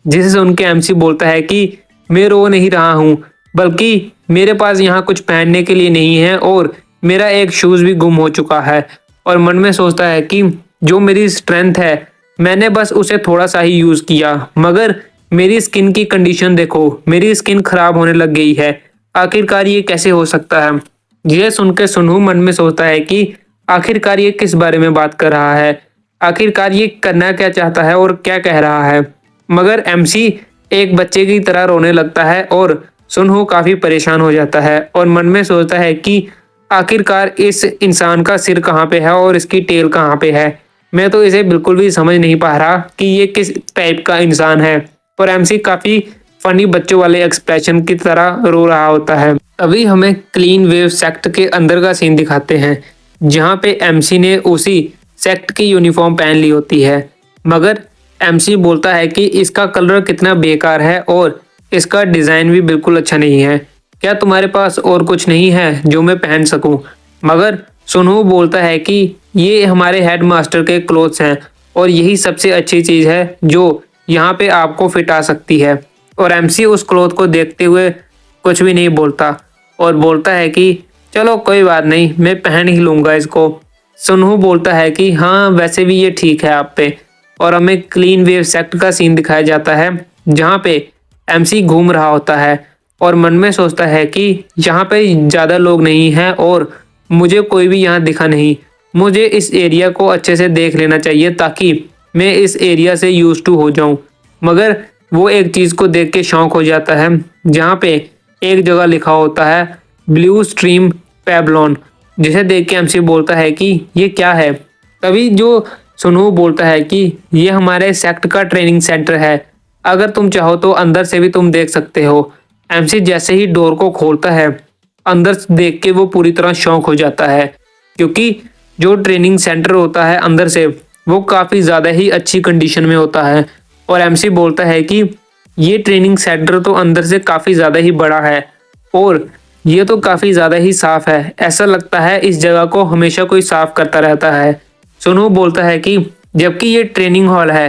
जिसे सुन के एमसी बोलता है कि मैं रो नहीं रहा हूँ, बल्कि मेरे पास यहाँ कुछ पहनने के लिए नहीं है और मेरा एक शूज भी गुम हो चुका है। और मन में सोचता है कि जो मेरी स्ट्रेंथ है मैंने बस उसे थोड़ा सा ही यूज किया, मगर मेरी स्किन की कंडीशन देखो, मेरी स्किन खराब होने लग गई है। आखिरकार ये कैसे हो सकता है? यह सुन के सुनहु मन में सोचता है कि आखिरकार ये किस बारे में बात कर रहा है, आखिरकार ये करना क्या चाहता है और क्या कह रहा है। मगर एमसी एक बच्चे की तरह रोने लगता है और सुनहु काफी परेशान हो जाता है और मन में सोचता है कि आखिरकार इस इंसान का सिर कहाँ पे है और इसकी टेल कहाँ पे है। मैं तो इसे बिल्कुल भी समझ नहीं पा रहा कि ये किस टाइप का इंसान है। और एमसी काफी फनी बच्चों वाले एक्सप्रेशन की तरह रो रहा होता है। अभी हमें क्लीन वेव सेक्ट के अंदर का सीन दिखाते हैं, जहाँ पे एमसी ने उसी सेक्ट की यूनिफॉर्म पहन ली होती है। मगर एमसी बोलता है कि इसका कलर कितना बेकार है और इसका डिजाइन भी बिल्कुल अच्छा नहीं है। क्या तुम्हारे पास और कुछ नहीं है जो मैं पहन सकूं? मगर सुनहु बोलता है कि ये हमारे हेड मास्टर के क्लोथ्स हैं और यही सबसे अच्छी चीज है जो यहाँ पे आपको फिट आ सकती है। और एमसी उस क्लोथ को देखते हुए कुछ भी नहीं बोलता और बोलता है कि चलो कोई बात नहीं, मैं पहन ही लूंगा इसको। सुनहु बोलता है कि हाँ, वैसे भी ये ठीक है आप पे। और हमें क्लीन वेव सेक्ट का सीन दिखाया जाता है, जहाँ पे एमसी घूम रहा होता है और मन में सोचता है कि यहाँ पे ज़्यादा लोग नहीं हैं और मुझे कोई भी यहाँ दिखा नहीं। मुझे इस एरिया को अच्छे से देख लेना चाहिए ताकि मैं इस एरिया से यूज टू हो जाऊं। मगर वो एक चीज़ को देख के शौक हो जाता है, जहाँ पे एक जगह लिखा होता है ब्लू स्ट्रीम पैबलॉन, जिसे देख के एमसी बोलता है कि ये क्या है। तभी जो सुनहु बोलता है कि ये हमारे सेक्ट का ट्रेनिंग सेंटर है, अगर तुम चाहो तो अंदर से भी तुम देख सकते हो। एमसी जैसे ही डोर को खोलता है, अंदर देख के वो पूरी तरह शौक हो जाता है, क्योंकि जो ट्रेनिंग सेंटर होता है अंदर से वो काफ़ी ज़्यादा ही अच्छी कंडीशन में होता है। और एमसी बोलता है कि ये ट्रेनिंग सेंटर तो अंदर से काफ़ी ज़्यादा ही बड़ा है और ये तो काफ़ी ज़्यादा ही साफ है। ऐसा लगता है इस जगह को हमेशा कोई साफ करता रहता है। सुनो बोलता है कि जबकि ये ट्रेनिंग हॉल है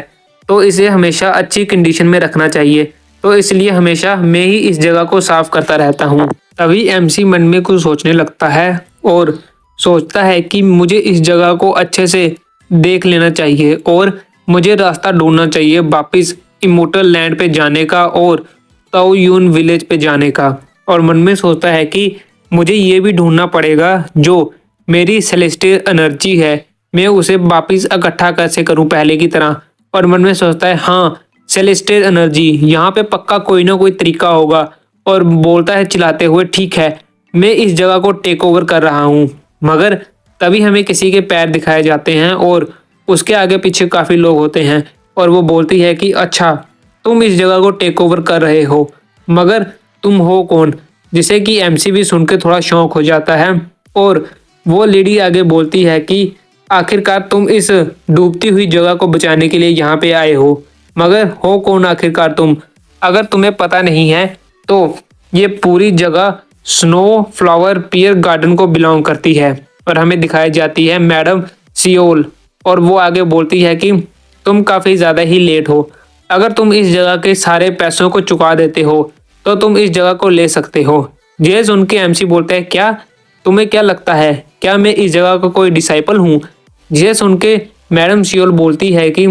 तो इसे हमेशा अच्छी कंडीशन में रखना चाहिए, तो इसलिए हमेशा मैं ही इस जगह को साफ करता रहता हूँ। तभी एमसी मन में कुछ सोचने लगता है और सोचता है कि मुझे इस जगह को अच्छे से देख लेना चाहिए और मुझे रास्ता ढूंढना चाहिए वापिस इमोर्टल लैंड पे जाने का और ताओ यून विलेज पे जाने का। और मन में सोचता है कि मुझे ये भी ढूंढना पड़ेगा जो मेरी सेलेस्टियल एनर्जी है, मैं उसे वापिस इकट्ठा कैसे करूं पहले की तरह। और मन में सोचता है हाँ, सेलेस्टियल एनर्जी, यहाँ पे पक्का कोई ना कोई तरीका होगा। और बोलता है चिल्लाते हुए, ठीक है, मैं इस जगह को टेक ओवर कर रहा हूँ। मगर तभी हमें किसी के पैर दिखाए जाते हैं और उसके आगे पीछे काफ़ी लोग होते हैं और वो बोलती है कि अच्छा, तुम इस जगह को टेक ओवर कर रहे हो, मगर तुम हो कौन? जिसे कि एमसी भी सुन के थोड़ा शौक हो जाता है और वो लेडी आगे बोलती है कि आखिरकार तुम इस डूबती हुई जगह को बचाने के लिए यहाँ पे आए हो, मगर हो कौन आखिरकार तुम? अगर तुम्हें पता नहीं है तो ये पूरी जगह स्नो फ्लावर पियर गार्डन को बिलोंग करती है। और हमें दिखाई जाती है मैडम सियोल और वो आगे बोलती है कि तुम काफ़ी ज़्यादा ही लेट हो, अगर तुम इस जगह के सारे पैसों को चुका देते हो तो तुम इस जगह को ले सकते हो। ये सुन के एमसी बोलते हैं क्या तुम्हें क्या लगता है, क्या मैं इस जगह का कोई डिसाइपल हूँ? ये सुन के मैडम सियोल बोलती है कि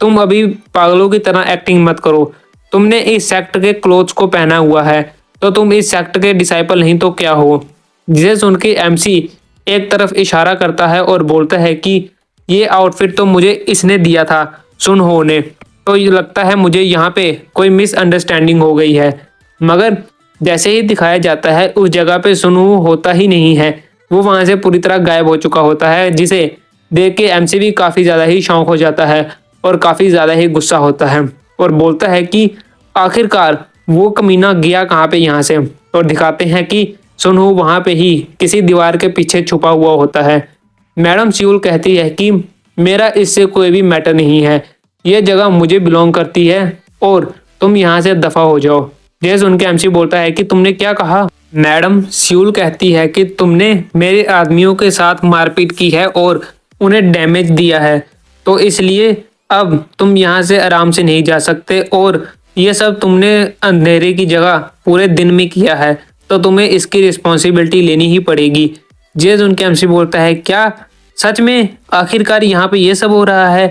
तुम अभी पागलों की तरह एक्टिंग मत करो, तुमने इस सेक्ट के क्लोथ्स को पहना हुआ है तो तुम इस सेक्ट के डिसाइपल नहीं तो क्या हो? जिसे सुन के एमसी एक तरफ इशारा करता है और बोलता है कि ये आउटफिट तो मुझे इसने दिया था, सुनहो ने। तो ये लगता है मुझे यहाँ पे कोई मिसअंडरस्टैंडिंग हो गई है। मगर जैसे ही दिखाया जाता है उस जगह पे सुनू होता ही नहीं है, वो वहां से पूरी तरह गायब हो चुका होता है, जिसे देख के एमसी भी काफी ज्यादा ही शौक हो जाता है और काफी ज्यादा ही गुस्सा होता है और बोलता है कि आखिरकार वो कमीना गया कहाँ पे यहाँ से। और दिखाते हैं कि सुनहू वहां पे ही किसी दीवार के पीछे छुपा हुआ होता है। मैडम सियूल कहती है कि मेरा इससे कोई भी मैटर नहीं है, ये जगह मुझे बिलोंग करती है और तुम यहाँ से दफा हो जाओ। ये सुन के एमसी बोलता है कि तुमने क्या कहा। मैडम सियूल कहती है कि तुमने मेरे आदमियों के साथ मारपीट की है और उन्हें डैमेज दिया है, तो इसलिए अब तुम यहाँ से आराम से नहीं जा सकते और ये सब तुमने अंधेरे की जगह पूरे दिन में किया है, तो तुम्हें इसकी रिस्पॉन्सिबिलिटी लेनी ही पड़ेगी। जेज उनके एमसी बोलता है क्या सच में आखिरकार यहाँ पे ये सब हो रहा है।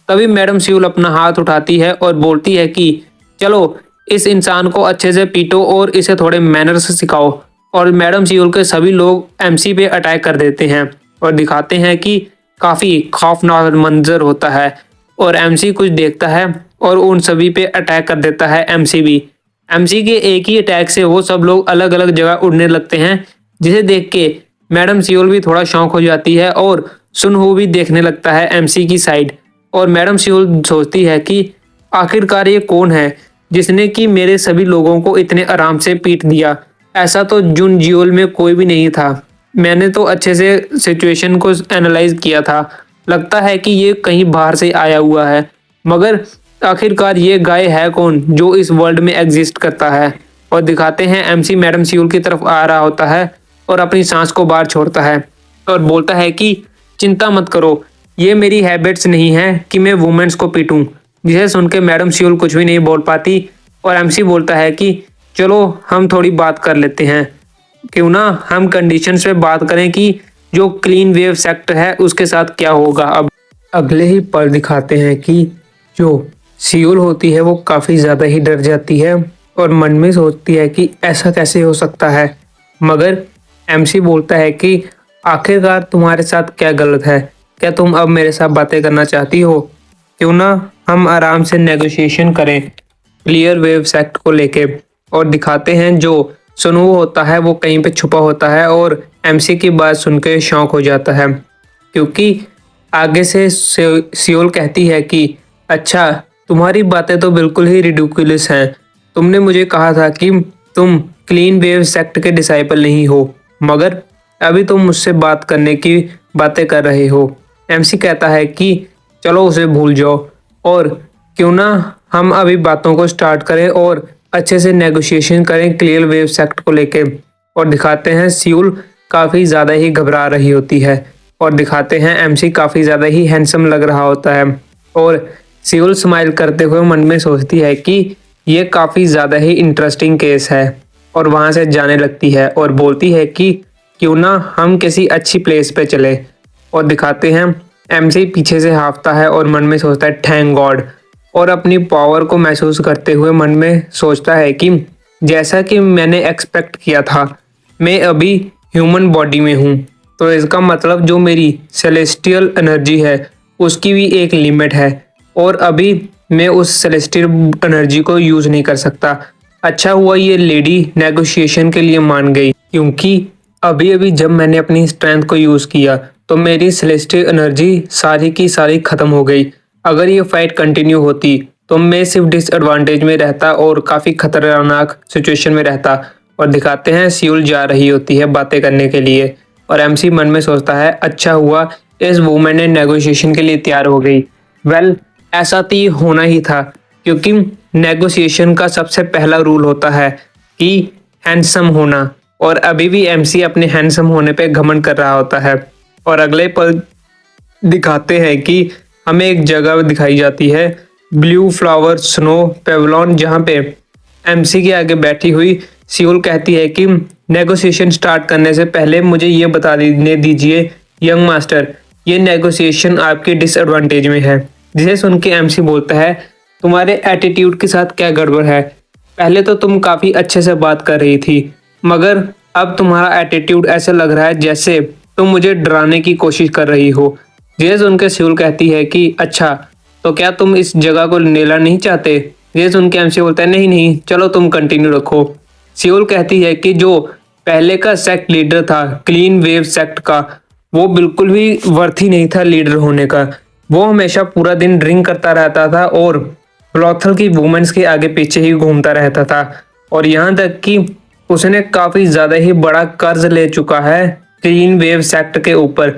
तभी मैडम सियूल अपना हाथ उठाती है और बोलती है कि चलो इस इंसान को अच्छे से पीटो और इसे थोड़े मैनर्स सिखाओ। और मैडम सियूल के सभी लोग एमसी पे अटैक कर देते हैं और दिखाते हैं कि काफी खौफनाक मंजर होता है और एमसी कुछ देखता है और उन सभी पे अटैक कर देता है एमसी भी। एमसी के एक ही अटैक से वो सब लोग अलग अलग जगह उड़ने लगते हैं, जिसे देख के मैडम सियोल भी थोड़ा शौक हो जाती है और सुनहू भी देखने लगता है एमसी की साइड। और मैडम सियोल सोचती है कि आखिरकार ये कौन है जिसने कि मेरे सभी लोगों को इतने आराम से पीट दिया। ऐसा तो जुन जियोल में कोई भी नहीं था। मैंने तो अच्छे से सिचुएशन को एनालाइज किया था, लगता है कि ये कहीं बाहर से आया हुआ है, मगर आखिरकार ये गाय है कौन जो इस वर्ल्ड में एग्जिस्ट करता है। और दिखाते हैं एमसी मैडम सियूल की तरफ आ रहा होता है और अपनी सांस को बाहर छोड़ता है और बोलता है कि चिंता मत करो, ये मेरी हैबिट्स नहीं है कि मैं वुमेन्स को पीटूं। जिसे सुन के मैडम सियूल कुछ भी नहीं बोल पाती और एमसी बोलता है कि चलो हम थोड़ी बात कर लेते हैं, क्यों ना हम कंडीशंस पे बात करें कि जो क्लीन वेव सेक्टर है उसके साथ क्या होगा। अब अगले ही पल दिखाते हैं कि जो सियूल होती है वो काफ़ी ज़्यादा ही डर जाती है और मन में सोचती है कि ऐसा कैसे हो सकता है। मगर एमसी बोलता है कि आखिरकार तुम्हारे साथ क्या गलत है, क्या तुम अब मेरे साथ बातें करना चाहती हो, क्यों ना हम आराम से नेगोशिएशन करें क्लियर वेव सेक्ट को लेके। और दिखाते हैं जो सुनू होता है वो कहीं पे छुपा होता है और एमसी की बात सुन के शौक हो जाता है, क्योंकि आगे से सियोल कहती है कि अच्छा तुम्हारी बातें तो बिल्कुल ही रिडिकुलस हैं, तुमने मुझे कहा था कि तुम क्लीन वेव सेक्ट के डिसाइपल नहीं हो, मगर अभी तुम मुझसे बात करने की बातें कर रहे हो। एमसी कहता है कि चलो उसे भूल जाओ और क्यों ना हम अभी बातों को स्टार्ट करें और अच्छे से नेगोशिएशन करें क्लियर वेव सेक्ट को लेके। और दिखाते हैं सियूल काफ़ी ज़्यादा ही घबरा रही होती है और दिखाते हैं एमसी काफ़ी ज़्यादा ही हैंडसम लग रहा होता है और सियूल स्माइल करते हुए मन में सोचती है कि ये काफ़ी ज़्यादा ही इंटरेस्टिंग केस है और वहाँ से जाने लगती है और बोलती है कि क्यों ना हम किसी अच्छी प्लेस पे चले। और दिखाते हैं एमसी पीछे से हाँफता है और मन में सोचता है थैंक गॉड, और अपनी पावर को महसूस करते हुए मन में सोचता है कि जैसा कि मैंने एक्सपेक्ट किया था मैं अभी ह्यूमन बॉडी में हूँ, तो इसका मतलब जो मेरी सेलेस्टियल एनर्जी है उसकी भी एक लिमिट है और अभी मैं उस सेलेस्टियल एनर्जी को यूज़ नहीं कर सकता। अच्छा हुआ ये लेडी नेगोशिएशन के लिए मान गई, क्योंकि अभी अभी जब मैंने अपनी स्ट्रेंथ को यूज़ किया तो मेरी सेलेस्टियल एनर्जी सारी की सारी ख़त्म हो गई। अगर ये फाइट कंटिन्यू होती तो मैं सिर्फ डिसएडवांटेज में रहता और काफ़ी खतरनाक सिचुएशन में रहता। और दिखाते हैं सियूल जा रही होती है बातें करने के लिए और एमसी मन में सोचता है अच्छा हुआ इस वुमेन ने नेगोशिएशन के लिए तैयार हो गई। वेल ऐसा तो ये होना ही था, क्योंकि नेगोशिएशन का सबसे पहला रूल होता है कि हैंडसम होना, और अभी भी एमसी अपने हैंडसम होने पे घमंड कर रहा होता है। और अगले पल दिखाते हैं कि हमें एक जगह दिखाई जाती है ब्लू फ्लावर स्नो पेवलॉन, जहाँ पे एमसी के आगे बैठी हुई सियूल कहती है कि नेगोशिएशन स्टार्ट करने से पहले मुझे ये बता देने दीजिए यंग मास्टर, ये नेगोशिएशन आपके डिसएडवांटेज में है। जिसे सुन के एमसी बोलता है तुम्हारे एटीट्यूड के साथ क्या गड़बड़ है, पहले तो तुम काफ़ी अच्छे से बात कर रही थी, मगर अब तुम्हारा एटीट्यूड ऐसा लग रहा है जैसे तुम मुझे डराने की कोशिश कर रही हो। जिसे सुन के सियूल कहती है कि अच्छा तो क्या तुम इस जगह को लेना नहीं चाहते? ये सुन के एमसी बोलता है नहीं नहीं, चलो तुम कंटिन्यू रखो। सियोल कहती है कि जो पहले का सेक्ट लीडर था क्लीन वेव सेक्ट का, वो बिल्कुल भी वर्थी नहीं था लीडर होने का। वो हमेशा पूरा दिन ड्रिंक करता रहता था और ब्लॉथल की वुमेन्स के आगे पीछे ही घूमता रहता था, और यहाँ तक कि उसने काफी ज्यादा ही बड़ा कर्ज ले चुका है क्लीन वेव सेक्ट के ऊपर।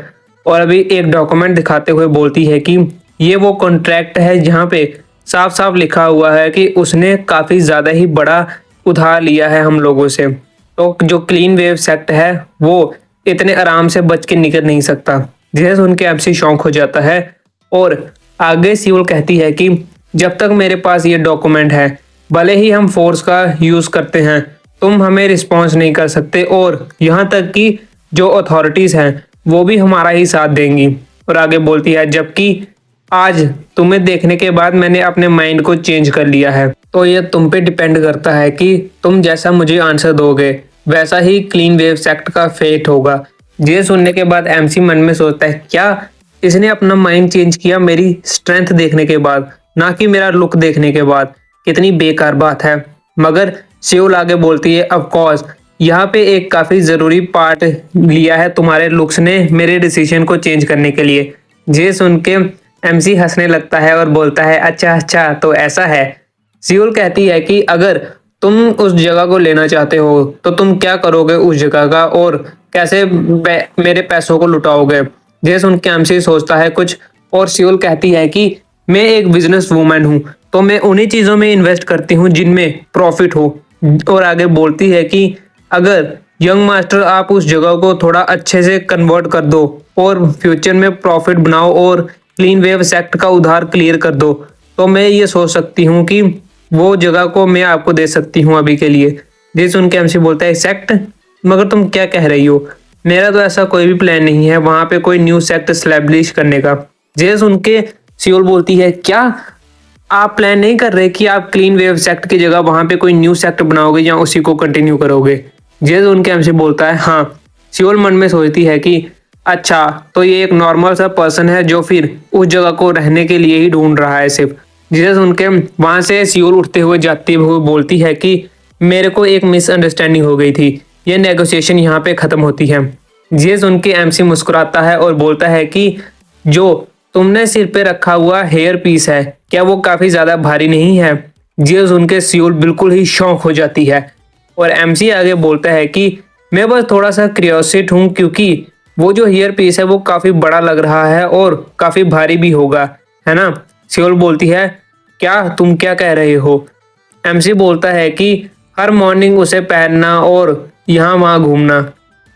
और अभी एक डॉक्यूमेंट दिखाते हुए बोलती है कि ये वो कॉन्ट्रैक्ट है जहाँ पे साफ साफ लिखा हुआ है कि उसने काफी ज्यादा ही बड़ा उधार लिया है हम लोगों से, तो जो क्लीन वेव सेक्ट है वो इतने आराम से बच के निकल नहीं सकता। जिसे सुन के एमसी शौक हो जाता है और आगे सियोल कहती है कि जब तक मेरे पास ये डॉक्यूमेंट है, भले ही हम फोर्स का यूज करते हैं, तुम हमें रिस्पॉन्स नहीं कर सकते, और यहाँ तक कि जो अथॉरिटीज हैं वो भी हमारा ही साथ देंगी। और आगे बोलती है जबकि आज तुम्हें देखने के बाद मैंने अपने माइंड को चेंज कर लिया है, तो ये तुम पे डिपेंड करता है कि तुम जैसा मुझे आंसर दोगे वैसा ही क्लीन वेव सेक्ट का फेट होगा। ये सुनने के बाद एमसी मन में सोचता है क्या इसने अपना माइंड चेंज किया मेरी स्ट्रेंथ देखने के बाद, ना कि मेरा लुक देखने के बाद? कितनी बेकार बात है। मगर सियोल आगे बोलती है ऑफ कोर्स यहाँ पे एक काफी जरूरी पार्ट लिया है तुम्हारे लुक्स ने मेरे डिसीजन को चेंज करने के लिए। ये सुन के एमसी हंसने लगता है और बोलता है अच्छा अच्छा तो ऐसा है। सियोल कहती है कि अगर तुम उस जगह को लेना चाहते हो तो तुम क्या करोगे उस जगह का, और कैसे मेरे पैसों को लुटाओगे? ये सुन के एमसी सोचता है कुछ और सियोल कहती है कि मैं एक बिजनेस वूमन हूँ, तो मैं उन्हीं चीजों में इन्वेस्ट करती हूँ जिनमें प्रॉफिट हो। और आगे बोलती है कि अगर यंग मास्टर आप उस जगह को थोड़ा अच्छे से कन्वर्ट कर दो और फ्यूचर में प्रॉफिट बनाओ और क्लीन वेव सेक्ट का उधार क्लियर कर दो, तो मैं ये सोच सकती हूँ कि वो जगह को मैं आपको दे सकती हूँ अभी के लिए। ये सुन के एमसी बोलता है सेक्ट, मगर तुम क्या कह रही हो? मेरा तो ऐसा कोई भी प्लान नहीं है वहां पे कोई न्यू सेक्ट एस्टैब्लिश करने का। ये सुन के सियोल बोलती है क्या आप प्लान नहीं कर रहे कि आप क्लीन वेव सेक्ट की जगह वहां पे कोई न्यू सेक्ट बनाओगे या उसी को कंटिन्यू करोगे? जे उनके एमसी बोलता है हाँ। सियोल मन में सोचती है कि अच्छा तो ये एक नॉर्मल सा पर्सन है जो फिर उस जगह को रहने के लिए ही ढूंढ रहा है सिर्फ। जिसे सुन के वहां से सियोल उठते हुए जाती हुए बोलती है कि मेरे को एक मिसअंडरस्टैंडिंग हो गई थी, ये नेगोशिएशन यहाँ पे खत्म होती है। ये सुन के एमसी मुस्कुराता है और बोलता है कि जो तुमने सिर पे रखा हुआ हेयर पीस है क्या वो काफी ज्यादा भारी नहीं है? ये सुन के सियोल बिल्कुल ही शौक हो जाती है और एमसी आगे बोलता है कि मैं बस थोड़ा सा क्यूरियोसिट हूँ क्योंकि वो जो हेयर पीस है वो काफी बड़ा लग रहा है और काफी भारी भी होगा, है ना? सियोल बोलती है क्या तुम क्या कह रहे हो? एमसी बोलता है कि हर मॉर्निंग उसे पहनना और यहाँ वहाँ घूमना,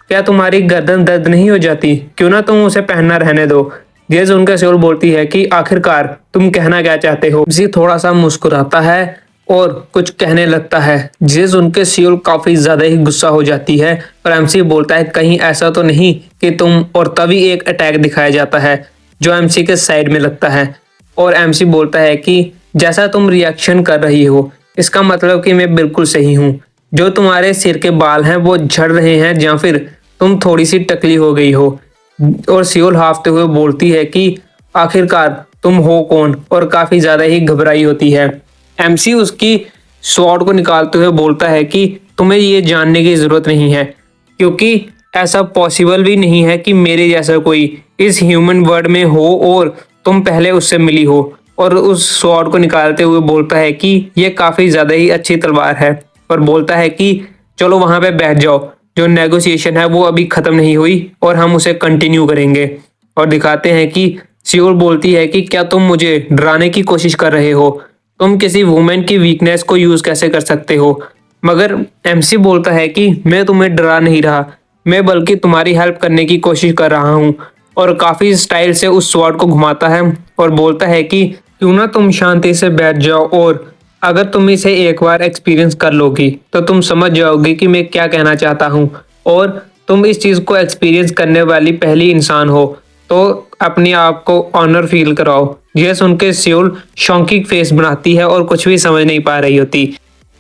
क्या तुम्हारी गर्दन दर्द नहीं हो जाती? क्यों ना तुम उसे पहनना रहने दो। ये सुनकर सियोल बोलती है कि आखिरकार तुम कहना क्या चाहते हो? एमसी थोड़ा सा मुस्कुराता है और कुछ कहने लगता है। ये सुनकर सियोल काफी ज्यादा ही गुस्सा हो जाती है और एमसी बोलता है कहीं ऐसा तो नहीं कि तुम, और तभी एक अटैक दिखाया जाता है जो एमसी के साइड में लगता है और एमसी बोलता है कि जैसा तुम रिएक्शन कर रही हो इसका मतलब कि मैं बिल्कुल सही हूँ। जो तुम्हारे सिर के बाल हैं वो झड़ रहे हैं या फिर तुम थोड़ी सी टकली हो गई हो। और सियोल हाफते हुए बोलती है कि आखिरकार तुम हो कौन, और काफी ज्यादा ही घबराई होती है। एमसी उसकी स्वॉर्ड को निकालते हुए बोलता है कि तुम्हें ये जानने की जरूरत नहीं है क्योंकि ऐसा पॉसिबल भी नहीं है कि मेरे जैसा कोई इस ह्यूमन वर्ल्ड में हो और तुम पहले उससे मिली हो। और उस स्वॉर्ड को निकालते हुए बोलता है कि ये काफी ज्यादा ही अच्छी तलवार है और बोलता है कि चलो वहां पे बैठ जाओ, जो नेगोशिएशन है वो अभी खत्म नहीं हुई और हम उसे कंटिन्यू करेंगे। और दिखाते हैं कि सियोल बोलती है कि क्या तुम मुझे डराने की कोशिश कर रहे हो? तुम किसी वुमेन की वीकनेस को यूज कैसे कर सकते हो? मगर एमसी बोलता है कि मैं तुम्हें डरा नहीं रहा, मैं बल्कि तुम्हारी हेल्प करने की कोशिश कर रहा हूँ। और काफी स्टाइल से उस स्वॉर्ड को घुमाता है और बोलता है कि क्यों ना तुम शांति से बैठ जाओ, और अगर तुम इसे एक बार एक्सपीरियंस कर लोगी तो तुम समझ जाओगी कि मैं क्या कहना चाहता हूँ, और तुम इस चीज को एक्सपीरियंस करने वाली पहली इंसान हो, तो अपने आप को ऑनर फील कराओ। यह सुन के सियोल शौकी फेस बनाती है और कुछ भी समझ नहीं पा रही होती।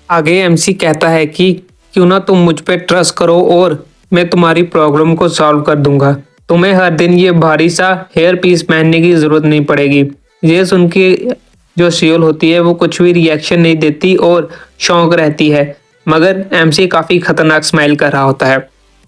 आगे एमसी कहता है कि क्यों ना तुम मुझ पे ट्रस्ट करो और मैं तुम्हारी प्रॉब्लम को सॉल्व कर दूंगा। तुम्हें हर दिन ये भारी सा हेयर पीस पहनने की जरूरत नहीं पड़ेगी। ये सुन के जो सियोल होती है वो कुछ भी रिएक्शन नहीं देती और शौक रहती है, मगर एमसी काफी खतरनाक स्माइल कर रहा होता है।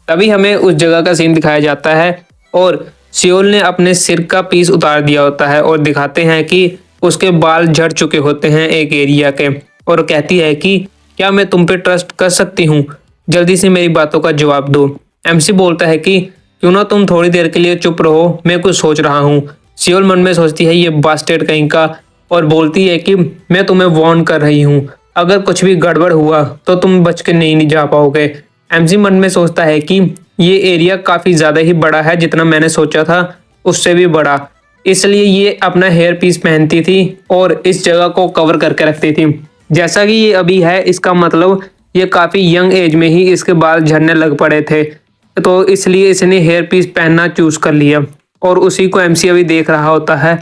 तभी हमें उस जगह का सीन दिखाया जाता है और सियोल ने अपने सिर का पीस उतार दिया होता है और दिखाते हैं कि उसके बाल झड़ चुके होते हैं एक एरिया के। और कहती है कि क्या मैं तुम पे ट्रस्ट कर सकती हूँ, जल्दी से मेरी बातों का जवाब दो। एमसी बोलता है कि क्यों ना तुम थोड़ी देर के लिए चुप रहो, मैं कुछ सोच रहा हूँ। सियोल मन में सोचती है ये बास्टेड कहीं का, और बोलती है कि मैं तुम्हें वार्न कर रही हूँ, अगर कुछ भी गड़बड़ हुआ तो तुम बच के नहीं जा पाओगे। एमसी मन में सोचता है कि ये एरिया काफी ज्यादा ही बड़ा है, जितना मैंने सोचा था उससे भी बड़ा, इसलिए ये अपना हेयर पीस पहनती थी और इस जगह को कवर करके रखती थी। जैसा कि ये अभी है, इसका मतलब ये काफी यंग एज में ही इसके बाल झड़ने लग पड़े थे, तो इसलिए इसने हेयर पीस पहनना चूज कर लिया। और उसी को एमसी अभी देख रहा होता है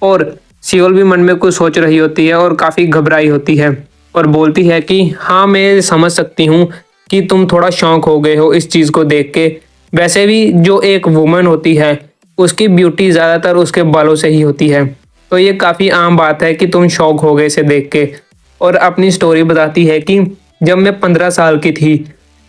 और सियोल भी मन में कुछ सोच रही होती है और काफी घबराई होती है और बोलती है कि हाँ, मैं समझ सकती हूँ कि तुम थोड़ा शौक हो गए हो इस चीज को देख के। वैसे भी जो एक वुमन होती है उसकी ब्यूटी ज्यादातर उसके बालों से ही होती है, तो ये काफी आम बात है कि तुम शौक हो गए इसे देख के। और अपनी स्टोरी बताती है कि जब मैं 15 साल की थी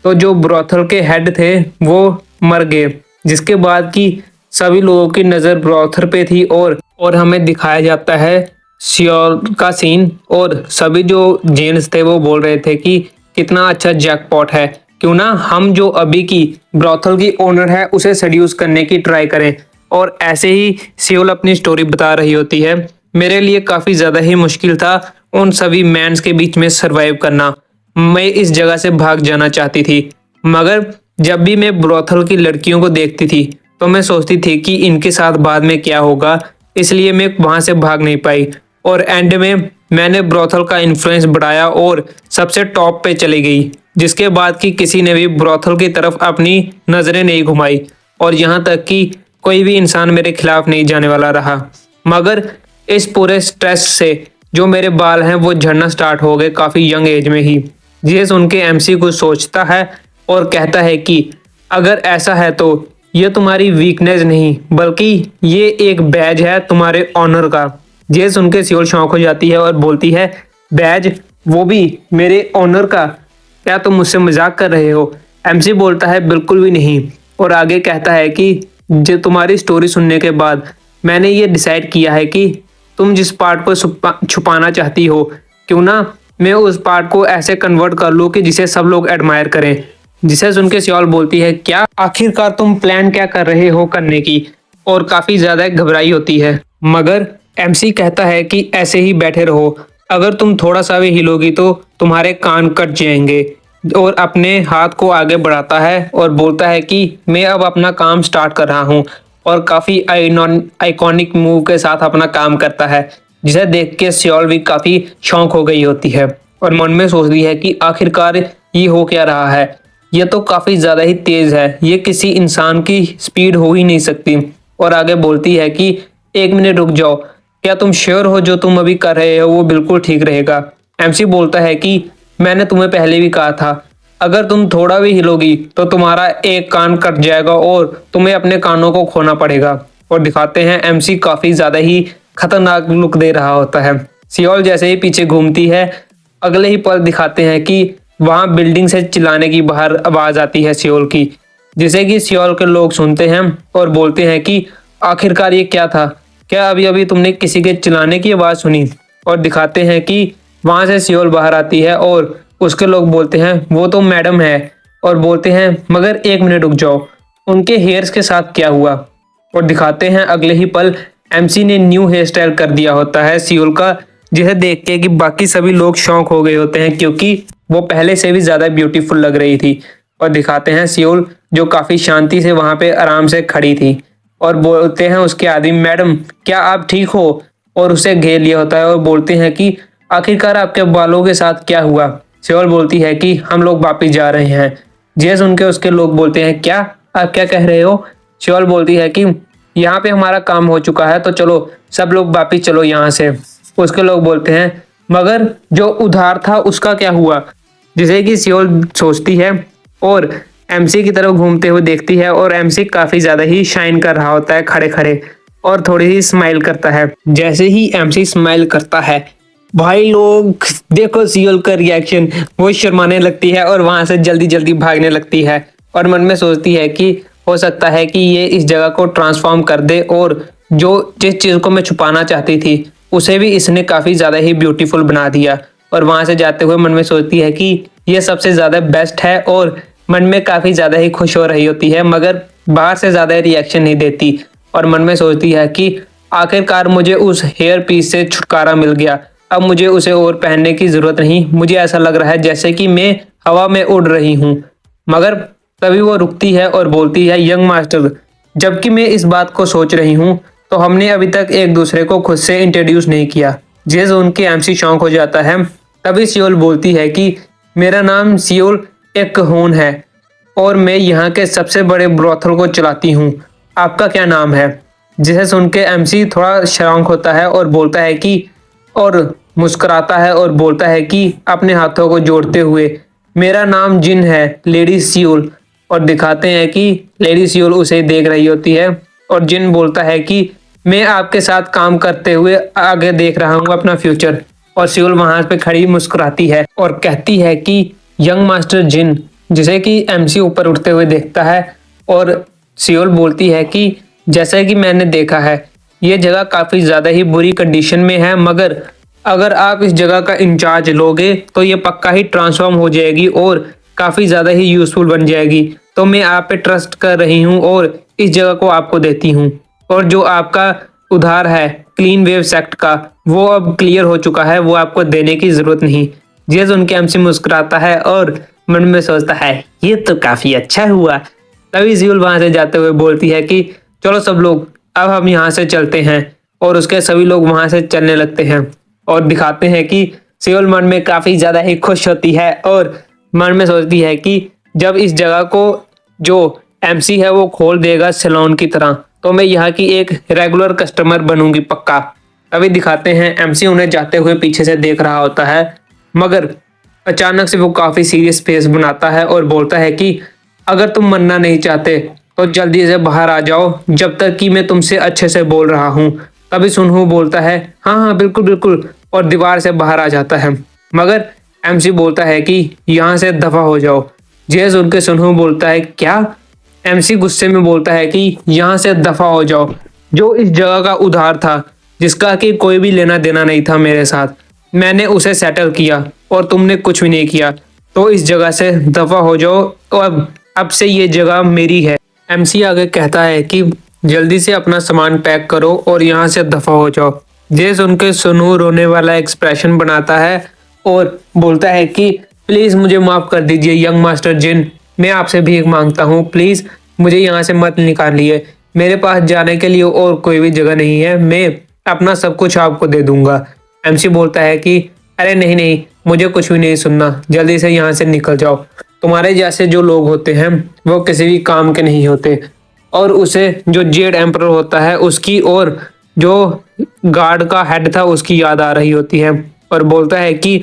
तो जो ब्रोथल के हेड थे वो मर गए, जिसके बाद की सभी लोगों की नज़र ब्रोथल पे थी और हमें दिखाया जाता है सियोल का सीन। और सभी जो जेंट्स थे वो बोल रहे थे कि कितना अच्छा जैकपॉट है, क्यों ना हम जो अभी की ब्रोथल की ओनर है उसे सेड्यूस करने की ट्राई करें। और ऐसे ही सियोल अपनी स्टोरी बता रही होती है, मेरे लिए काफ़ी ज़्यादा ही मुश्किल था उन सभी मैंस के बीच में सरवाइव करना। मैं इस जगह से भाग जाना चाहती थी, मगर जब भी मैं ब्रोथल की लड़कियों को देखती थी तो मैं सोचती थी कि इनके साथ बाद में क्या होगा, इसलिए मैं वहां से भाग नहीं पाई। और एंड में मैंने ब्रोथल का इन्फ्लुएंस बढ़ाया और सबसे टॉप पे चली गई, जिसके बाद कि किसी ने भी ब्रोथल की तरफ अपनी नज़रें नहीं घुमाई और यहाँ तक कि कोई भी इंसान मेरे खिलाफ नहीं जाने वाला रहा। मगर इस पूरे स्ट्रेस से जो मेरे बाल हैं वो झड़ना स्टार्ट हो गए काफ़ी यंग एज में ही। ये सुन के एमसी कुछ सोचता है और कहता है कि अगर ऐसा है तो ये तुम्हारी वीकनेस नहीं बल्कि ये एक बैज है तुम्हारे ऑनर का। ये सुन के सियोल शौक हो जाती है और बोलती है, बैज, वो भी मेरे ऑनर का? क्या तुम मुझसे मजाक कर रहे हो? एमसी बोलता है बिल्कुल भी नहीं, और आगे कहता है कि जो तुम्हारी स्टोरी सुनने के बाद मैंने ये डिसाइड किया है कि तुम जिस पार्ट को छुपाना चाहती हो, क्यों ना मैं उस पार्ट को ऐसे कन्वर्ट कर लूँ कि जिसे सब लोग एडमायर करें। जिसे सुन के सियोल बोलती है, क्या आखिरकार तुम प्लान क्या कर रहे हो करने की? और काफी ज्यादा घबराई होती है, मगर एमसी कहता है कि ऐसे ही बैठे रहो, अगर तुम थोड़ा सा भी हिलोगी तो तुम्हारे कान कट जाएंगे। और अपने हाथ को आगे बढ़ाता है और बोलता है कि मैं अब अपना काम स्टार्ट कर रहा हूँ, और काफी आइकॉनिक मूव के साथ अपना काम करता है, जिसे देख के सियोल भी काफी शौक हो गई होती है और मन में सोचती है कि आखिरकार ये हो क्या रहा है, ये तो काफी ज्यादा ही तेज है, ये किसी इंसान की स्पीड हो ही नहीं सकती। और आगे बोलती है कि 1 मिनट रुक जाओ, क्या तुम श्योर हो जो तुम अभी कर रहे हो वो बिल्कुल ठीक रहेगा? एमसी बोलता है कि मैंने तुम्हें पहले भी कहा था, अगर तुम थोड़ा भी हिलोगी तो तुम्हारा एक कान कट जाएगा और तुम्हें अपने कानों को खोना पड़ेगा। और दिखाते हैं एमसी काफी ज्यादा ही खतरनाक लुक दे रहा होता है। सियोल जैसे ही पीछे घूमती है, अगले ही पल दिखाते हैं कि वहां बिल्डिंग से चिल्लाने की बाहर आवाज आती है सियोल की, जिसे कि सियोल के लोग सुनते हैं और बोलते हैं कि आखिरकार ये क्या था, क्या अभी अभी तुमने किसी के चिल्लाने की आवाज सुनी? और दिखाते हैं कि वहां से सियोल बाहर आती है और उसके लोग बोलते हैं वो तो मैडम है, और बोलते हैं मगर 1 मिनट रुक जाओ, उनके हेयर्स के साथ क्या हुआ? और दिखाते हैं अगले ही पल एमसी ने न्यू हेयर स्टाइल कर दिया होता है सियोल का, जिसे देख के कि बाकी सभी लोग शौक हो गए होते हैं क्योंकि वो पहले से भी ज्यादा ब्यूटीफुल लग रही थी। और दिखाते हैं सियोल जो काफी शांति से वहां पे आराम से खड़ी थी, और बोलते हैं उसके आदमी, मैडम क्या आप ठीक हो? और उसे घेर लिया होता है और बोलते हैं कि आखिरकार आपके बालों के साथ क्या हुआ? सियोल बोलती है कि हम लोग वापिस जा रहे हैं। जे सुन के उसके लोग बोलते हैं, क्या आप क्या कह रहे हो? सियोल बोलती है कि यहाँ पे हमारा काम हो चुका है, तो चलो सब लोग वापिस चलो यहाँ से। उसके लोग बोलते हैं मगर जो उधार था उसका क्या हुआ? जिसे कि सियोल सोचती है और एमसी की तरफ घूमते हुए देखती है, और एमसी काफी ज्यादा ही शाइन कर रहा होता है खड़े खड़े। और थोड़ी सी स्माइल करता है। जैसे ही एमसी स्माइल करता है, भाई लोग देखो सियोल का रिएक्शन, वो शर्माने लगती है और वहां से जल्दी जल्दी भागने लगती है और मन में सोचती है कि हो सकता है कि ये इस जगह को ट्रांसफॉर्म कर दे और जो जिस चीज को मैं छुपाना चाहती थी उसे भी इसने काफी ज्यादा ही ब्यूटीफुल बना दिया। और वहां से जाते हुए मन में सोचती है कि ये सबसे ज्यादा बेस्ट है और मन में काफी ज्यादा ही खुश हो रही होती है, मगर बाहर से ज्यादा रिएक्शन नहीं देती और मन में सोचती है कि आखिरकार मुझे उस हेयर पीस से छुटकारा मिल गया, अब मुझे उसे और पहनने की जरूरत नहीं। मुझे ऐसा लग रहा है जैसे कि मैं हवा में उड़ रही हूँ। मगर तभी वो रुकती है और बोलती है, यंग मास्टर, जबकि मैं इस बात को सोच रही हूँ तो हमने अभी तक एक दूसरे को खुद से इंट्रोड्यूस नहीं किया। जेजोन के एमसी शौक हो जाता है। तभी सियोल बोलती है कि मेरा नाम सियोल एक होन है और मैं यहाँ के सबसे बड़े ब्रोथल को चलाती हूँ, आपका क्या नाम है? जिसे सुन के एमसी थोड़ा शौक होता है और बोलता है कि और मुस्कुराता है और बोलता है कि अपने हाथों को जोड़ते हुए, मेरा नाम जिन है, लेडी सियोल। और दिखाते हैं कि लेडी सियोल उसे देख रही होती है और जिन बोलता है कि मैं आपके साथ काम करते हुए आगे देख रहा हूँ अपना फ्यूचर। और सियोल वहां पे खड़ी मुस्कुराती है और कहती है कि यंग मास्टर जिन, जिसे कि एमसी ऊपर उठते हुए देखता है। और सियोल बोलती है कि जैसा कि मैंने देखा है ये जगह काफी ज्यादा ही बुरी कंडीशन में है, मगर अगर आप इस जगह का इंचार्ज लोगे तो ये पक्का ही ट्रांसफॉर्म हो जाएगी और काफी ज्यादा ही यूजफुल बन जाएगी। तो मैं आप पे ट्रस्ट कर रही हूँ और इस जगह को आपको देती हूँ। और जो आपका उधार है क्लीन वेव सेक्ट का, वो अब क्लियर हो चुका है, वो आपको देने की जरूरत नहीं। जेज उनके एमसी मुस्कुराता है और मन में सोचता है ये तो काफी अच्छा हुआ। तभी जियोल वहां से जाते हुए बोलती है कि चलो सब लोग अब हम यहाँ से चलते हैं। और उसके सभी लोग वहां से चलने लगते हैं और दिखाते हैं कि सियोल मन में काफी ज्यादा ही खुश होती है और मन में सोचती है कि जब इस जगह को जो एमसी है वो खोल देगा सैलून की तरह, तो मैं यहाँ की एक रेगुलर कस्टमर बनूंगी पक्का। तभी दिखाते हैं एमसी उन्हें जाते हुए पीछे से देख रहा होता है, मगर अचानक से वो काफी सीरियस फेस बनाता है और बोलता है कि अगर तुम मरना नहीं चाहते तो जल्दी से बाहर आ जाओ जब तक कि मैं तुमसे अच्छे से बोल रहा हूँ। तभी सुनहू बोलता है हाँ हाँ बिल्कुल बिल्कुल, और दीवार से बाहर आ जाता है। मगर एमसी बोलता है कि यहाँ से दफा हो जाओ। जेज उनके सुनहू बोलता है क्या? एमसी गुस्से में बोलता है कि यहाँ से दफा हो जाओ, जो इस जगह का उधार था जिसका कि कोई भी लेना देना नहीं था मेरे साथ, मैंने उसे सेटल किया और तुमने कुछ भी नहीं किया, तो इस जगह से दफा हो जाओ और अब से ये जगह मेरी है। एमसी आगे कहता है कि जल्दी से अपना सामान पैक करो और यहाँ से दफा हो जाओ। जेस उनके सुनू रोने वाला एक्सप्रेशन बनाता है और बोलता है कि प्लीज मुझे माफ कर दीजिए यंग मास्टर जिन, मैं आपसे भीख मांगता हूँ, प्लीज मुझे यहाँ से मत निकालिए, मेरे पास जाने के लिए और कोई भी जगह नहीं है, मैं अपना सब कुछ आपको दे दूंगा। एमसी बोलता है कि अरे नहीं नहीं, मुझे कुछ भी नहीं सुनना, जल्दी से यहाँ से निकल जाओ। तुम्हारे जैसे जो लोग होते हैं वो किसी भी काम के नहीं होते। और उसे जो जेड एम्परर होता है उसकी और जो गार्ड का हेड था उसकी याद आ रही होती है और बोलता है कि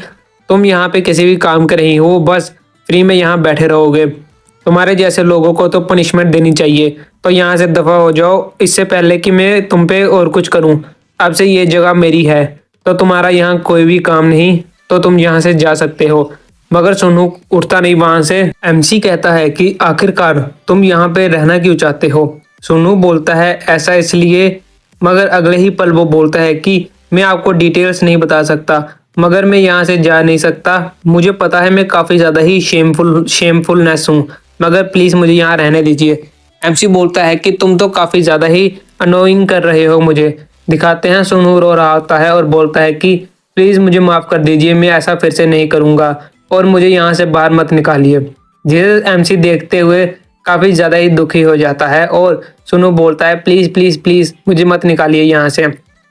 तुम यहाँ पे किसी भी काम के नहीं हो, बस फ्री में यहाँ बैठे रहोगे, तुम्हारे जैसे लोगों को तो पनिशमेंट देनी चाहिए, तो यहाँ से दफा हो जाओ इससे पहले कि मैं तुम पे और कुछ करूँ। अब से ये जगह मेरी है, तो तुम्हारा यहाँ कोई भी काम नहीं, तो तुम यहाँ से जा सकते हो। मगर सोनू उठता नहीं वहां से। एमसी कहता है कि आखिरकार तुम यहाँ पे रहना क्यों चाहते हो? सोनू बोलता है ऐसा इसलिए, मगर अगले ही पल वो बोलता है कि मैं आपको डिटेल्स नहीं बता सकता, मगर मैं यहाँ से जा नहीं सकता, मुझे पता है मैं काफी ज्यादा ही शेमफुलनेस हूँ, मगर प्लीज मुझे यहाँ रहने दीजिए। एमसी बोलता है कि तुम तो काफी ज्यादा ही अनोइंग कर रहे हो मुझे। दिखाते हैं सोनू रो रहा होता है और बोलता है कि प्लीज मुझे माफ कर दीजिए, मैं ऐसा फिर से नहीं करूंगा और मुझे यहाँ से बाहर मत निकालिए। जिसे एमसी देखते हुए काफी ज्यादा ही दुखी हो जाता है और सुनो बोलता है प्लीज प्लीज प्लीज मुझे मत निकालिए यहाँ से।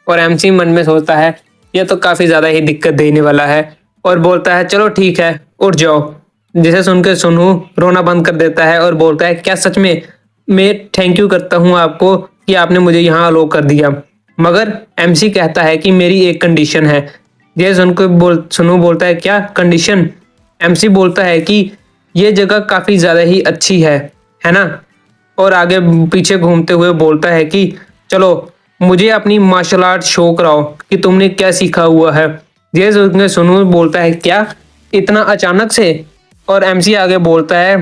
और एमसी मन में सोचता है यह तो काफी ज्यादा ही दिक्कत देने वाला है और बोलता है चलो ठीक है उठ जाओ। जिसे सुनकर सुनू रोना बंद कर देता है और बोलता है क्या सच में? मैं थैंक यू करता हूँ आपको कि आपने मुझे यहाँ अलो कर दिया, मगर एमसी कहता है कि मेरी एक कंडीशन है। जय सुनू बोलता है क्या कंडीशन? एमसी बोलता है कि ये जगह काफी ज्यादा ही अच्छी है ना? और आगे पीछे घूमते हुए बोलता है कि चलो मुझे अपनी मार्शल आर्ट शो कराओ कि तुमने क्या सीखा हुआ है। ये सुनकर सुनो बोलता है क्या इतना अचानक से। और एमसी आगे बोलता है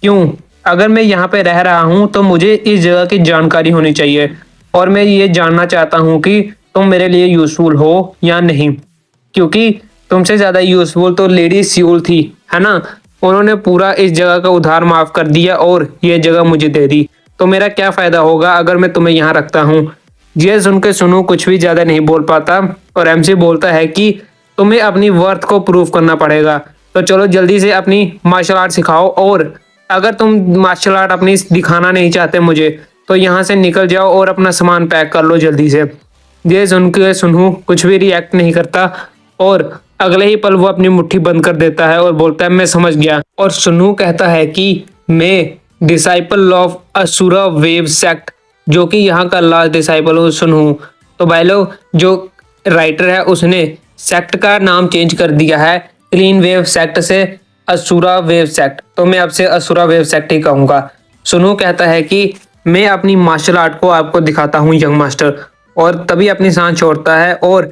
क्यों, अगर मैं यहाँ पे रह रहा हूँ तो मुझे इस जगह की जानकारी होनी चाहिए और मैं ये जानना चाहता हूँ कि तुम मेरे लिए यूजफुल हो या नहीं, क्योंकि तुमसे ज्यादा यूजफुल तो लेडी सियोल थी, है ना। उन्होंने पूरा इस जगह का उधार माफ कर दिया और ये जगह मुझे दे दी, तो मेरा क्या फायदा होगा अगर मैं तुम्हें यहाँ रखता हूँ। ये सुन के सुनो कुछ भी ज्यादा नहीं बोल पाता और एमसी बोलता है कि तुम्हें अपनी वर्थ को प्रूव करना पड़ेगा, तो चलो जल्दी से अपनी मार्शल आर्ट सिखाओ, और अगर तुम मार्शल आर्ट अपनी दिखाना नहीं चाहते मुझे तो यहाँ से निकल जाओ और अपना सामान पैक कर लो जल्दी से। ये सुन के सुनू कुछ भी रिएक्ट नहीं करता और अगले ही पल वो अपनी मुट्ठी बंद कर देता है और बोलता है मैं समझ गया। और सुनू कहता है कि मैं डिसाइपल ऑफ असुरा वेव सेक्ट, जो कि यहाँ का लास्ट डिसाइपल हूँ सुनू। तो भाई लोग जो राइटर है उसने सेक्ट का नाम चेंज कर दिया है क्लीन वेव सेक्ट से असुरा वेव सेक्ट, तो मैं अब से असुरा वेव सेक्ट ही कहूँगा। सुनू कहता है कि मैं अपनी मार्शल आर्ट को आपको दिखाता हूँ यंग मास्टर, और तभी अपनी सांस छोड़ता है और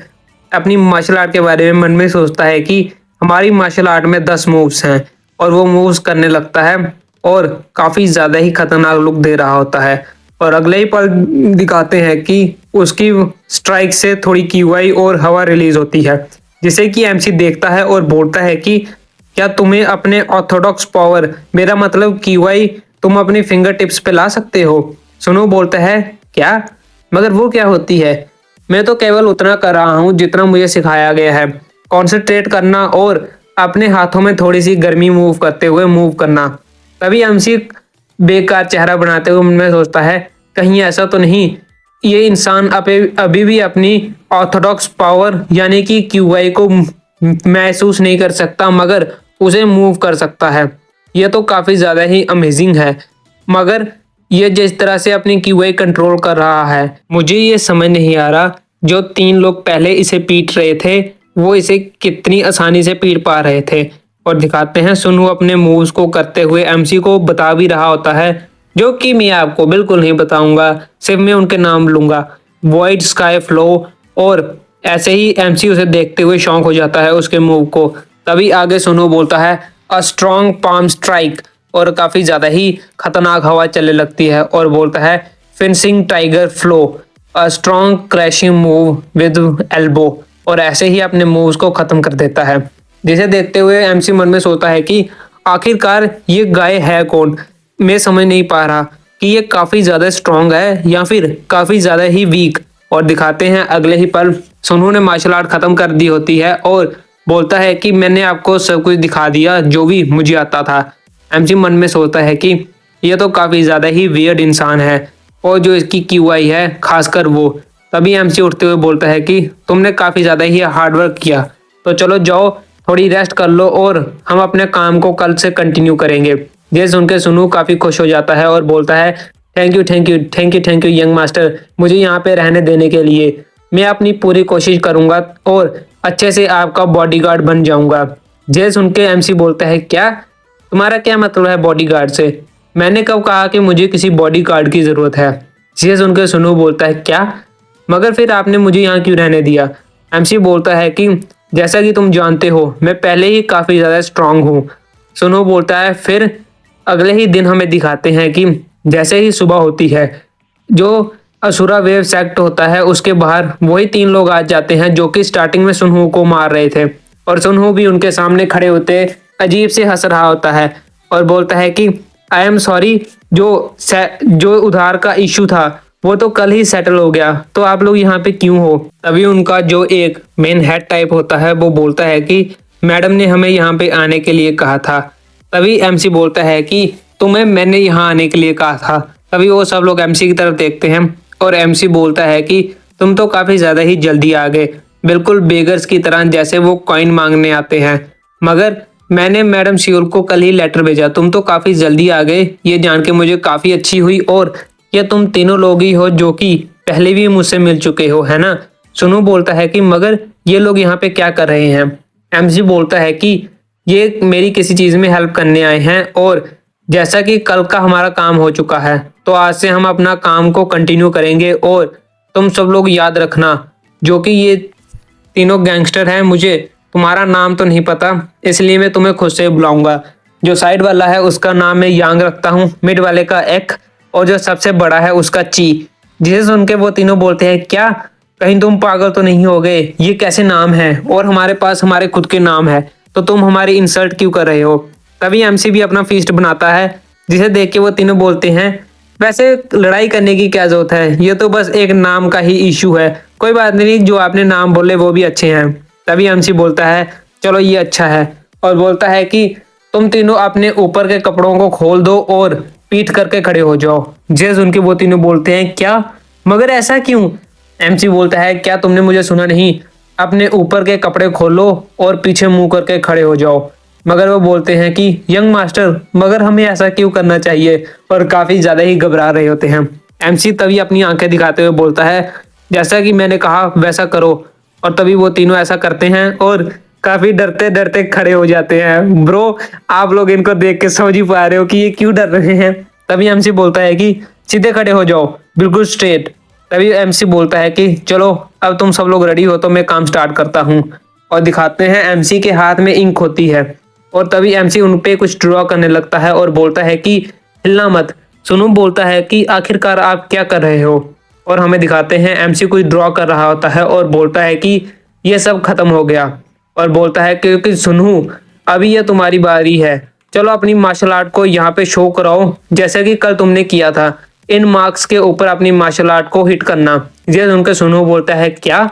अपनी मार्शल आर्ट के बारे में मन में सोचता है कि हमारी मार्शल आर्ट में 10 मूव्स हैं, और वो मूव्स करने लगता है और काफी ज्यादा ही खतरनाक लुक दे रहा होता है। और अगले ही पल दिखाते हैं कि उसकी स्ट्राइक से थोड़ी क्यूआई और हवा रिलीज होती है, जिसे कि एमसी देखता है और बोलता है कि क्या तुम्हें अपने ऑर्थोडॉक्स पावर, मेरा मतलब क्यूआई, तुम अपनी फिंगर टिप्स पे ला सकते हो। सुनो बोलता है क्या, मगर वो क्या होती है। मैं तो केवल उतना कर रहा हूँ जितना मुझे सिखाया गया है, कॉन्सेंट्रेट करना और अपने हाथों में थोड़ी सी गर्मी मूव करते हुए मूव करना। तभी एमसी बेकार चेहरा बनाते हुए मन में सोचता है कहीं ऐसा तो नहीं ये इंसान अभी भी अपनी ऑर्थोडॉक्स पावर यानी कि क्यूआई को महसूस नहीं कर सकता मगर उसे मूव कर सकता है। ये तो काफी ज्यादा ही अमेजिंग है, मगर ये जिस तरह से अपनी क्यूआई कंट्रोल कर रहा है मुझे ये समझ नहीं आ रहा जो 3 लोग पहले इसे पीट रहे थे वो इसे कितनी आसानी से पीट पा रहे थे। और दिखाते हैं सुनू अपने मूव्स को करते हुए एमसी को बता भी रहा होता है, जो कि मैं आपको बिल्कुल नहीं बताऊंगा, सिर्फ मैं उनके नाम लूंगा, वॉइड स्काई फ्लो। और ऐसे ही एमसी उसे देखते हुए शौक हो जाता है उसके मूव को। तभी आगे सुनो बोलता है अ स्ट्रॉन्ग पाम स्ट्राइक, और काफी ज्यादा ही खतरनाक हवा चलने लगती है और बोलता है finishing tiger flow, a strong crashing move with elbow, और ऐसे ही अपने मूव्स को खत्म कर देता है। जिसे देखते हुए एमसी मन में सोचता है कि आखिरकार ये गाय है कौन, मैं समझ नहीं पा रहा कि ये काफी ज्यादा स्ट्रॉन्ग है या फिर काफी ज्यादा ही वीक। और दिखाते हैं अगले ही पल सुनू ने मार्शल आर्ट खत्म कर दी होती है और बोलता है कि मैंने आपको सब कुछ दिखा दिया जो भी मुझे आता था। एमसी मन में सोचता है कि ये तो काफी ज्यादा ही वियर्ड इंसान है और जो इसकी क्यूआई है खासकर वो। तभी एमसी उठते हुए बोलता है कि तुमने काफी ज्यादा ही हार्डवर्क किया, तो चलो जाओ थोड़ी रेस्ट कर लो और हम अपने काम को कल से कंटिन्यू करेंगे। ये सुन के सुनू काफी खुश हो जाता है और बोलता है thank you thank you thank you thank you young master, मुझे यहाँ पे रहने देने के लिए। मैं अपनी पूरी कोशिश करूंगा और अच्छे से आपका बॉडीगार्ड बन जाऊंगा। ये सुन के एमसी बोलता है क्या, तुम्हारा क्या मतलब है बॉडीगार्ड से, मैंने कब कहा कि मुझे किसी बॉडीगार्ड की जरूरत है। ये सुन के सुनू बोलता है क्या, मगर फिर आपने मुझे यहाँ क्यों रहने दिया। एमसी बोलता है कि जैसा कि तुम जानते हो मैं पहले ही काफी ज्यादा स्ट्रांग हूँ। सुनो बोलता है फिर अगले ही दिन हमें दिखाते हैं कि जैसे ही सुबह होती है जो असुरा वेव सेक्ट होता है उसके बाहर वही 3 लोग आ जाते हैं जो कि स्टार्टिंग में सुनहू को मार रहे थे, और सुनहू भी उनके सामने खड़े होते अजीब से हंस रहा होता है और बोलता है कि आई एम सॉरी, जो उधार का इशू था वो तो कल ही सेटल हो गया, तो आप लोग यहाँ पे क्यों हो। तभी उनका जो एक मेन हेड टाइप होता है वो बोलता है कि मैडम ने हमें यहाँ पे आने के लिए कहा था। तभी एमसी बोलता है कि तुम्हें मैंने यहाँ आने के लिए कहा था। तभी वो सब लोग एमसी की तरफ देखते हैं और एमसी बोलता है कि तुम तो काफी ज्यादा ही जल्दी आ गए, बिल्कुल बेगर्स की तरह जैसे वो कॉइन मांगने आते हैं, मगर मैंने मैडम शियोल को कल ही लेटर भेजा, तुम तो काफी जल्दी आ गए, ये जान के मुझे काफी अच्छी हुई। और ये तुम तीनों लोग ही हो जो कि पहले भी मुझसे मिल चुके हो, है ना। सुनो बोलता है कि मगर ये लोग यहाँ पे क्या कर रहे हैं। एमसी बोलता है कि ये मेरी किसी चीज में हेल्प करने आए हैं और जैसा कि कल का हमारा काम हो चुका है तो आज से हम अपना काम को कंटिन्यू करेंगे और तुम सब लोग याद रखना, जो कि ये तीनों गैंगस्टर हैं, मुझे तुम्हारा नाम तो नहीं पता, इसलिए मैं तुम्हें खुद से बुलाऊंगा। जो साइड वाला है उसका नाम मैं यांग रखता हूँ, मिड वाले का एक, और जो सबसे बड़ा है उसका ची। जिसे सुन के वो तीनों बोलते हैं, क्या कहीं तुम पागल तो नहीं हो गए, ये कैसे नाम है, और हमारे पास हमारे खुद के नाम है, तो तुम हमारी इंसल्ट क्यों कर रहे हो। तभी एमसी भी अपना फीस्ट बनाता है, जिसे देख के वो तीनों बोलते हैं, वैसे लड़ाई करने की क्या जरूरत है, ये तो बस एक नाम का ही इशू है, कोई बात नहीं, जो आपने नाम बोले वो भी अच्छे हैं। तभी एमसी बोलता है, चलो ये अच्छा है, और बोलता है कि तुम तीनों अपने ऊपर के कपड़ों को खोल दो और पीठ करके खड़े हो जाओ। जे सुन के वो तीनों बोलते हैं, क्या, मगर ऐसा क्यों। एमसी बोलता है, क्या तुमने मुझे सुना नहीं, अपने ऊपर के कपड़े खोलो और पीछे मुंह करके खड़े हो जाओ। मगर वो बोलते हैं कि यंग मास्टर, मगर हमें ऐसा क्यों करना चाहिए, और काफी ज्यादा ही घबरा रहे होते हैं। एमसी तभी अपनी आंखें दिखाते हुए बोलता है, जैसा कि मैंने कहा वैसा करो। और तभी वो तीनों ऐसा करते हैं और काफी डरते डरते खड़े हो जाते हैं। ब्रो, आप लोग इनको देख के समझ ही पा रहे हो कि ये क्यों डर रहे हैं। तभी एमसी बोलता है कि सीधे खड़े हो जाओ, बिल्कुल स्ट्रेट। तभी एमसी बोलता है कि चलो अब तुम सब लोग रेडी हो तो मैं काम स्टार्ट करता हूँ। और दिखाते हैं एमसी के हाथ में इंक होती है, और तभी एमसी उन पे कुछ ड्रॉ करने लगता है और बोलता है कि हिलना मत। सुनो बोलता है कि आखिरकार आप क्या कर रहे हो, और हमें दिखाते हैं एमसी कुछ ड्रॉ कर रहा होता है और बोलता है कि ये सब खत्म हो गया। और बोलता है क्योंकि सुनू, अभी ये तुम्हारी बारी है, चलो अपनी मार्शल आर्ट को यहाँ पे शो कराओ, जैसे कि कल तुमने किया था, इन मार्क्स के ऊपर अपनी मार्शल आर्ट को हिट करना। ये सुनकर सुनू बोलता है, क्या,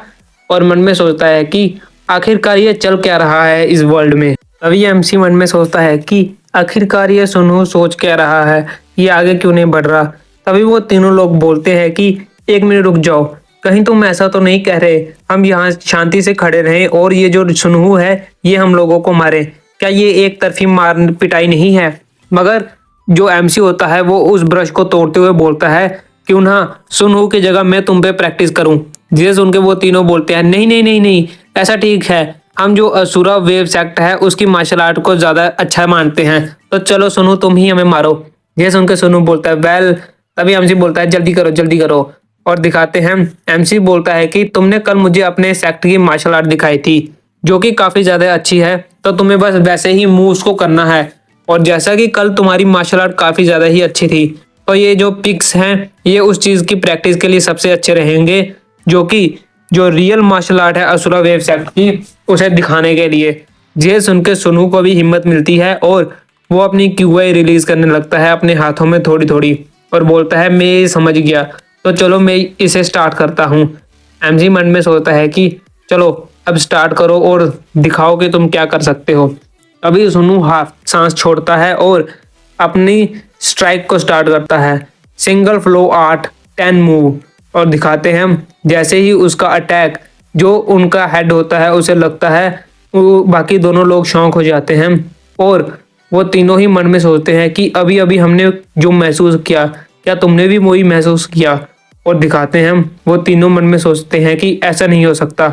और मन में सोचता है कि आखिरकार ये चल क्या रहा है इस वर्ल्ड में। तभी एमसी मन में सोचता है कि आखिरकार ये सुनू सोच क्या रहा है, ये आगे क्यों नहीं बढ़ रहा। तभी वो तीनों लोग बोलते हैं कि एक मिनट रुक जाओ, कहीं तुम ऐसा तो नहीं कह रहे हम यहाँ शांति से खड़े रहें और ये जो सुनहू है ये हम लोगों को मारे, क्या ये एक तरफी मार पिटाई नहीं है। मगर जो एमसी होता है वो उस ब्रश को तोड़ते हुए बोलता है, क्यों ना सुनहू की जगह मैं तुम पे प्रैक्टिस करूं। जिसे सुन के वो तीनों बोलते हैं, नहीं नहीं नहीं नहीं, ऐसा ठीक है, हम जो असुरा वेव सेक्ट है उसकी मार्शल आर्ट को ज्यादा अच्छा मानते हैं, तो चलो सुनू तुम ही हमें मारो। ये सुन के सुनू बोलता है, वेल। तभी एमसी बोलता है, जल्दी करो जल्दी करो। और दिखाते हैं एमसी बोलता है कि तुमने कल मुझे अपने सेक्ट की मार्शल आर्ट दिखाई थी, जो कि काफी ज्यादा अच्छी है, तो तुम्हें बस वैसे ही मूव्स को करना है। और जैसा कि कल तुम्हारी मार्शल आर्ट काफी ज्यादा ही अच्छी थी, तो ये जो पिक्स हैं ये उस चीज की प्रैक्टिस के लिए सबसे अच्छे रहेंगे, जो कि जो रियल मार्शल आर्ट है असुरा वेव सेक्ट की, उसे दिखाने के लिए। ये सुन के सुनू को भी हिम्मत मिलती है और वो अपनी क्यूआई रिलीज करने लगता है अपने हाथों में थोड़ी थोड़ी, और बोलता है मैं ये समझ गया, तो चलो मैं इसे स्टार्ट करता हूँ। एमजी मन में सोचता है कि चलो अब स्टार्ट करो और दिखाओ कि तुम क्या कर सकते हो। अभी सुनू हाफ सांस छोड़ता है और अपनी स्ट्राइक को स्टार्ट करता है, सिंगल फ्लो आर्ट 10 मूव। और दिखाते हैं जैसे ही उसका अटैक जो उनका हेड होता है उसे लगता है, वो बाकी दोनों लोग शौक हो जाते हैं और वो तीनों ही मन में सोचते हैं कि अभी अभी हमने जो महसूस किया, क्या तुमने भी वही महसूस किया। और दिखाते हैं वो तीनों मन में सोचते हैं कि ऐसा नहीं हो सकता।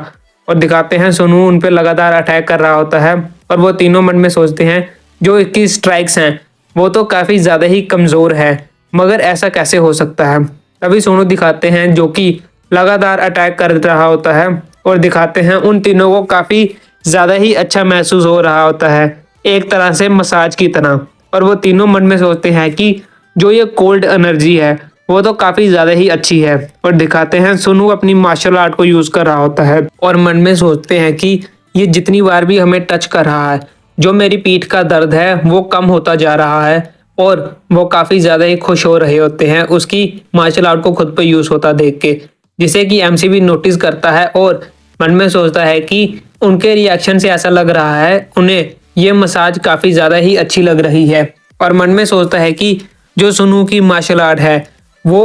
और दिखाते हैं सोनू उन पे लगातार अटैक कर रहा होता है और वो तीनों मन में सोचते हैं जो इसकी स्ट्राइक्स हैं वो तो काफ़ी ज़्यादा ही कमज़ोर है, मगर ऐसा कैसे हो सकता है। तभी सोनू दिखाते हैं जो कि लगातार अटैक कर रहा होता है और दिखाते हैं उन तीनों को काफ़ी ज़्यादा ही अच्छा महसूस हो रहा होता है, एक तरह से मसाज की तरह। और वो तीनों मन में सोचते हैं कि जो ये कोल्ड एनर्जी है वो तो काफ़ी ज़्यादा ही अच्छी है। और दिखाते हैं सोनू अपनी मार्शल आर्ट को यूज़ कर रहा होता है और मन में सोचते हैं कि ये जितनी बार भी हमें टच कर रहा है, जो मेरी पीठ का दर्द है वो कम होता जा रहा है। और वो काफ़ी ज़्यादा ही खुश हो रहे होते हैं उसकी मार्शल आर्ट को खुद पे यूज़ होता देख के, जिसे कि एमसी भी नोटिस करता है और मन में सोचता है कि उनके रिएक्शन से ऐसा लग रहा है उन्हें ये मसाज काफ़ी ज़्यादा ही अच्छी लग रही है। और मन में सोचता है कि जो सुनू की मार्शल आर्ट है वो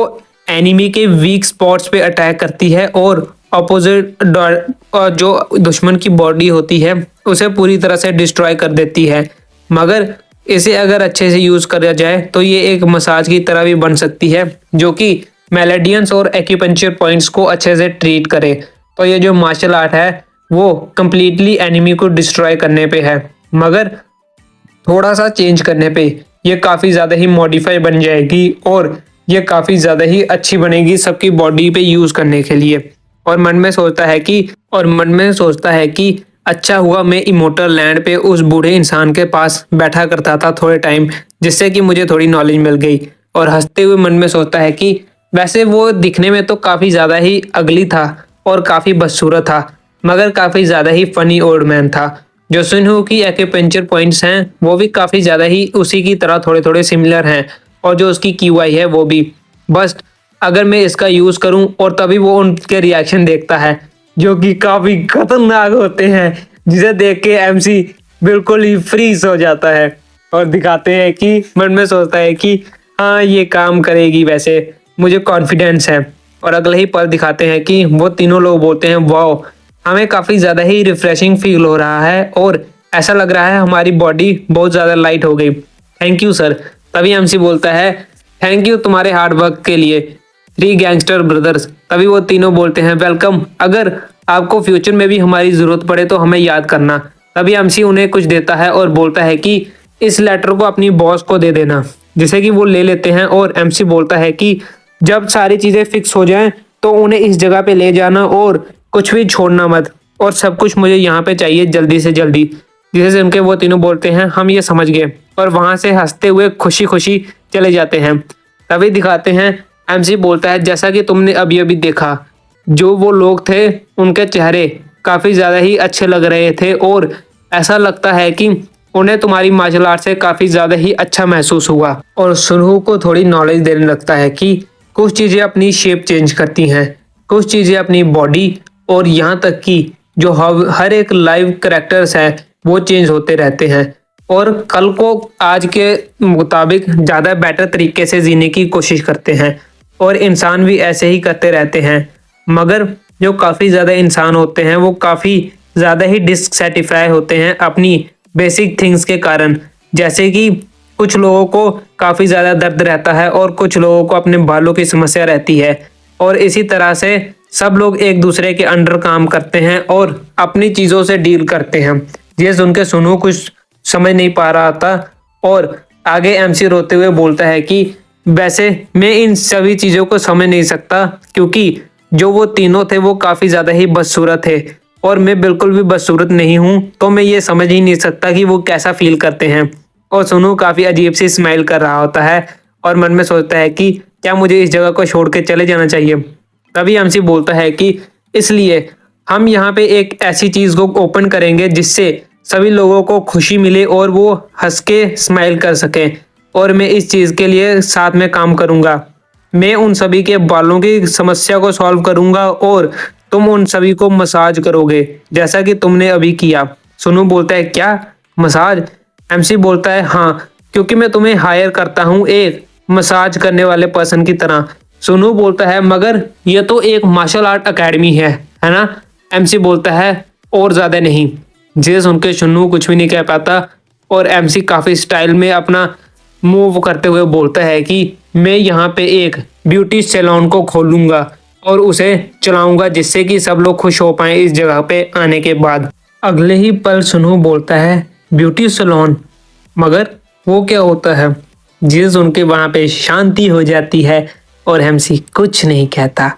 एनिमी के वीक स्पॉट्स पे अटैक करती है और अपोजिट जो दुश्मन की बॉडी होती है उसे पूरी तरह से डिस्ट्रॉय कर देती है। मगर इसे अगर अच्छे से यूज़ करा जाए तो ये एक मसाज की तरह भी बन सकती है, जो कि मेलेडियंस और एक्यूपंक्चर पॉइंट्स को अच्छे से ट्रीट करे। तो ये जो मार्शल आर्ट है वो कम्प्लीटली एनिमी को डिस्ट्रॉय करने पे है, मगर थोड़ा सा चेंज करने पे ये काफ़ी ज़्यादा ही मॉडिफाई बन जाएगी और ये काफ़ी ज़्यादा ही अच्छी बनेगी सबकी बॉडी पे यूज़ करने के लिए। और मन में सोचता है कि अच्छा हुआ मैं इमोर्टल लैंड पे उस बूढ़े इंसान के पास बैठा करता था थोड़े टाइम, जिससे कि मुझे थोड़ी नॉलेज मिल गई। और हंसते हुए मन में सोचता है कि वैसे वो दिखने में तो काफ़ी ज़्यादा ही अगली था और काफ़ी बदसूरत था, मगर काफ़ी ज़्यादा ही फनी ओल्ड मैन था। जो सुनहू की एक्यूपेंचर पॉइंट्स हैं वो भी काफ़ी ज़्यादा ही उसी की तरह थोड़े थोड़े सिमिलर हैं, और जो उसकी क्यूआई है वो भी। बस अगर मैं इसका यूज़ करूं और तभी वो उनके रिएक्शन देखता है जो कि काफ़ी खतरनाक होते हैं, जिसे देख के एमसी बिल्कुल ही फ्रीज हो जाता है। और दिखाते हैं कि मन में सोचता है कि हाँ ये काम करेगी, वैसे मुझे कॉन्फिडेंस है। और अगले ही पल दिखाते हैं कि वो तीनों लोग बोलते हैं वाओ, हमें काफ़ी ज़्यादा ही रिफ्रेशिंग फील हो रहा है और ऐसा लग रहा है हमारी बॉडी बहुत ज़्यादा लाइट हो गई। Thank you sir. तभी एमसी बोलता है थैंक यू तुम्हारे हार्ड वर्क के लिए, थ्री गैंगस्टर ब्रदर्स। तभी वो तीनों बोलते हैं वेलकम, अगर आपको फ्यूचर में भी हमारी ज़रूरत पड़े तो हमें याद करना। तभी एमसी उन्हें कुछ देता है और बोलता है कि इस लेटर को अपनी बॉस को दे देना, जिसे कि वो ले लेते हैं। और एमसी बोलता है कि जब सारी चीज़ें फिक्स हो जाएं तो उन्हें इस जगह पे ले जाना और कुछ भी छोड़ना मत, और सब कुछ मुझे यहाँ पे चाहिए जल्दी से जल्दी। जिसे सुन के वो तीनों बोलते हैं हम ये समझ गए, और वहां से हंसते हुए खुशी खुशी चले जाते हैं। तभी दिखाते हैं एमसी बोलता है जैसा कि तुमने अभी अभी देखा, जो वो लोग थे उनके चेहरे काफ़ी ज़्यादा ही अच्छे लग रहे थे, और ऐसा लगता है कि उन्हें तुम्हारी मार्शल आर्ट से काफ़ी ज़्यादा ही अच्छा महसूस हुआ। और सुनहू को थोड़ी नॉलेज देने लगता है कि कुछ चीज़ें अपनी शेप चेंज करती हैं, कुछ चीज़ें अपनी बॉडी, और यहाँ तक कि जो हर एक लाइव करेक्टर्स है वो चेंज होते रहते हैं, और कल को आज के मुताबिक ज़्यादा बेटर तरीके से जीने की कोशिश करते हैं। और इंसान भी ऐसे ही करते रहते हैं, मगर जो काफ़ी ज़्यादा इंसान होते हैं वो काफ़ी ज़्यादा ही डिससेटिस्फाई होते हैं अपनी बेसिक थिंग्स के कारण। जैसे कि कुछ लोगों को काफ़ी ज़्यादा दर्द रहता है और कुछ लोगों को अपने बालों की समस्या रहती है, और इसी तरह से सब लोग एक दूसरे के अंडर काम करते हैं और अपनी चीज़ों से डील करते हैं। ये सुन के सुनू कुछ समझ नहीं पा रहा था, और आगे एमसी रोते हुए बोलता है कि वैसे मैं इन सभी चीज़ों को समझ नहीं सकता, क्योंकि जो वो तीनों थे वो काफ़ी ज़्यादा ही बदसूरत थे, और मैं बिल्कुल भी बदसूरत नहीं हूँ, तो मैं ये समझ ही नहीं सकता कि वो कैसा फील करते हैं। और सुनू काफ़ी अजीब सी स्माइल कर रहा होता है और मन में सोचता है कि क्या मुझे इस जगह को छोड़ के चले जाना चाहिए। तभी एमसी बोलता है कि इसलिए हम यहाँ पे एक ऐसी चीज़ को ओपन करेंगे जिससे सभी लोगों को खुशी मिले और वो हंस के स्माइल कर सकें, और मैं इस चीज़ के लिए साथ में काम करूँगा। मैं उन सभी के बालों की समस्या को सॉल्व करूँगा और तुम उन सभी को मसाज करोगे जैसा कि तुमने अभी किया। सुनू बोलता है क्या मसाज? एमसी बोलता है हाँ, क्योंकि मैं तुम्हें हायर करता हूँ एक मसाज करने वाले पर्सन की तरह। सुनू बोलता है मगर ये तो एक मार्शल आर्ट अकेडमी है ना? एमसी बोलता है और ज़्यादा नहीं। जिसे सुन के सुनू कुछ भी नहीं कह पाता, और एमसी काफ़ी स्टाइल में अपना मूव करते हुए बोलता है कि मैं यहाँ पे एक ब्यूटी सैलून को खोलूँगा और उसे चलाऊँगा, जिससे कि सब लोग खुश हो पाएँ इस जगह पे आने के बाद। अगले ही पल सुनू बोलता है ब्यूटी सैलून, मगर वो क्या होता है? जिसे सुन के वहाँ पे शांति हो जाती है और एमसी कुछ नहीं कहता।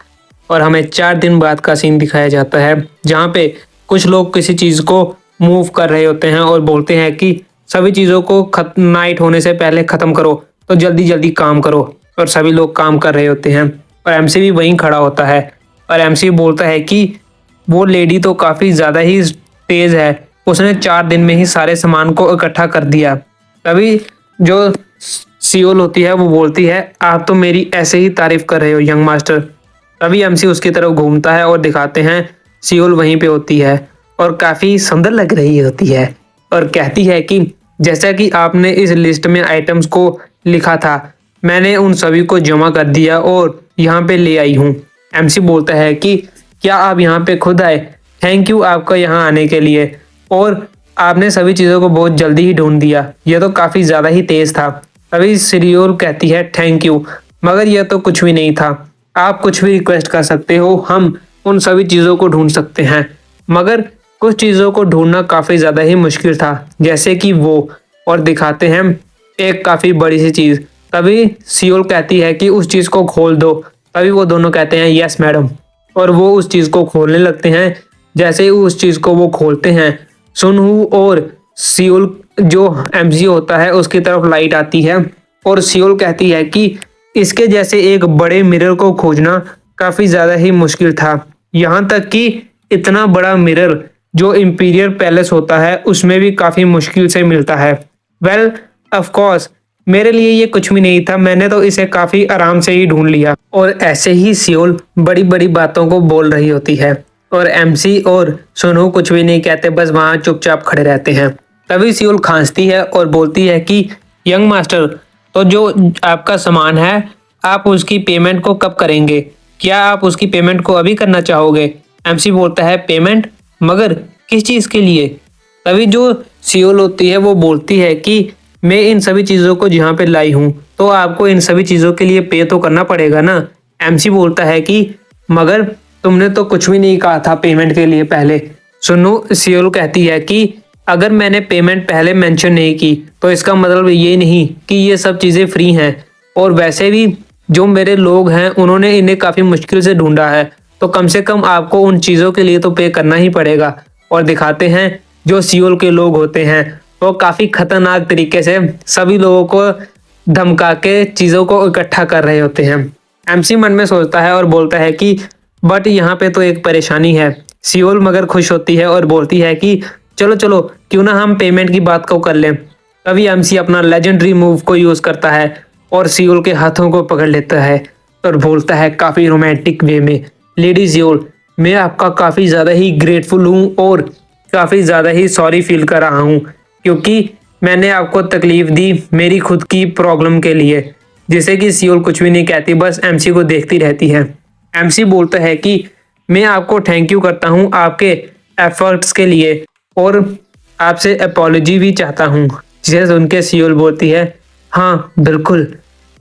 और हमें 4 दिन बाद का सीन दिखाया जाता है, जहाँ पे कुछ लोग किसी चीज़ को मूव कर रहे होते हैं और बोलते हैं कि सभी चीज़ों को नाइट होने से पहले ख़त्म करो, तो जल्दी जल्दी काम करो। और सभी लोग काम कर रहे होते हैं और एमसी भी वहीं खड़ा होता है, और एमसी बोलता है कि वो लेडी तो काफ़ी ज़्यादा ही तेज़ है, उसने 4 दिन में ही सारे सामान को इकट्ठा कर दिया। तभी जो सीओल होती है वो बोलती है आप तो मेरी ऐसे ही तारीफ कर रहे हो यंग मास्टर। तभी एमसी उसकी तरफ घूमता है और दिखाते हैं सीओल वहीं पे होती है और काफ़ी सुंदर लग रही होती है, और कहती है कि जैसा कि आपने इस लिस्ट में आइटम्स को लिखा था, मैंने उन सभी को जमा कर दिया और यहाँ पे ले आई हूँ। एमसी बोलता है कि क्या आप यहाँ पे खुद आए? थैंक यू आपका यहाँ आने के लिए, और आपने सभी चीज़ों को बहुत जल्दी ही ढूंढ दिया, यह तो काफ़ी ज़्यादा ही तेज़ था। तभी सीरियोल कहती है थैंक यू, मगर यह तो कुछ भी नहीं था, आप कुछ भी रिक्वेस्ट कर सकते हो, हम उन सभी चीज़ों को ढूंढ सकते हैं। मगर कुछ चीज़ों को ढूंढना काफ़ी ज़्यादा ही मुश्किल था, जैसे कि वो, और दिखाते हैं एक काफ़ी बड़ी सी चीज़ तभी सियोल कहती है कि उस चीज़ को खोल दो। तभी वो दोनों कहते हैं यस मैडम, और वो उस चीज़ को खोलने लगते हैं। जैसे ही उस चीज़ को वो खोलते हैं, सुनहू और सियोल जो एमसी होता है उसकी तरफ लाइट आती है, और सियोल कहती है कि इसके जैसे एक बड़े मिरर को खोजना काफ़ी ज़्यादा ही मुश्किल था। यहाँ तक कि इतना बड़ा मिरर जो इंपीरियल पैलेस होता है उसमें भी काफ़ी मुश्किल से मिलता है। वेल ऑफ कोर्स मेरे लिए ये कुछ भी नहीं था, मैंने तो इसे काफ़ी आराम से ही ढूंढ लिया। और ऐसे ही सियोल बड़ी बड़ी बातों को बोल रही होती है, और एमसी और सुनहू कुछ भी नहीं कहते, बस वहाँ चुपचाप खड़े रहते हैं। तभी सियोल खांसती है और बोलती है कि यंग मास्टर, तो जो आपका सामान है आप उसकी पेमेंट को कब करेंगे? क्या आप उसकी पेमेंट को अभी करना चाहोगे? एमसी बोलता है पेमेंट, मगर किस चीज़ के लिए? तभी जो सियोल होती है वो बोलती है कि मैं इन सभी चीज़ों को जहाँ पे लाई हूँ तो आपको इन सभी चीज़ों के लिए पे तो करना पड़ेगा ना। एमसी बोलता है कि मगर तुमने तो कुछ भी नहीं कहा था पेमेंट के लिए पहले। सुनो, सियोल कहती है कि अगर मैंने पेमेंट पहले मेंशन नहीं की तो इसका मतलब ये नहीं कि ये सब चीज़ें फ्री हैं, और वैसे भी जो मेरे लोग हैं उन्होंने इन्हें काफ़ी मुश्किल से ढूंढा है, तो कम से कम आपको उन चीज़ों के लिए तो पे करना ही पड़ेगा। और दिखाते हैं जो सियोल के लोग होते हैं वो काफ़ी खतरनाक तरीके से सभी लोगों को धमका के चीज़ों को इकट्ठा कर रहे होते हैं। एमसी मन में सोचता है और बोलता है कि बट यहाँ पे तो एक परेशानी है। सियोल मगर खुश होती है और बोलती है कि चलो चलो क्यों ना हम पेमेंट की बात को कर लें। तभी एमसी अपना लेजेंडरी मूव को यूज़ करता है और सियोल के हाथों को पकड़ लेता है और बोलता है काफ़ी रोमांटिक वे में, लेडी सियोल, मैं आपका काफ़ी ज़्यादा ही ग्रेटफुल हूँ और काफ़ी ज़्यादा ही सॉरी फील कर रहा हूँ क्योंकि मैंने आपको तकलीफ़ दी मेरी खुद की प्रॉब्लम के लिए। जिसे कि सियोल कुछ भी नहीं कहती, बस एमसी को देखती रहती है। एमसी बोलता है कि मैं आपको थैंक यू करता हूँ आपके एफर्ट्स के लिए और आपसे अपॉलॉजी भी चाहता हूँ। जिसे सुन के सियोल बोलती है हाँ बिल्कुल,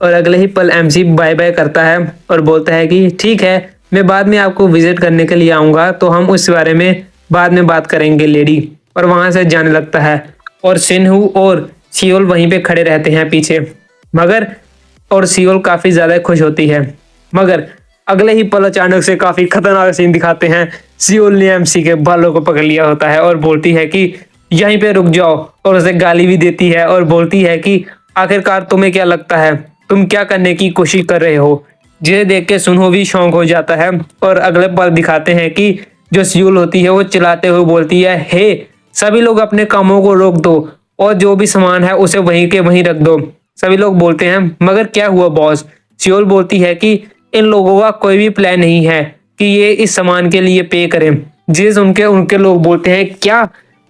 और अगले ही पल एमसी बाय बाय करता है और बोलता है कि ठीक है, मैं बाद में आपको विजिट करने के लिए आऊँगा तो हम उस बारे में बाद में बात करेंगे लेडी, और वहाँ से जाने लगता है। और सिन्हू और सियोल वहीं पे खड़े रहते हैं पीछे, मगर और सियोल काफ़ी ज़्यादा खुश होती है। मगर अगले ही पल अचानक से काफ़ी खतरनाक सीन दिखाते हैं। सियोल ने एमसी के बालों को पकड़ लिया होता है और बोलती है कि यहीं पे रुक जाओ, और उसे गाली भी देती है और बोलती है कि आखिरकार तुम्हें क्या लगता है, तुम क्या करने की कोशिश कर रहे हो? जिसे देख के सुनहो भी शौक हो जाता है, और अगले पल दिखाते हैं कि जो सियोल होती है वो चिल्लाते हुए बोलती है हे सभी लोग अपने कामों को रोक दो और जो भी सामान है उसे वहीं के वहीं रख दो। सभी लोग बोलते हैं मगर क्या हुआ बॉस? सियोल बोलती है कि इन लोगों का कोई भी प्लान नहीं है कि ये इस सामान के लिए पे करें। जिस उनके उनके लोग बोलते हैं क्या,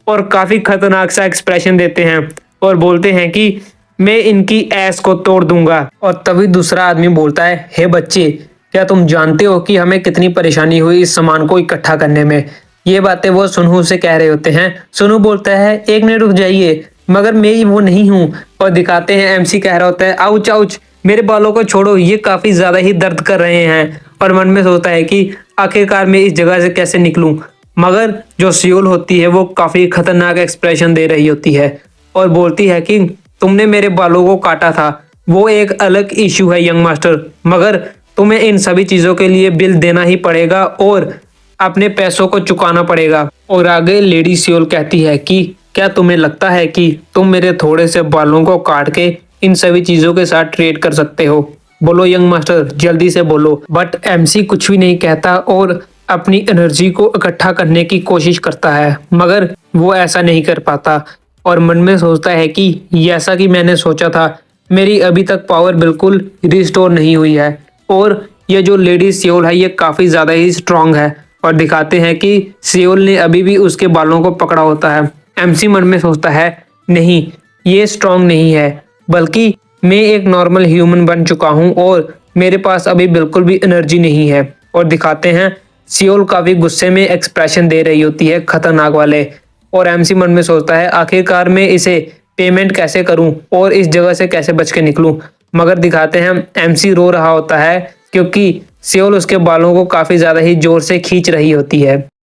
और काफी खतरनाक सा एक्सप्रेशन देते हैं और बोलते हैं कि मैं इनकी ऐस को तोड़ दूंगा। और तभी दूसरा आदमी बोलता है हे बच्चे, क्या तुम जानते हो कि हमें कितनी परेशानी हुई इस सामान को इकट्ठा करने में? ये बातें वो सुनहू से कह रहे होते हैं। सुनहू बोलता है एक मिनट रुक जाइए, मगर मैं वो नहीं हूँ। और दिखाते हैं एमसी कह रहा होता है आउच आउच, मेरे बालों को छोड़ो, ये काफी ज्यादा ही दर्द कर रहे हैं। और मन में सोचता है कि आखिरकार मैं इस जगह से कैसे निकलूं। मगर जो सियोल होती है वो काफी खतरनाक एक्सप्रेशन दे रही होती है और बोलती है कि तुमने मेरे बालों को काटा था, वो एक अलग इश्यू है यंग मास्टर, मगर तुम्हें इन सभी चीजों के लिए बिल देना ही पड़ेगा और अपने पैसों को चुकाना पड़ेगा। और आगे लेडी सियोल कहती है कि क्या तुम्हें लगता है कि तुम मेरे थोड़े से बालों को काट के इन सभी चीजों के साथ ट्रेड कर सकते हो? बोलो यंग मास्टर, जल्दी से बोलो। बट एमसी कुछ भी नहीं कहता और अपनी एनर्जी को इकट्ठा करने की कोशिश करता है, मगर वो ऐसा नहीं कर पाता और मन में सोचता है कि जैसा कि मैंने सोचा था, मेरी अभी तक पावर बिल्कुल रिस्टोर नहीं हुई है और ये जो लेडी सियोल है ये काफ़ी ज़्यादा ही स्ट्रांग है। और दिखाते हैं कि सियोल ने अभी भी उसके बालों को पकड़ा होता है। एमसी मन में सोचता है नहीं, ये स्ट्रांग नहीं है, बल्कि मैं एक नॉर्मल ह्यूमन बन चुका हूँ और मेरे पास अभी बिल्कुल भी एनर्जी नहीं है। और दिखाते हैं सियोल काफ़ी गुस्से में एक्सप्रेशन दे रही होती है खतरनाक वाले, और एमसी मन में सोचता है आखिरकार मैं इसे पेमेंट कैसे करूं और इस जगह से कैसे बच के निकलूं। मगर दिखाते हैं एमसी रो रहा होता है क्योंकि सियोल उसके बालों को काफ़ी ज़्यादा ही जोर से खींच रही होती है।